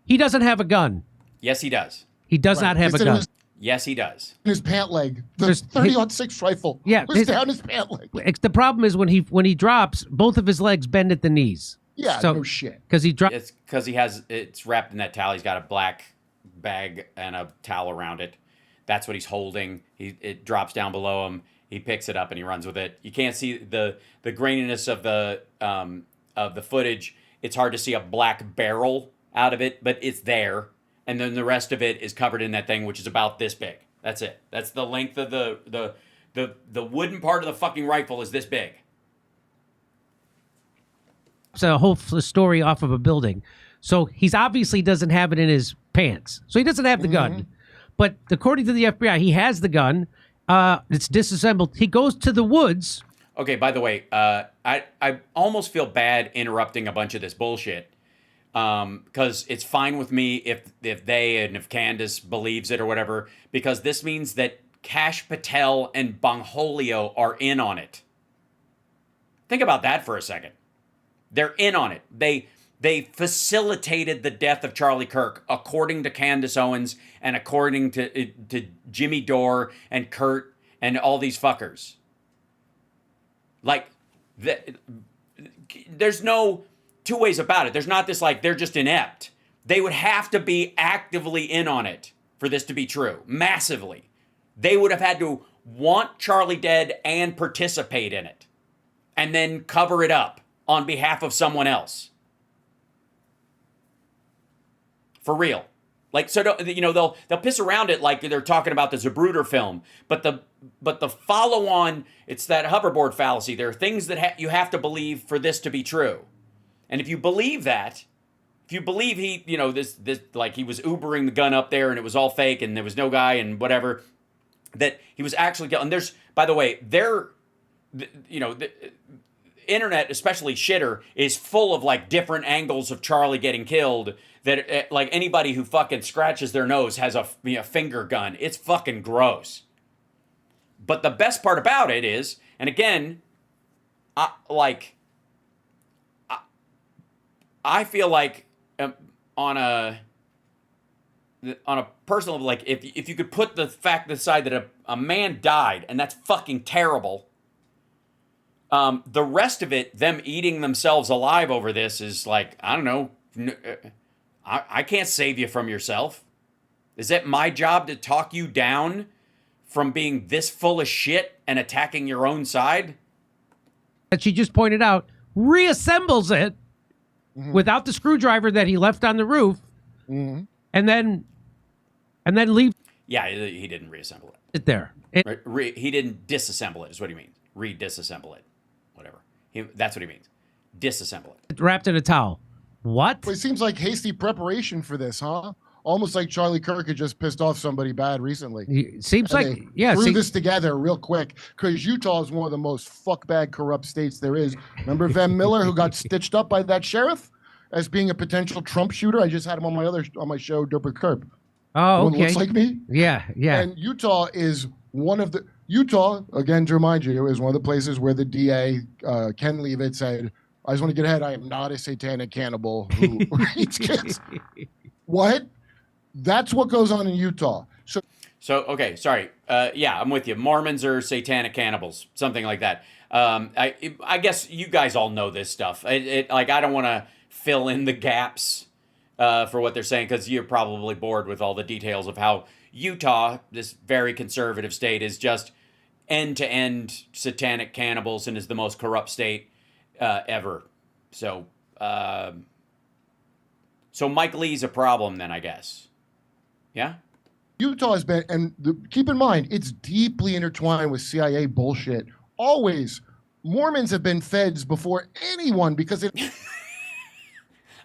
He doesn't have a gun. Yes, he does. He does not have a gun. Yes, he does. In his pant leg. The 30-06 rifle. Yeah, was down his pant leg. The problem is when he drops, both of his legs bend at the knees. Yeah, no shit. Because he dropped. It's because it's wrapped in that towel. He's got a black bag and a towel around it. That's what he's holding. It drops down below him. He picks it up and he runs with it. You can't see the graininess of the footage. It's hard to see a black barrel out of it, but it's there. And then the rest of it is covered in that thing, which is about this big. That's it. That's the length of the wooden part of the fucking rifle is this big. It's a whole story off of a building. So he's obviously doesn't have it in his pants. So he doesn't have the gun. But according to the FBI, he has the gun. It's disassembled. He goes to the woods. Okay, by the way, I almost feel bad interrupting a bunch of this bullshit. Because it's fine with me if they and if Candace believes it or whatever, because this means that Kash Patel and Bongholio are in on it. Think about that for a second. They're in on it. They facilitated the death of Charlie Kirk, according to Candace Owens and according to Jimmy Dore and Kurt and all these fuckers. Like, there's no two ways about it. There's not this like they're just inept. They would have to be actively in on it for this to be true, massively. They would have had to want Charlie dead and participate in it, and then cover it up on behalf of someone else. For real. Like, so, you know, they'll piss around it like they're talking about the Zapruder film, but the follow-on, it's that hoverboard fallacy. There are things that you have to believe for this to be true. And if you believe that, if you believe he, you know, this like he was Ubering the gun up there and it was all fake and there was no guy and whatever, that he was actually, and there's, by the way, you know, the internet, especially shitter, is full of like different angles of Charlie getting killed. That like anybody who fucking scratches their nose has a finger gun. It's fucking gross. But the best part about it is, and again, I feel like on a personal level, like if you could put the fact aside that a man died, and that's fucking terrible. The rest of it, them eating themselves alive over this is like, I don't know. I can't save you from yourself. Is it my job to talk you down from being this full of shit and attacking your own side? That she just pointed out, reassembles it without the screwdriver that he left on the roof, and then leave. Yeah, he didn't reassemble it there. He didn't disassemble it, is what he means. Disassemble it. Whatever. That's what he means. Disassemble it. Wrapped in a towel. What? Well, it seems like hasty preparation for this, huh? Almost like Charlie Kirk had just pissed off somebody bad recently. Seems And like, they yeah. threw this together real quick because Utah is one of the most fuckbag corrupt states there is. Remember Van Miller, who got stitched up by that sheriff as being a potential Trump shooter? I just had him on my show, Derper Kerp. Oh, okay. Looks like me. Yeah. And Utah is one of the again to remind you, is one of the places where the DA Ken Leavitt said, I just want to get ahead. I am not a satanic cannibal who eats kids. What? That's what goes on in Utah. So okay, sorry. Yeah, I'm with you. Mormons are satanic cannibals, something like that. I guess you guys all know this stuff. Like, I don't want to fill in the gaps for what they're saying because you're probably bored with all the details of how Utah, this very conservative state, is just end-to-end satanic cannibals and is the most corrupt state ever. So Mike Lee's a problem then, I guess. Yeah? Utah has been, and keep in mind, it's deeply intertwined with CIA bullshit. Always. Mormons have been feds before anyone because it...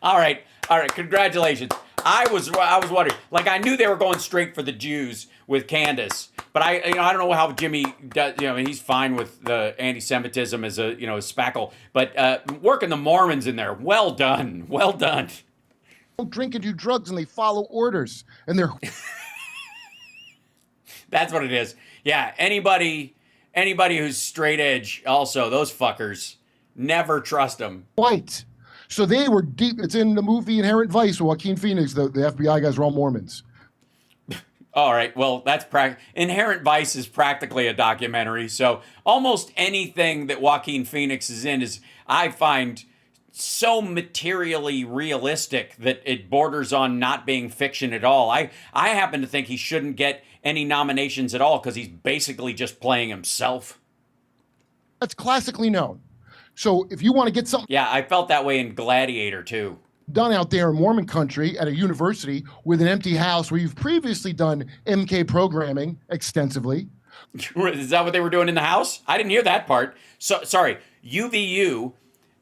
All right. Congratulations. I was wondering. Like, I knew they were going straight for the Jews with Candace, but I don't know how Jimmy does. You know, he's fine with the anti-Semitism as a spackle, but working the Mormons in there, well done. Don't drink and do drugs, and they follow orders, and they're. That's what it is. Yeah. Anybody who's straight edge, also those fuckers, never trust them. White. So they were deep. It's in the movie Inherent Vice with Joaquin Phoenix. The FBI guys were all Mormons. All right. Well, that's Inherent Vice is practically a documentary. So almost anything that Joaquin Phoenix is in is, I find, so materially realistic that it borders on not being fiction at all. I happen to think he shouldn't get any nominations at all because he's basically just playing himself. That's classically known. So if you want to get something... Yeah, I felt that way in Gladiator, too. Done out there in Mormon country at a university with an empty house where you've previously done MK programming extensively. Is that what they were doing in the house? I didn't hear that part. So sorry, UVU,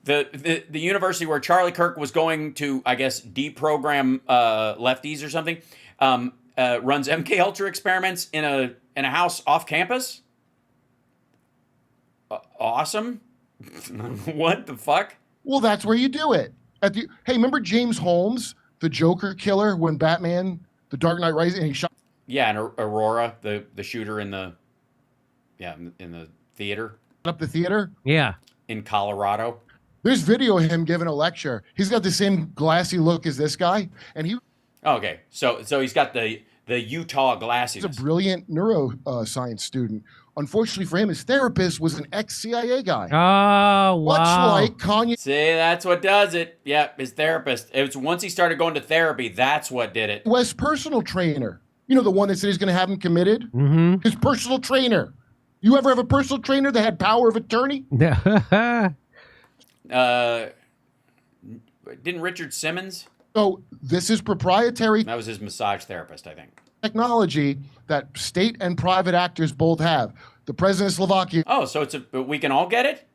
the university where Charlie Kirk was going to, I guess, deprogram lefties or something, runs MK Ultra experiments in a house off campus. Awesome. What the fuck? Well, that's where you do it. Hey, remember James Holmes, the Joker killer, when Batman, The Dark Knight Rises, and he shot... Yeah, and Aurora, the shooter in the theater. Up the theater? Yeah. In Colorado. There's video of him giving a lecture. He's got the same glassy look as this guy, and he. Okay, so he's got the Utah glasses. He's a brilliant neuroscience student. Unfortunately for him, his therapist was an ex-CIA guy. Oh, wow. Much like Kanye. See, that's what does it. Yep, his therapist. It was once he started going to therapy, that's what did it. West's personal trainer. You know, the one that said he's going to have him committed? Mm-hmm. His personal trainer. You ever have a personal trainer that had power of attorney? Didn't Richard Simmons? So this is proprietary. That was his massage therapist, I think. Technology that state and private actors both have. The president of Slovakia. Oh, so we can all get it?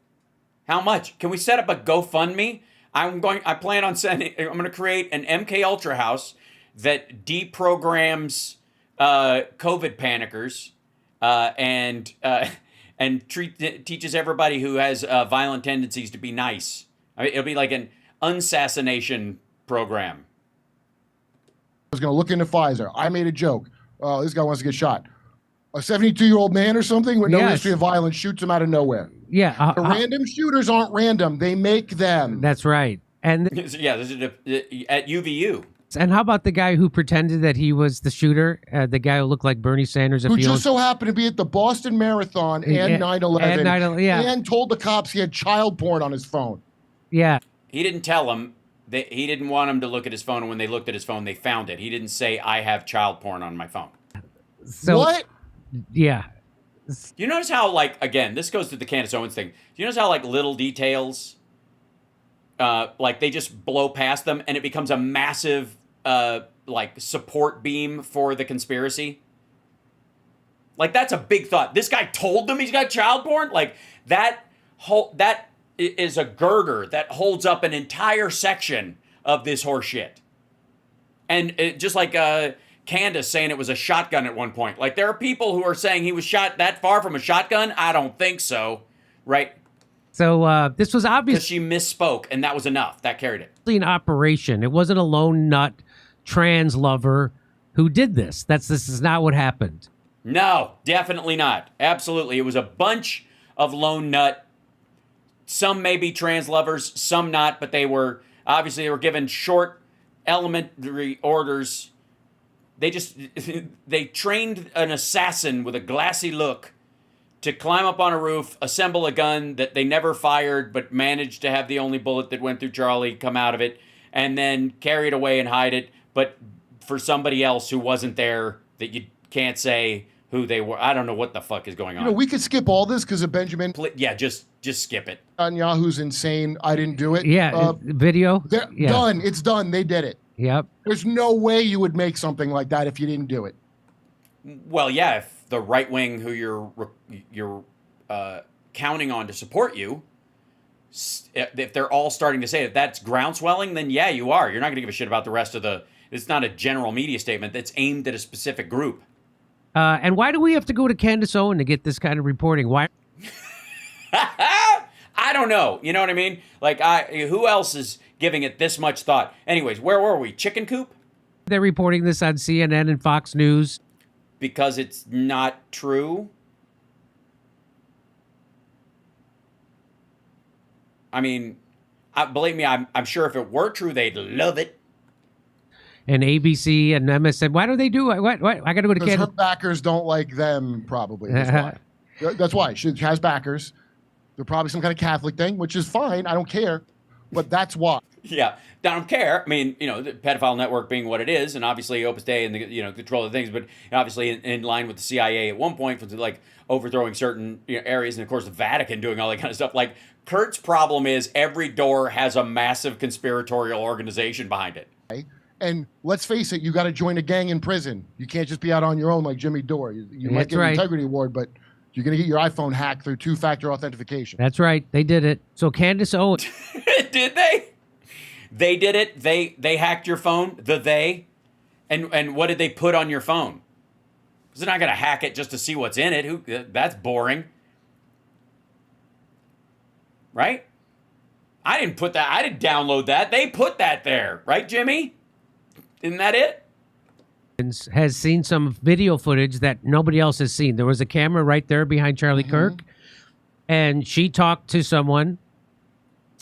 How much? Can we set up a GoFundMe? I plan on I'm going to create an MK Ultra house that deprograms COVID panickers and teaches everybody who has violent tendencies to be nice. I mean, it'll be like an unsassination program. I was going to look into Pfizer. I made a joke. Oh, this guy wants to get shot. A 72-year-old man or something with no history of violence shoots him out of nowhere. Yeah. The random shooters aren't random. They make them. That's right. And yeah, this is at UVU. And how about the guy who pretended that he was the shooter? The guy who looked like Bernie Sanders. Who just so happened to be at the Boston Marathon and 9/11 and told the cops he had child porn on his phone. Yeah. He didn't tell them. He didn't want them to look at his phone, and when they looked at his phone, they found it. He didn't say, I have child porn on my phone. So, what? Yeah. You notice how, like, again, this goes to the Candace Owens thing. Do you notice how, like, little details, like, they just blow past them, and it becomes a massive, like, support beam for the conspiracy? Like, that's a big thought. This guy told them he's got child porn? Like, that is a girder that holds up an entire section of this horse shit. And just like Candace saying it was a shotgun at one point. Like, there are people who are saying he was shot that far from a shotgun. I don't think so. Right? So this was obviously... Because she misspoke, and that was enough. That carried it. An operation. It wasn't a lone nut trans lover who did this. This is not what happened. No, definitely not. Absolutely. It was a bunch of lone nut. Some may be trans lovers, some not, but they were given short elementary orders. They trained an assassin with a glassy look to climb up on a roof, assemble a gun that they never fired, but managed to have the only bullet that went through Charlie come out of it, and then carry it away and hide it, but for somebody else who wasn't there that you can't say who they were. I don't know what the fuck is going on. You know, we could skip all this because of Benjamin. Yeah, just skip it. Netanyahu's insane. I didn't do it. Yeah, video. Yeah. Done. It's done. They did it. Yep. There's no way you would make something like that if you didn't do it. Well, yeah, if the right wing who you're counting on to support you, if they're all starting to say that that's groundswelling, then yeah, you are. You're not going to give a shit about the rest of the. It's not a general media statement that's aimed at a specific group. And why do we have to go to Candace Owen to get this kind of reporting? Why? I don't know. You know what I mean? Like, who else is giving it this much thought? Anyways, where were we? Chicken coop? They're reporting this on CNN and Fox News. Because it's not true? I mean, believe me, I'm sure if it were true, they'd love it. And ABC and MSN. Why do they do it? What? I got to go to Canada. Her backers don't like them, probably. That's why. That's why. She has backers. They're probably some kind of Catholic thing, which is fine. I don't care. But that's why. Yeah. I don't care. I mean, the pedophile network being what it is, and obviously Opus Dei and the control of things, but obviously in line with the CIA at one point, for like overthrowing certain areas, and of course the Vatican doing all that kind of stuff. Like, Kurt's problem is every door has a massive conspiratorial organization behind it. And let's face it, you got to join a gang in prison. You can't just be out on your own like Jimmy Dore. You might get an integrity award, but you're going to get your iPhone hacked through two-factor authentication. That's right. They did it. So Candace Owen. Did they? They did it. They hacked your phone. And what did they put on your phone? Because they're not going to hack it just to see what's in it. That's boring. Right? I didn't put that. I didn't download that. They put that there. Right, Jimmy? Isn't that it? Has seen some video footage that nobody else has seen. There was a camera right there behind Charlie Kirk, and she talked to someone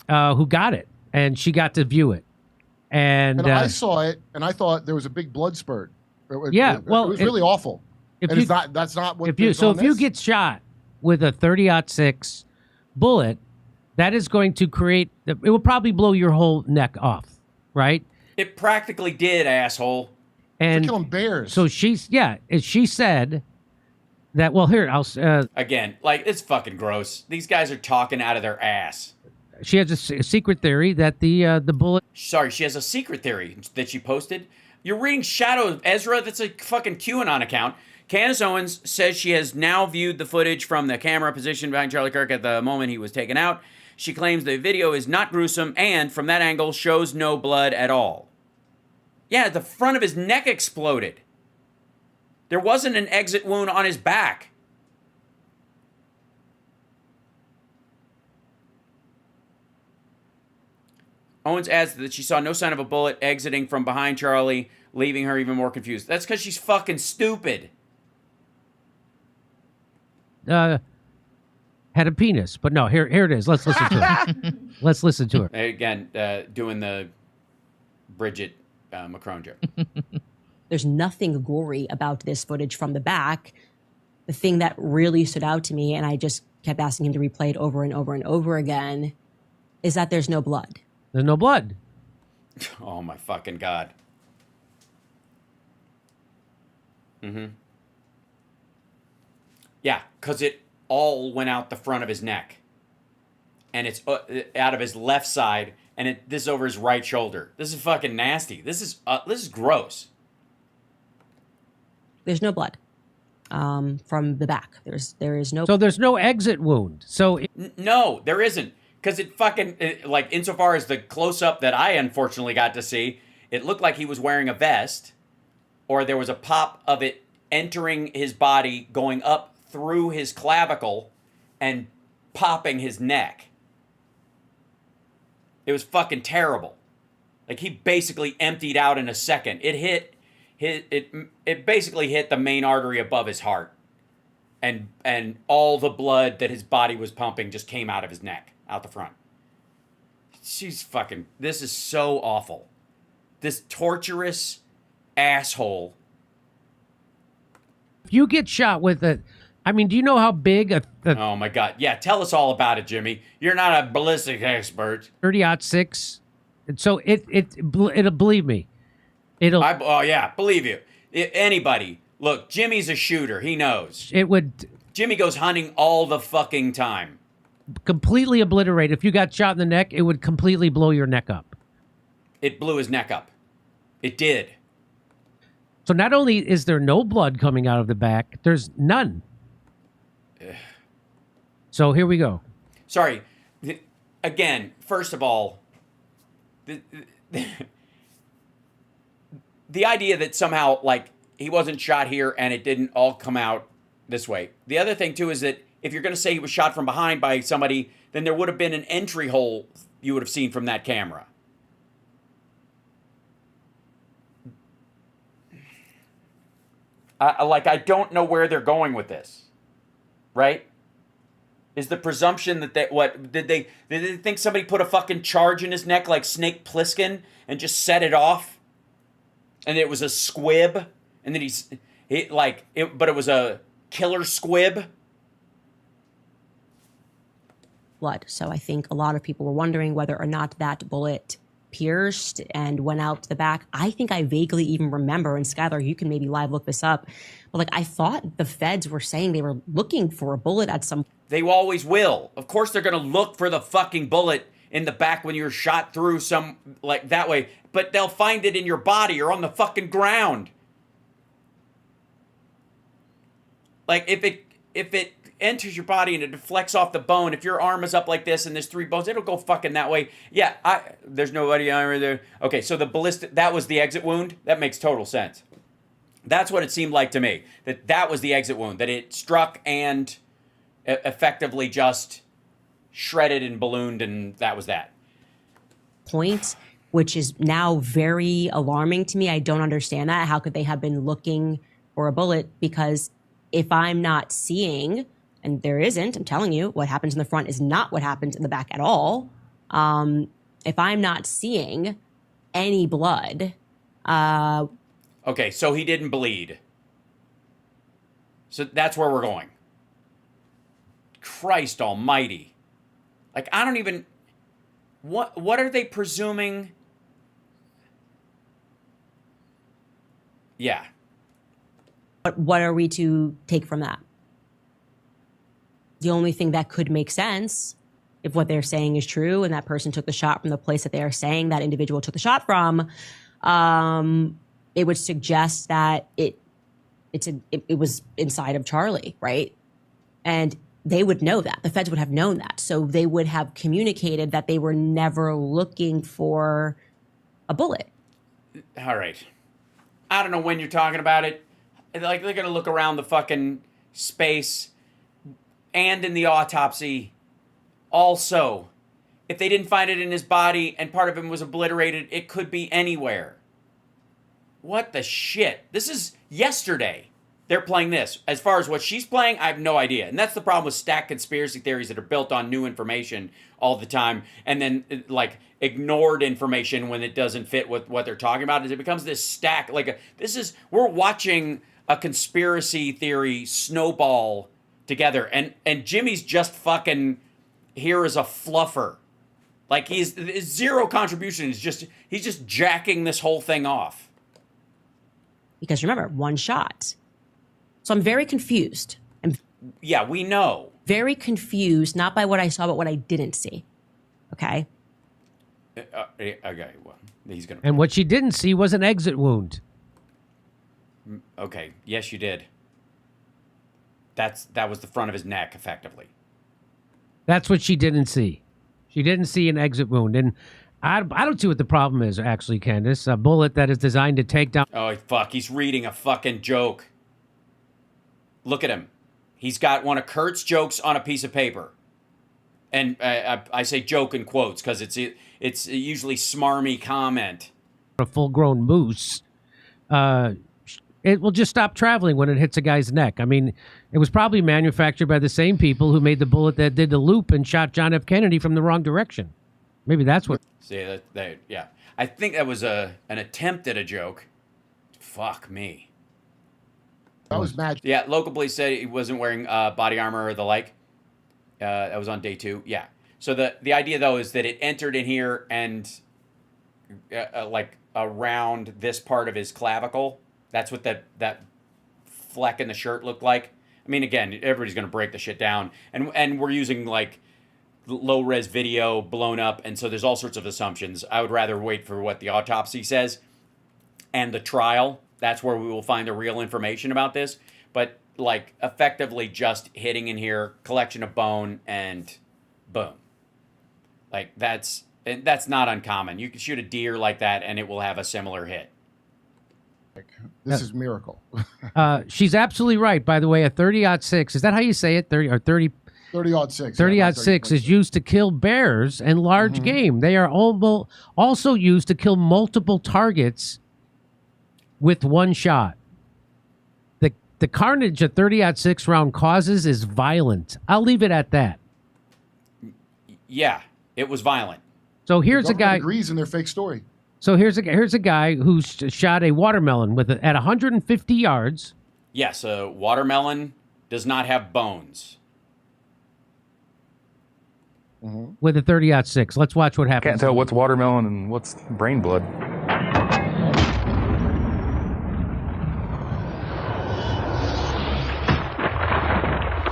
who got it, and she got to view it. And I saw it, and I thought there was a big blood spurt. It was really awful. If you get shot with a 30-06 bullet, that is going to create. It will probably blow your whole neck off, right? It practically did, asshole. And they're killing bears. So she said that. Well, here I'll again. Like, it's fucking gross. These guys are talking out of their ass. She has a secret theory that the bullet. Sorry, she has a secret theory that she posted. You're reading Shadow of Ezra. That's a fucking QAnon account. Candace Owens says she has now viewed the footage from the camera positioned behind Charlie Kirk at the moment he was taken out. She claims the video is not gruesome and, from that angle, shows no blood at all. Yeah, the front of his neck exploded. There wasn't an exit wound on his back. Owens adds that she saw no sign of a bullet exiting from behind Charlie, leaving her even more confused. That's because she's fucking stupid. Had a penis, but no. Here it is. Let's listen to her. Let's listen to her again. Doing the Bridget Macron joke. There's nothing gory about this footage from the back. The thing that really stood out to me, and I just kept asking him to replay it over and over and over again, is that there's no blood. There's no blood. Oh my fucking God. Yeah, because it all went out the front of his neck. And it's out of his left side, and this is over his right shoulder. This is fucking nasty. This is gross. There's no blood from the back. There is no. So there's no exit wound. So no, there isn't. Because it fucking, like, insofar as the close-up that I unfortunately got to see, it looked like he was wearing a vest, or there was a pop of it entering his body, going up through his clavicle, and popping his neck. It was fucking terrible. Like, he basically emptied out in a second. It basically hit the main artery above his heart. And all the blood that his body was pumping just came out of his neck. Out the front. This is so awful. This torturous asshole. If you get shot with do you know how big oh my God. Yeah, tell us all about it, Jimmy. You're not a ballistic expert. 30-06. So it'll believe me. Believe you. Anybody. Look, Jimmy's a shooter. He knows. Jimmy goes hunting all the fucking time. Completely obliterate. If you got shot in the neck, it would completely blow your neck up. It blew his neck up. It did. So not only is there no blood coming out of the back, there's none. So here we go. Sorry. Again, first of all, the idea that somehow, like, he wasn't shot here and it didn't all come out this way. The other thing, too, is that if you're going to say he was shot from behind by somebody, then there would have been an entry hole you would have seen from that camera. I don't know where they're going with this. Right? Is the presumption that did they think somebody put a fucking charge in his neck like Snake Plissken and just set it off? And it was a squib? And then but it was a killer squib? Blood. So I think a lot of people were wondering whether or not that bullet pierced and went out the back. I think I vaguely even remember, and Skylar, you can maybe live look this up, but I thought the feds were saying they were looking for a bullet at some. They always will. Of course they're going to look for the fucking bullet in the back when you're shot through that way, but they'll find it in your body or on the fucking ground. Like, if it enters your body and it deflects off the bone, if your arm is up like this and there's 3 bones, it'll go fucking that way. Yeah, there's nobody over there. Okay, so the ballistic, that was the exit wound? That makes total sense. That's what it seemed like to me. That was the exit wound, that it struck and effectively just shredded and ballooned, and that was that. Point, which is now very alarming to me. I don't understand that. How could they have been looking for a bullet? Because if I'm not seeing, and there isn't, I'm telling you, what happens in the front is not what happens in the back at all. If I'm not seeing any blood, okay, so he didn't bleed. So that's where we're going. Christ almighty. Like, I don't even... What are they presuming? Yeah. what are we to take from that? The only thing that could make sense, if what they're saying is true and that person took the shot from the place that they are saying that individual took the shot from, it would suggest that it was inside of Charlie, right? And they would know that. The feds would have known that. So they would have communicated that they were never looking for a bullet. All right. I don't know when you're talking about it. Like, they're going to look around the fucking space and in the autopsy. Also, if they didn't find it in his body and part of him was obliterated, it could be anywhere. What the shit? This is yesterday. They're playing this. As far as what she's playing, I have no idea. And that's the problem with stacked conspiracy theories that are built on new information all the time, and then, like, ignored information when it doesn't fit with what they're talking about. Is it becomes this stack, like, we're watching a conspiracy theory snowball together, and Jimmy's just fucking here as a fluffer. Like, he's zero contribution. He's just jacking this whole thing off. Because remember, one shot. So I'm very confused. Yeah, we know. Very confused, not by what I saw, but what I didn't see. Okay? Okay, well, he's going to... And what she didn't see was an exit wound. Okay, yes, you did. That was the front of his neck, effectively. That's what she didn't see. She didn't see an exit wound. And I don't see what the problem is, actually, Candace. A bullet that is designed to take down... Oh, fuck, he's reading a fucking joke. Look at him. He's got one of Kurt's jokes on a piece of paper. And I say joke in quotes because it's usually smarmy comment. A full-grown moose, it will just stop traveling when it hits a guy's neck. I mean, it was probably manufactured by the same people who made the bullet that did the loop and shot John F. Kennedy from the wrong direction. Maybe that's what... See, yeah. I think that was an attempt at a joke. Fuck me. That was magic. Yeah, local police said he wasn't wearing body armor or the like. That was on day 2. Yeah. So the idea, though, is that it entered in here and like around this part of his clavicle. That's what that fleck in the shirt looked like. I mean, again, everybody's going to break the shit down. And we're using, like, low-res video blown up, and so there's all sorts of assumptions. I would rather wait for what the autopsy says and the trial. That's where we will find the real information about this. But, like, effectively just hitting in here, collection of bone, and boom. Like, that's not uncommon. You can shoot a deer like that, and it will have a similar hit. This is miracle. She's absolutely right, by the way. A 30-06, is that how you say it? 30-06. 30-06 is used to kill bears and large game. They are also used to kill multiple targets with one shot. The carnage a 30-06 round causes is violent. I'll leave it at that. Yeah, it was violent. So here's a guy agrees in their fake story. So here's a guy who shot a watermelon at 150 yards. Yes, a watermelon does not have bones. With a 30-06. Let's watch what happens. Can't tell what's watermelon and what's brain blood.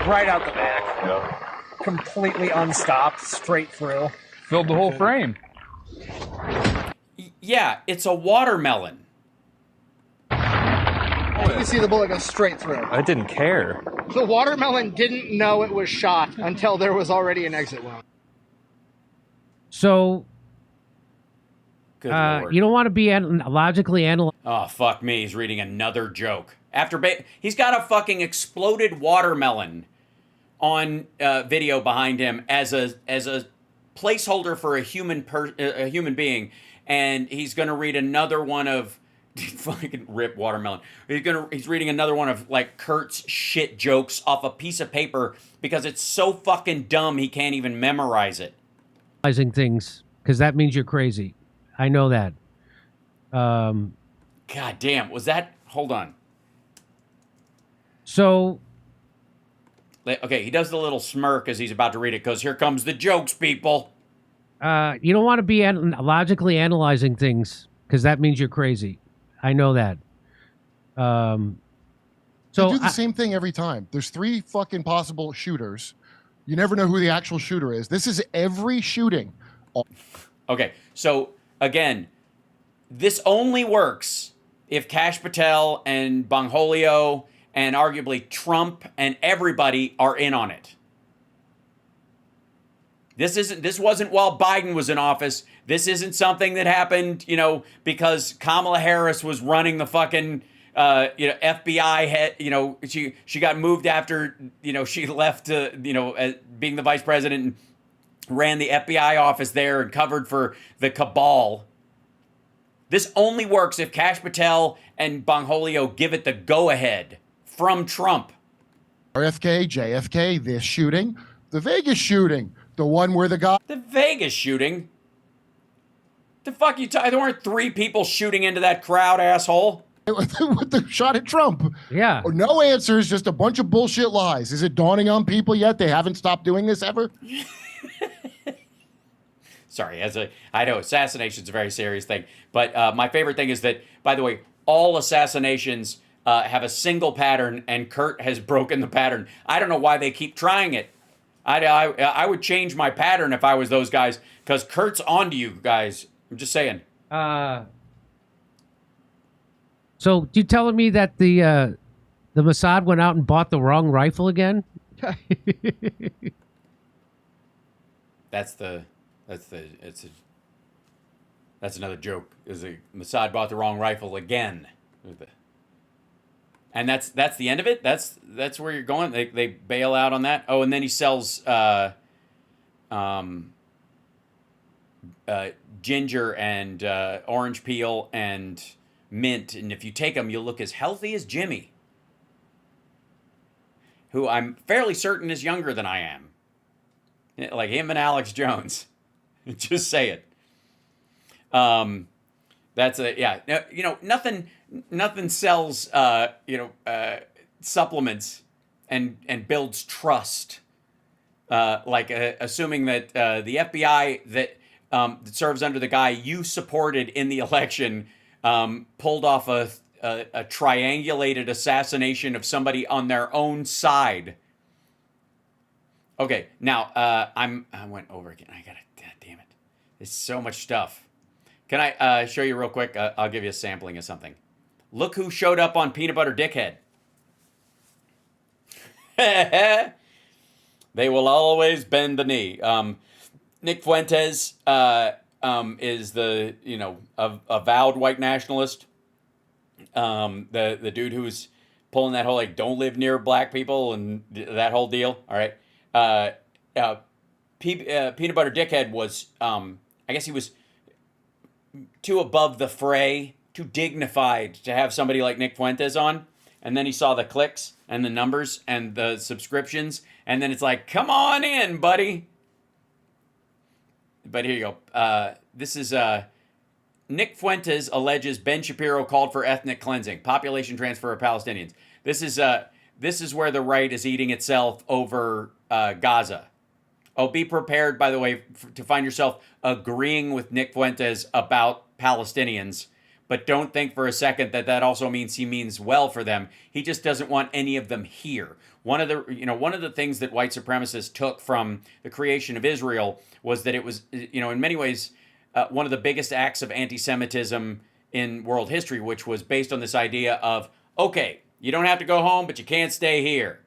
Right out the back. Completely unstopped, straight through. Filled the whole frame. Yeah, it's a watermelon. You can see the bullet go straight through. I didn't care. The watermelon didn't know it was shot until there was already an exit wound. So, Good Lord. you don't want to be logically analyzed. Oh, fuck me. He's reading another joke. He's got a fucking exploded watermelon on video behind him as a placeholder for a human being, and he's gonna read another one of fucking rip watermelon. He's reading another one of, like, Kurt's shit jokes off a piece of paper because it's so fucking dumb he can't even memorize it. things because that means you're crazy. I know that. God damn, was that? Hold on. So, okay, he does the little smirk as he's about to read it because here comes the jokes, people. you don't want to be logically analyzing things because that means you're crazy. I know that. So they do the same thing every time. There's 3 fucking possible shooters. You never know who the actual shooter is. This is every shooting. Okay, so again, this only works if Kash Patel and Bongholio and arguably Trump and everybody are in on it. This wasn't while Biden was in office. This isn't something that happened, because Kamala Harris was running the fucking FBI head, she got moved after, she left being the vice president and ran the FBI office there and covered for the cabal. This only works if Kash Patel and Bongholio give it the go-ahead from Trump. RFK, JFK, this shooting, the Vegas shooting, the one where the guy... The Vegas shooting? The fuck you talking? There weren't 3 people shooting into that crowd, asshole. With the shot at Trump. Yeah. No answers, just a bunch of bullshit lies. Is it dawning on people yet? They haven't stopped doing this ever? Sorry, I know assassination's a very serious thing, but my favorite thing is that, by the way, all assassinations have a single pattern, and Kurt has broken the pattern. I don't know why they keep trying it. I would change my pattern if I was those guys, because Kurt's onto you guys. I'm just saying. So you telling me that the Mossad went out and bought the wrong rifle again? That's another joke. Is the Mossad bought the wrong rifle again? And that's the end of it. That's where you're going. They bail out on that. Oh, and then he sells ginger and orange peel and mint, and if you take them, you'll look as healthy as Jimmy, who I'm fairly certain is younger than I am, like him and Alex Jones. Just say it. That's nothing sells supplements and builds trust like assuming that the FBI that serves under the guy you supported in the election pulled off a triangulated assassination of somebody on their own side. Okay, now I went over again. God damn it! There's so much stuff. Can I show you real quick? I'll give you a sampling of something. Look who showed up on Peanut Butter Dickhead. They will always bend the knee. Nick Fuentes is the avowed white nationalist. The dude who's pulling that whole like don't live near black people and that whole deal. All right. Peanut Butter Dickhead was I guess he was too above the fray, too dignified to have somebody like Nick Fuentes on. And then he saw the clicks and the numbers and the subscriptions, and then it's like, come on in, buddy. But here you go. This is Nick Fuentes alleges Ben Shapiro called for ethnic cleansing, population transfer of Palestinians. This is where the right is eating itself over Gaza. Oh, be prepared, by the way, to find yourself agreeing with Nick Fuentes about Palestinians, but don't think for a second that that also means he means well for them. He just doesn't want any of them here. One of the things that white supremacists took from the creation of Israel was that it was, in many ways, one of the biggest acts of anti-Semitism in world history, which was based on this idea of, okay, you don't have to go home, but you can't stay here.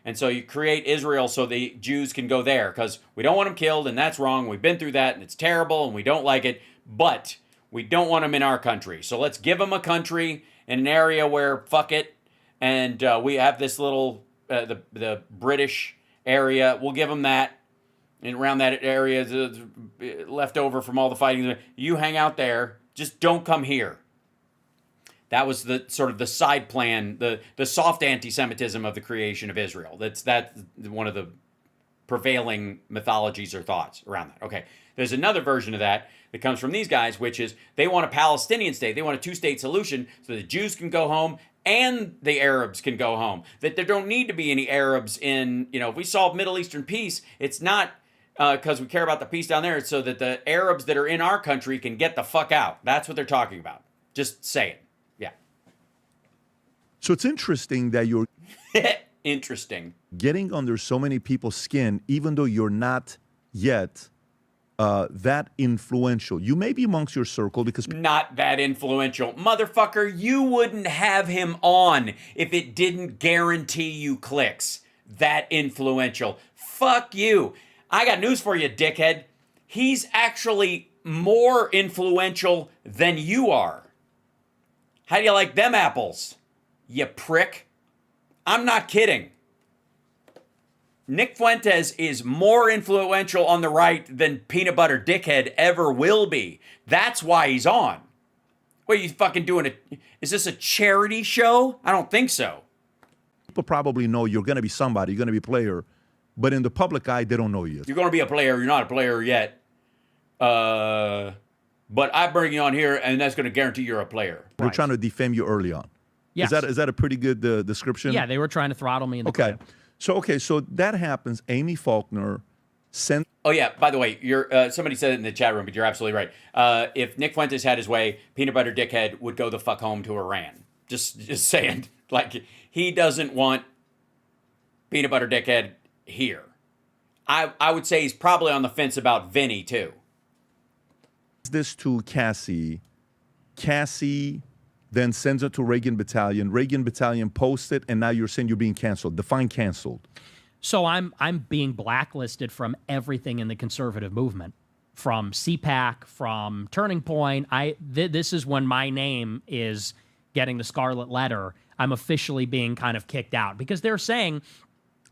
And so you create Israel so the Jews can go there because we don't want them killed, and that's wrong. We've been through that, and it's terrible, and we don't like it, but we don't want them in our country. So let's give them a country in an area where, fuck it, and we have this little, the British area. We'll give them that, and around that area, left over from all the fighting. You hang out there. Just don't come here. That was the sort of the side plan, the soft anti-Semitism of the creation of Israel. That's one of the prevailing mythologies or thoughts around that. Okay, there's another version of that that comes from these guys, which is they want a Palestinian state. They want a two-state solution so the Jews can go home and the Arabs can go home. That there don't need to be any Arabs in, if we solve Middle Eastern peace, it's not because we care about the peace down there. It's so that the Arabs that are in our country can get the fuck out. That's what they're talking about. Just say it. Yeah. So it's interesting that you're interesting getting under so many people's skin, even though you're not yet that influential. You may be amongst your circle because not that influential. Motherfucker, you wouldn't have him on if it didn't guarantee you clicks. That influential. Fuck you. I got news for you, dickhead. He's actually more influential than you are. How do you like them apples, you prick? I'm not kidding. Nick Fuentes is more influential on the right than Peanut Butter Dickhead ever will be. That's why he's on. What are you fucking doing? Is this a charity show? I don't think so. people probably know you're going to be somebody, you're going to be a player, but in the public eye, they don't know you. You're going to be a player. You're not a player yet. But I bring you on here, and that's going to guarantee you're a player. They're trying to defame you early on. Yes. Is that a pretty good description? Yeah, they were trying to throttle me in the Okay. clip. So that happens. Amy Faulkner sent. Oh yeah. By the way, you're somebody said it in the chat room, but you're absolutely right. If Nick Fuentes had his way, Peanut Butter Dickhead would go the fuck home to Iran. Just saying. Like, he doesn't want Peanut Butter Dickhead here. I would say he's probably on the fence about Vinny too. This to Cassie. Cassie then sends it to Reagan Battalion. Reagan Battalion posts it, and now you're saying you're being canceled. Define canceled. So I'm being blacklisted from everything in the conservative movement, from CPAC, from Turning Point. This is when my name is getting the scarlet letter. I'm officially being kind of kicked out because they're saying,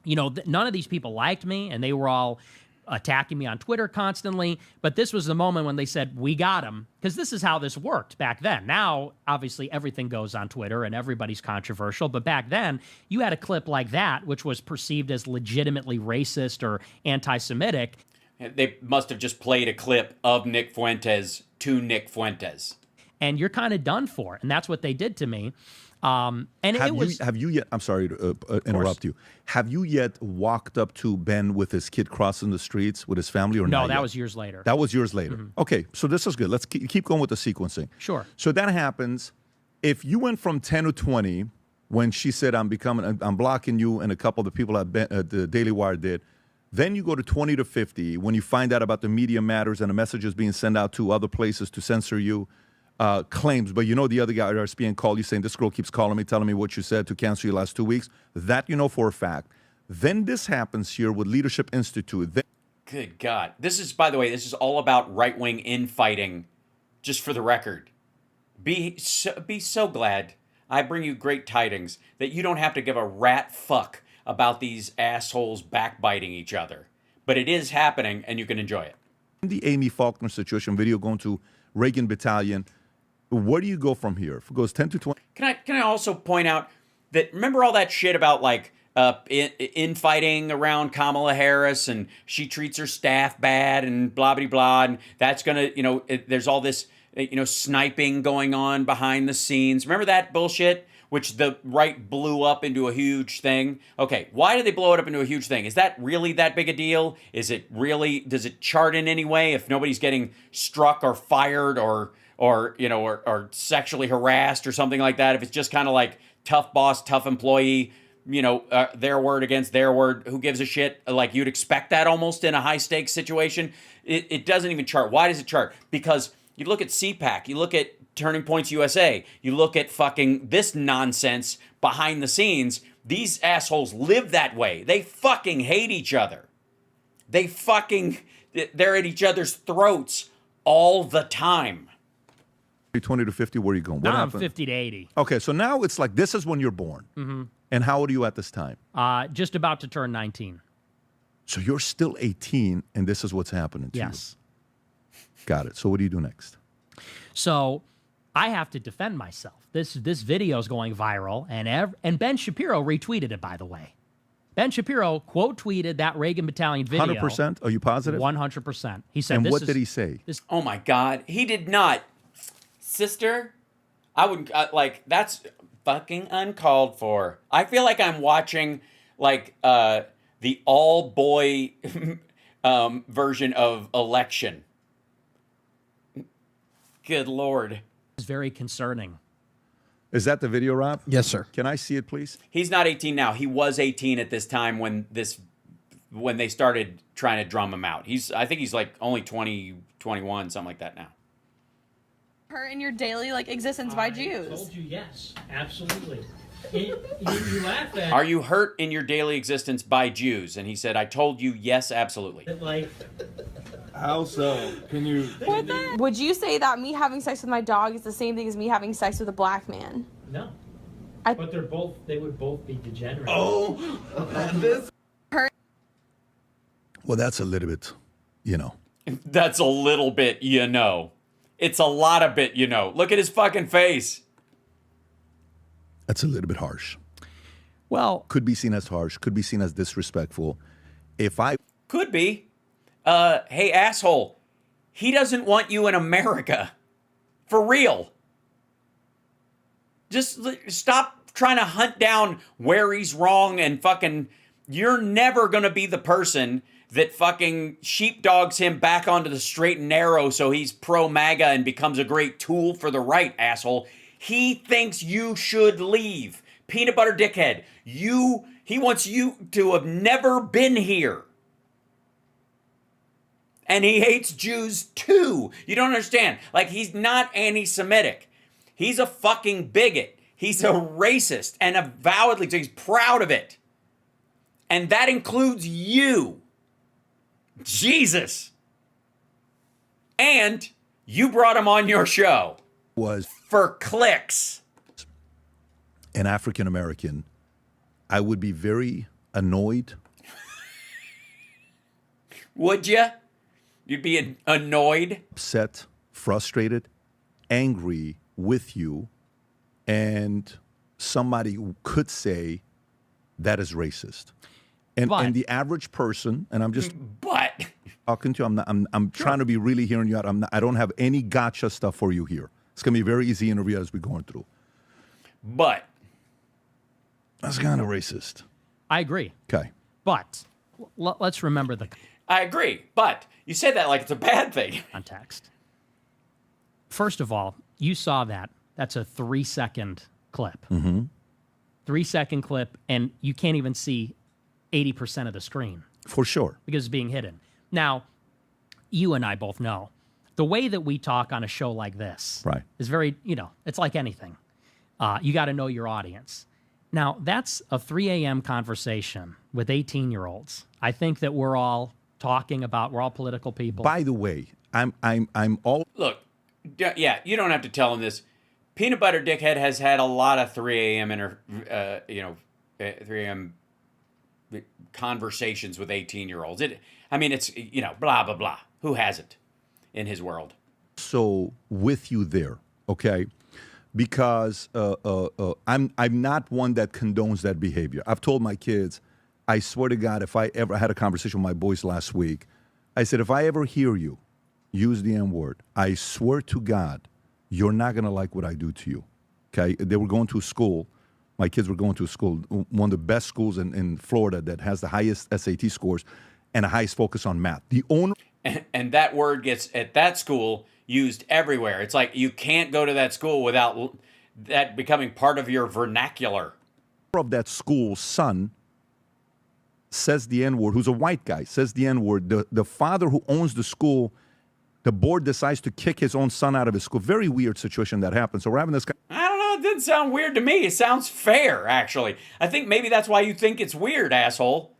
you know, none of these people liked me, and they were all attacking me on Twitter constantly. But this was the moment when they said, we got him, because this is how this worked back then. Now, obviously, everything goes on Twitter and everybody's controversial. But back then, you had a clip like that, which was perceived as legitimately racist or anti-Semitic. They must have just played a clip of Nick Fuentes to Nick Fuentes. And you're kind of done for. And that's what they did to me. And have you yet? I'm sorry to interrupt you. Have you yet walked up to Ben with his kid crossing the streets with his family, or no? Not that yet? was years later. That was years later. Mm-hmm. Okay, so this is good. Let's keep going with the sequencing. Sure. So that happens. If you went from 10 to 20 when she said, I'm blocking you, and a couple of the people at the Daily Wire did, then you go to 20 to 50 when you find out about the Media Matters and the messages being sent out to other places to censor you. Claims, but you know the other guy at RSPN called you saying, this girl keeps calling me, telling me what you said to cancel you last 2 weeks. That you know for a fact. Then this happens here with Leadership Institute. Good God. This is, by the way, this is all about right-wing infighting, just for the record. Be so glad I bring you great tidings that you don't have to give a rat fuck about these assholes backbiting each other. But it is happening, and you can enjoy it. The Amy Faulkner situation video going to Reagan Battalion. Where do you go from here? If it goes 10 to 20. Can I also point out that, remember all that shit about like infighting around Kamala Harris and she treats her staff bad and blah, blah, blah. And that's going to, there's all this, sniping going on behind the scenes. Remember that bullshit? Which the right blew up into a huge thing. Okay, why did they blow it up into a huge thing? Is that really that big a deal? Does it chart in any way if nobody's getting struck or fired or sexually harassed or something like that? If it's just kind of like tough boss, tough employee, their word against their word, who gives a shit? Like, you'd expect that almost in a high stakes situation. It doesn't even chart. Why does it chart? Because you look at CPAC, you look at Turning Points USA, you look at fucking this nonsense behind the scenes. These assholes live that way. They fucking hate each other. They're at each other's throats all the time. 20 to 50, where are you going? What Now I'm happened? 50 to 80. Okay, so now it's like, this is when you're born. Mm-hmm. And how old are you at this time? Just about to turn 19. So you're still 18, and this is what's happening to you. Yes. Got it. So what do you do next? So I have to defend myself. This video is going viral, and Ben Shapiro retweeted it, by the way. Ben Shapiro quote tweeted that Reagan Battalion video. 100%? Are you positive? 100%. He said, and this what is, did he say? Oh my God, he did not. Sister, I would like that's fucking uncalled for. I feel like I'm watching like the all boy version of Election. Good Lord. It's very concerning. Is that the video, Rob? Yes, sir. Can I see it, please? He's not 18 now. He was 18 at this time when they started trying to drum him out. I think he's like only 20, 21, something like that now. Her in your daily existence by Jews. I told you yes, absolutely. You laugh at. Are you hurt in your daily existence by Jews? And he said, I told you yes, absolutely. How so? Can you? Would you say that me having sex with my dog is the same thing as me having sex with a black man? No. But they would both be degenerate. Oh, this. Well, that's a little bit, That's a little bit, It's a lot of bit, Look at his fucking face. That's a little bit harsh. Well, could be seen as harsh, could be seen as disrespectful. Could be. Hey, asshole, he doesn't want you in America. For real. Just stop trying to hunt down where he's wrong and fucking, you're never going to be the person that fucking sheepdogs him back onto the straight and narrow so he's pro-MAGA and becomes a great tool for the right, asshole. He thinks you should leave. Peanut butter dickhead. He wants you to have never been here. And he hates Jews too. You don't understand. He's not anti-Semitic. He's a fucking bigot. He's a racist and avowedly, so he's proud of it. And that includes you. Jesus. And you brought him on your show. Was for clicks. An African American, I would be very annoyed. Would you? You'd be annoyed? Upset, frustrated, angry with you, and somebody could say that is racist. And the average person, and I'm just talking to you, I'm trying to be really hearing you out. I don't have any gotcha stuff for you here. It's going to be a very easy interview as we're going through. But that's kind of racist. I agree. Okay. But let's remember I agree, but you say that like it's a bad thing. Context. First of all, you saw that. That's a 3-second clip. Mm-hmm. 3-second clip, and you can't even see 80% of the screen. For sure. Because it's being hidden. Now, you and I both know the way that we talk on a show like this is very, it's like anything. You got to know your audience. Now, that's a 3 a.m. conversation with 18-year-olds. I think that we're all talking about, we're all political people. By the way, I'm all... Look, yeah, you don't have to tell him this. Peanut Butter Dickhead has had a lot of 3 a.m. 3 a.m. conversations with 18-year-olds. It's, blah, blah, blah. Who hasn't in his world? So with you there, okay? Because I'm not one that condones that behavior. I've told my kids, I swear to God, if I ever had a conversation with my boys last week, I said, if I ever hear you use the N-word, I swear to God, you're not going to like what I do to you, okay? They were going to school. My kids were going to a school, one of the best schools in Florida that has the highest SAT scores and the highest focus on math. The owner... And that word gets, at that school, used everywhere. It's like you can't go to that school without that becoming part of your vernacular. Of that school's son says the N-word, who's a white guy, says the N-word. The father who owns the school, the board decides to kick his own son out of his school. Very weird situation that happens. So we're having this... I don't know. It didn't sound weird to me. It sounds fair, actually. I think maybe that's why you think it's weird, asshole.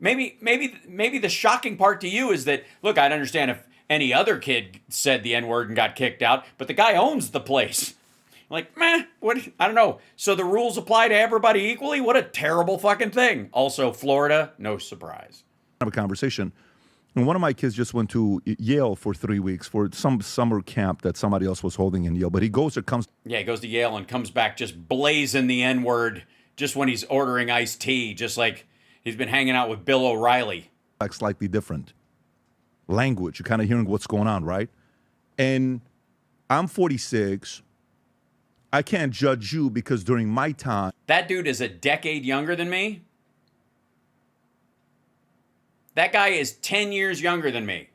Maybe the shocking part to you is that, look, I'd understand if any other kid said the N-word and got kicked out, but the guy owns the place. Like, what? I don't know. So the rules apply to everybody equally? What a terrible fucking thing. Also, Florida, no surprise. Have a conversation. And one of my kids just went to Yale for 3 weeks for some summer camp that somebody else was holding in Yale. But he goes to Yale and comes back just blazing the N-word just when he's ordering iced tea. Just like, He's been hanging out with Bill O'Reilly. Like slightly different language. You're kind of hearing what's going on, right? And I'm 46. I can't judge you because during my time, That dude is a decade younger than me. That guy is 10 years younger than me.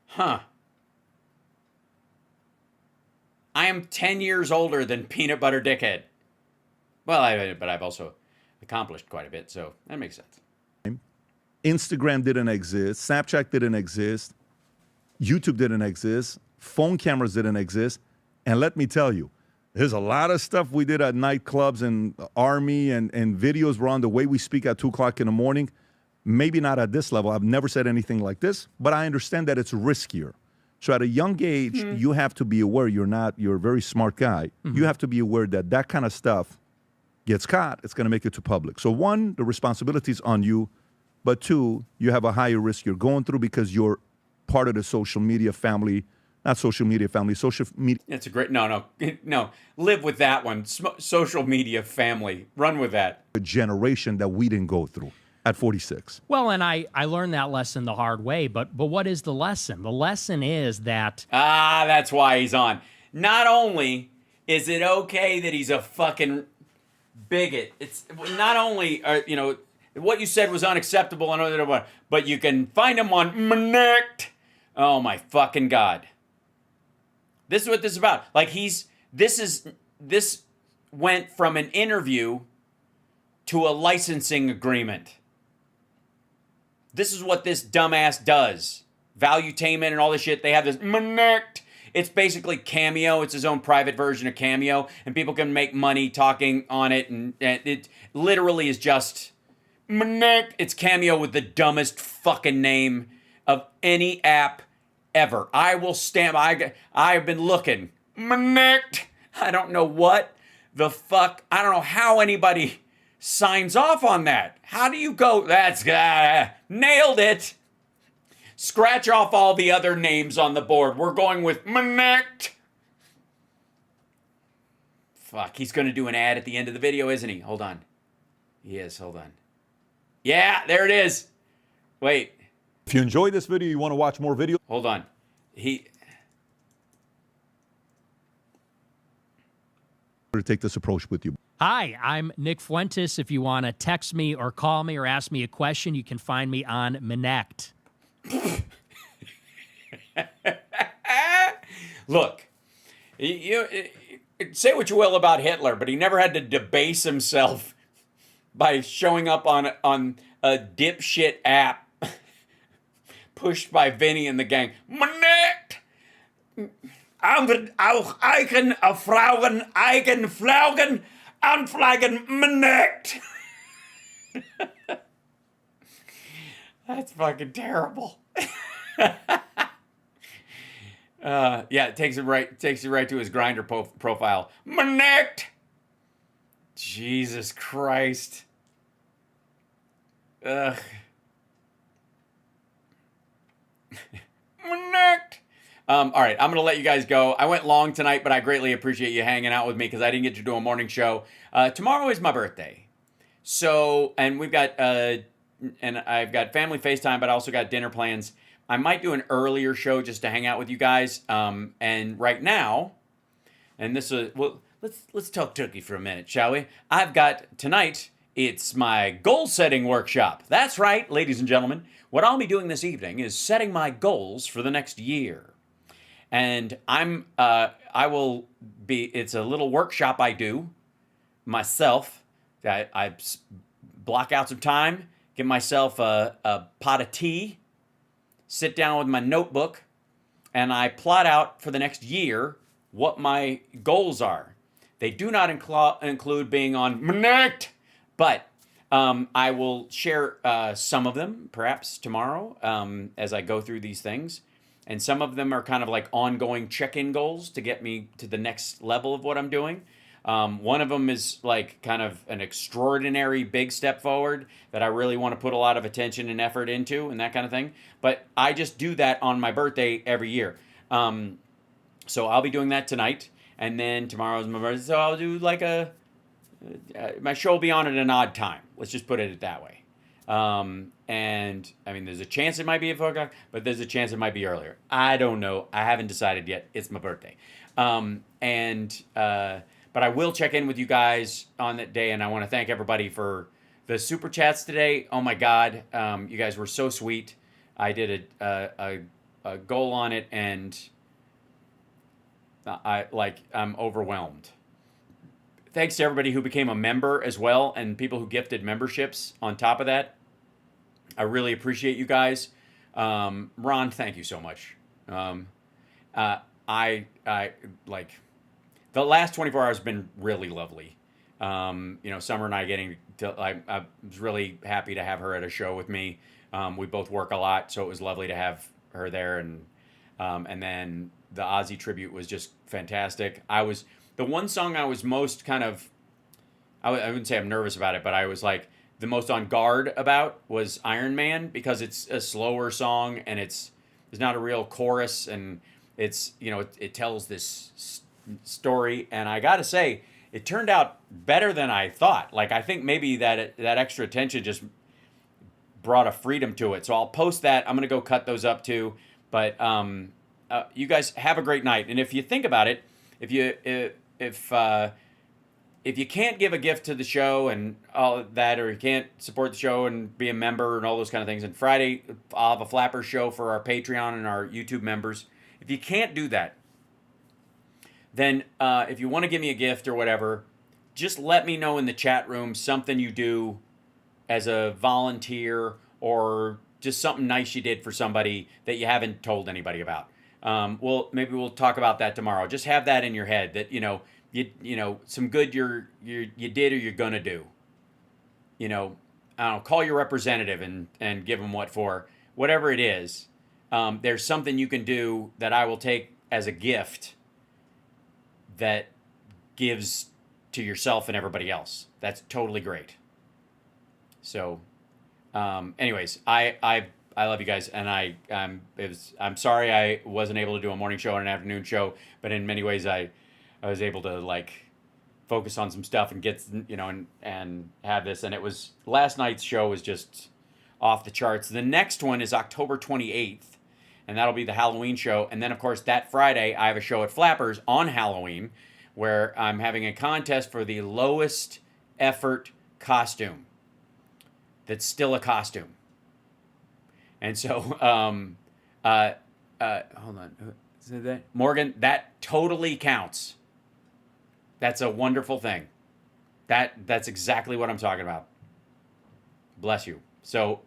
Huh. I am 10 years older than Peanut Butter Dickhead. Well, but I've also accomplished quite a bit, so that makes sense. Instagram didn't exist, Snapchat didn't exist, YouTube didn't exist, phone cameras didn't exist. And let me tell you, there's a lot of stuff we did at nightclubs and Army and videos were on the way we speak at 2 o'clock in the morning. Maybe not at this level. I've never said anything like this, but I understand that it's riskier. So at a young age, you have to be aware you're a very smart guy. You have to be aware that that kind of stuff gets caught. It's going to make it to public. So one, the responsibility is on you. But two, you have a higher risk you're going through because you're part of the social media family. Not social media family, social media. It's a great, no. Live with that one. Social media family. Run with that. A generation that we didn't go through at 46. Well, and I learned that lesson the hard way, but what is the lesson? The lesson is that... that's why he's on. Not only is it okay that he's a fucking bigot, it's not only, what you said was unacceptable, but you can find him on Connect. Oh my fucking God. This is what this is about. Like this went from an interview to a licensing agreement. This is what this dumbass does. Valuetainment and all this shit. They have this Connect. It's basically Cameo. It's his own private version of Cameo. And people can make money talking on it. And it literally is just Connect. It's Cameo with the dumbest fucking name of any app ever. I will stand. I've been looking. Connect. I don't know what the fuck. I don't know how anybody signs off on that. How do you go? That's nailed it. Scratch off all the other names on the board. We're going with Connect. Fuck, he's going to do an ad at the end of the video, isn't he? Hold on. He is. Hold on. Yeah, there it is. Wait. If you enjoyed this video, you want to watch more videos. Hold on. To take this approach with you. Hi, I'm Nick Fuentes. If you want to text me or call me or ask me a question, you can find me on Connect. Look, you say what you will about Hitler, but he never had to debase himself by showing up on a dipshit app pushed by Vinny and the gang. Connect. Auch Eigen, Frauen, Eigen, Flaugen, Anflagen, Connect. That's fucking terrible. Yeah, it takes you right to his Grindr profile. Connect. Jesus Christ. Ugh. Connect. All right, I'm going to let you guys go. I went long tonight, but I greatly appreciate you hanging out with me because I didn't get to do a morning show. Tomorrow is my birthday. So, and we've got, and I've got family FaceTime, but I also got dinner plans. I might do an earlier show just to hang out with you guys. And right now, and this is, well, let's talk turkey for a minute, shall we? I've got tonight, it's my goal setting workshop. That's right, ladies and gentlemen. What I'll be doing this evening is setting my goals for the next year. And it's a little workshop I do myself. I block out some time, get myself a pot of tea, sit down with my notebook, and I plot out for the next year what my goals are. They do not include being on Connect, but I will share some of them perhaps tomorrow as I go through these things. And some of them are kind of like ongoing check-in goals to get me to the next level of what I'm doing. One of them is like kind of an extraordinary big step forward that I really want to put a lot of attention and effort into and that kind of thing. But I just do that on my birthday every year. So I'll be doing that tonight. And then tomorrow's my birthday. So I'll do like my show will be on at an odd time. Let's just put it that way. And I mean, there's a chance it might be at 4 o'clock, but there's a chance it might be earlier. I don't know. I haven't decided yet. It's my birthday. But I will check in with you guys on that day, and I want to thank everybody for the super chats today. Oh my God, you guys were so sweet. I did a goal on it, and I'm overwhelmed. Thanks to everybody who became a member as well, and people who gifted memberships on top of that. I really appreciate you guys. Ron, thank you so much. I like the last 24 hours have been really lovely. Summer and I getting to, I was really happy to have her at a show with me. We both work a lot, so it was lovely to have her there. And then the Ozzy tribute was just fantastic. The one song I was most kind of, I wouldn't say I'm nervous about it, but I was like the most on guard about was Iron Man, because it's a slower song and there's not a real chorus, and it's, it tells this story. And I got to say, it turned out better than I thought. Like, I think maybe that extra attention just brought a freedom to it. So I'll post that. I'm going to go cut those up too. But you guys have a great night. And if you think about it, if you can't give a gift to the show and all that, or you can't support the show and be a member and all those kind of things, and Friday I'll have a Flapper show for our Patreon and our YouTube members. If you can't do that, then if you want to give me a gift or whatever, just let me know in the chat room something you do as a volunteer, or just something nice you did for somebody that you haven't told anybody about. Maybe we'll talk about that tomorrow. Just have that in your head that, some good you did or you're gonna do. I don't know, call your representative and give them what for. Whatever it is, there's something you can do that I will take as a gift that gives to yourself and everybody else. That's totally great. So, anyways, I love you guys, and I'm sorry I wasn't able to do a morning show and an afternoon show, but in many ways I was able to focus on some stuff and get and have this. And it was, last night's show was just off the charts. The next one is October 28th, and that'll be the Halloween show. And then of course that Friday I have a show at Flappers on Halloween, where I'm having a contest for the lowest effort costume that's still a costume. And so, hold on. Is it that? Morgan, that totally counts. That's a wonderful thing. That's exactly what I'm talking about. Bless you. So,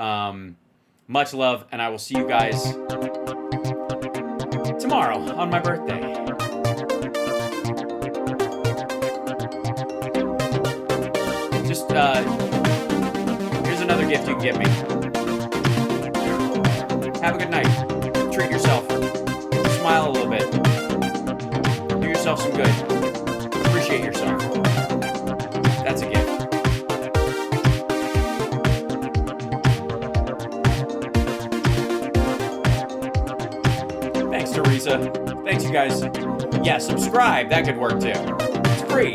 much love, and I will see you guys tomorrow on my birthday. Just, here's another gift you can give me. Have a good night. Treat yourself. Smile a little bit. Do yourself some good. Appreciate yourself. That's a gift. Thanks, Teresa. Thanks, you guys. Yeah, subscribe. That could work too. It's free.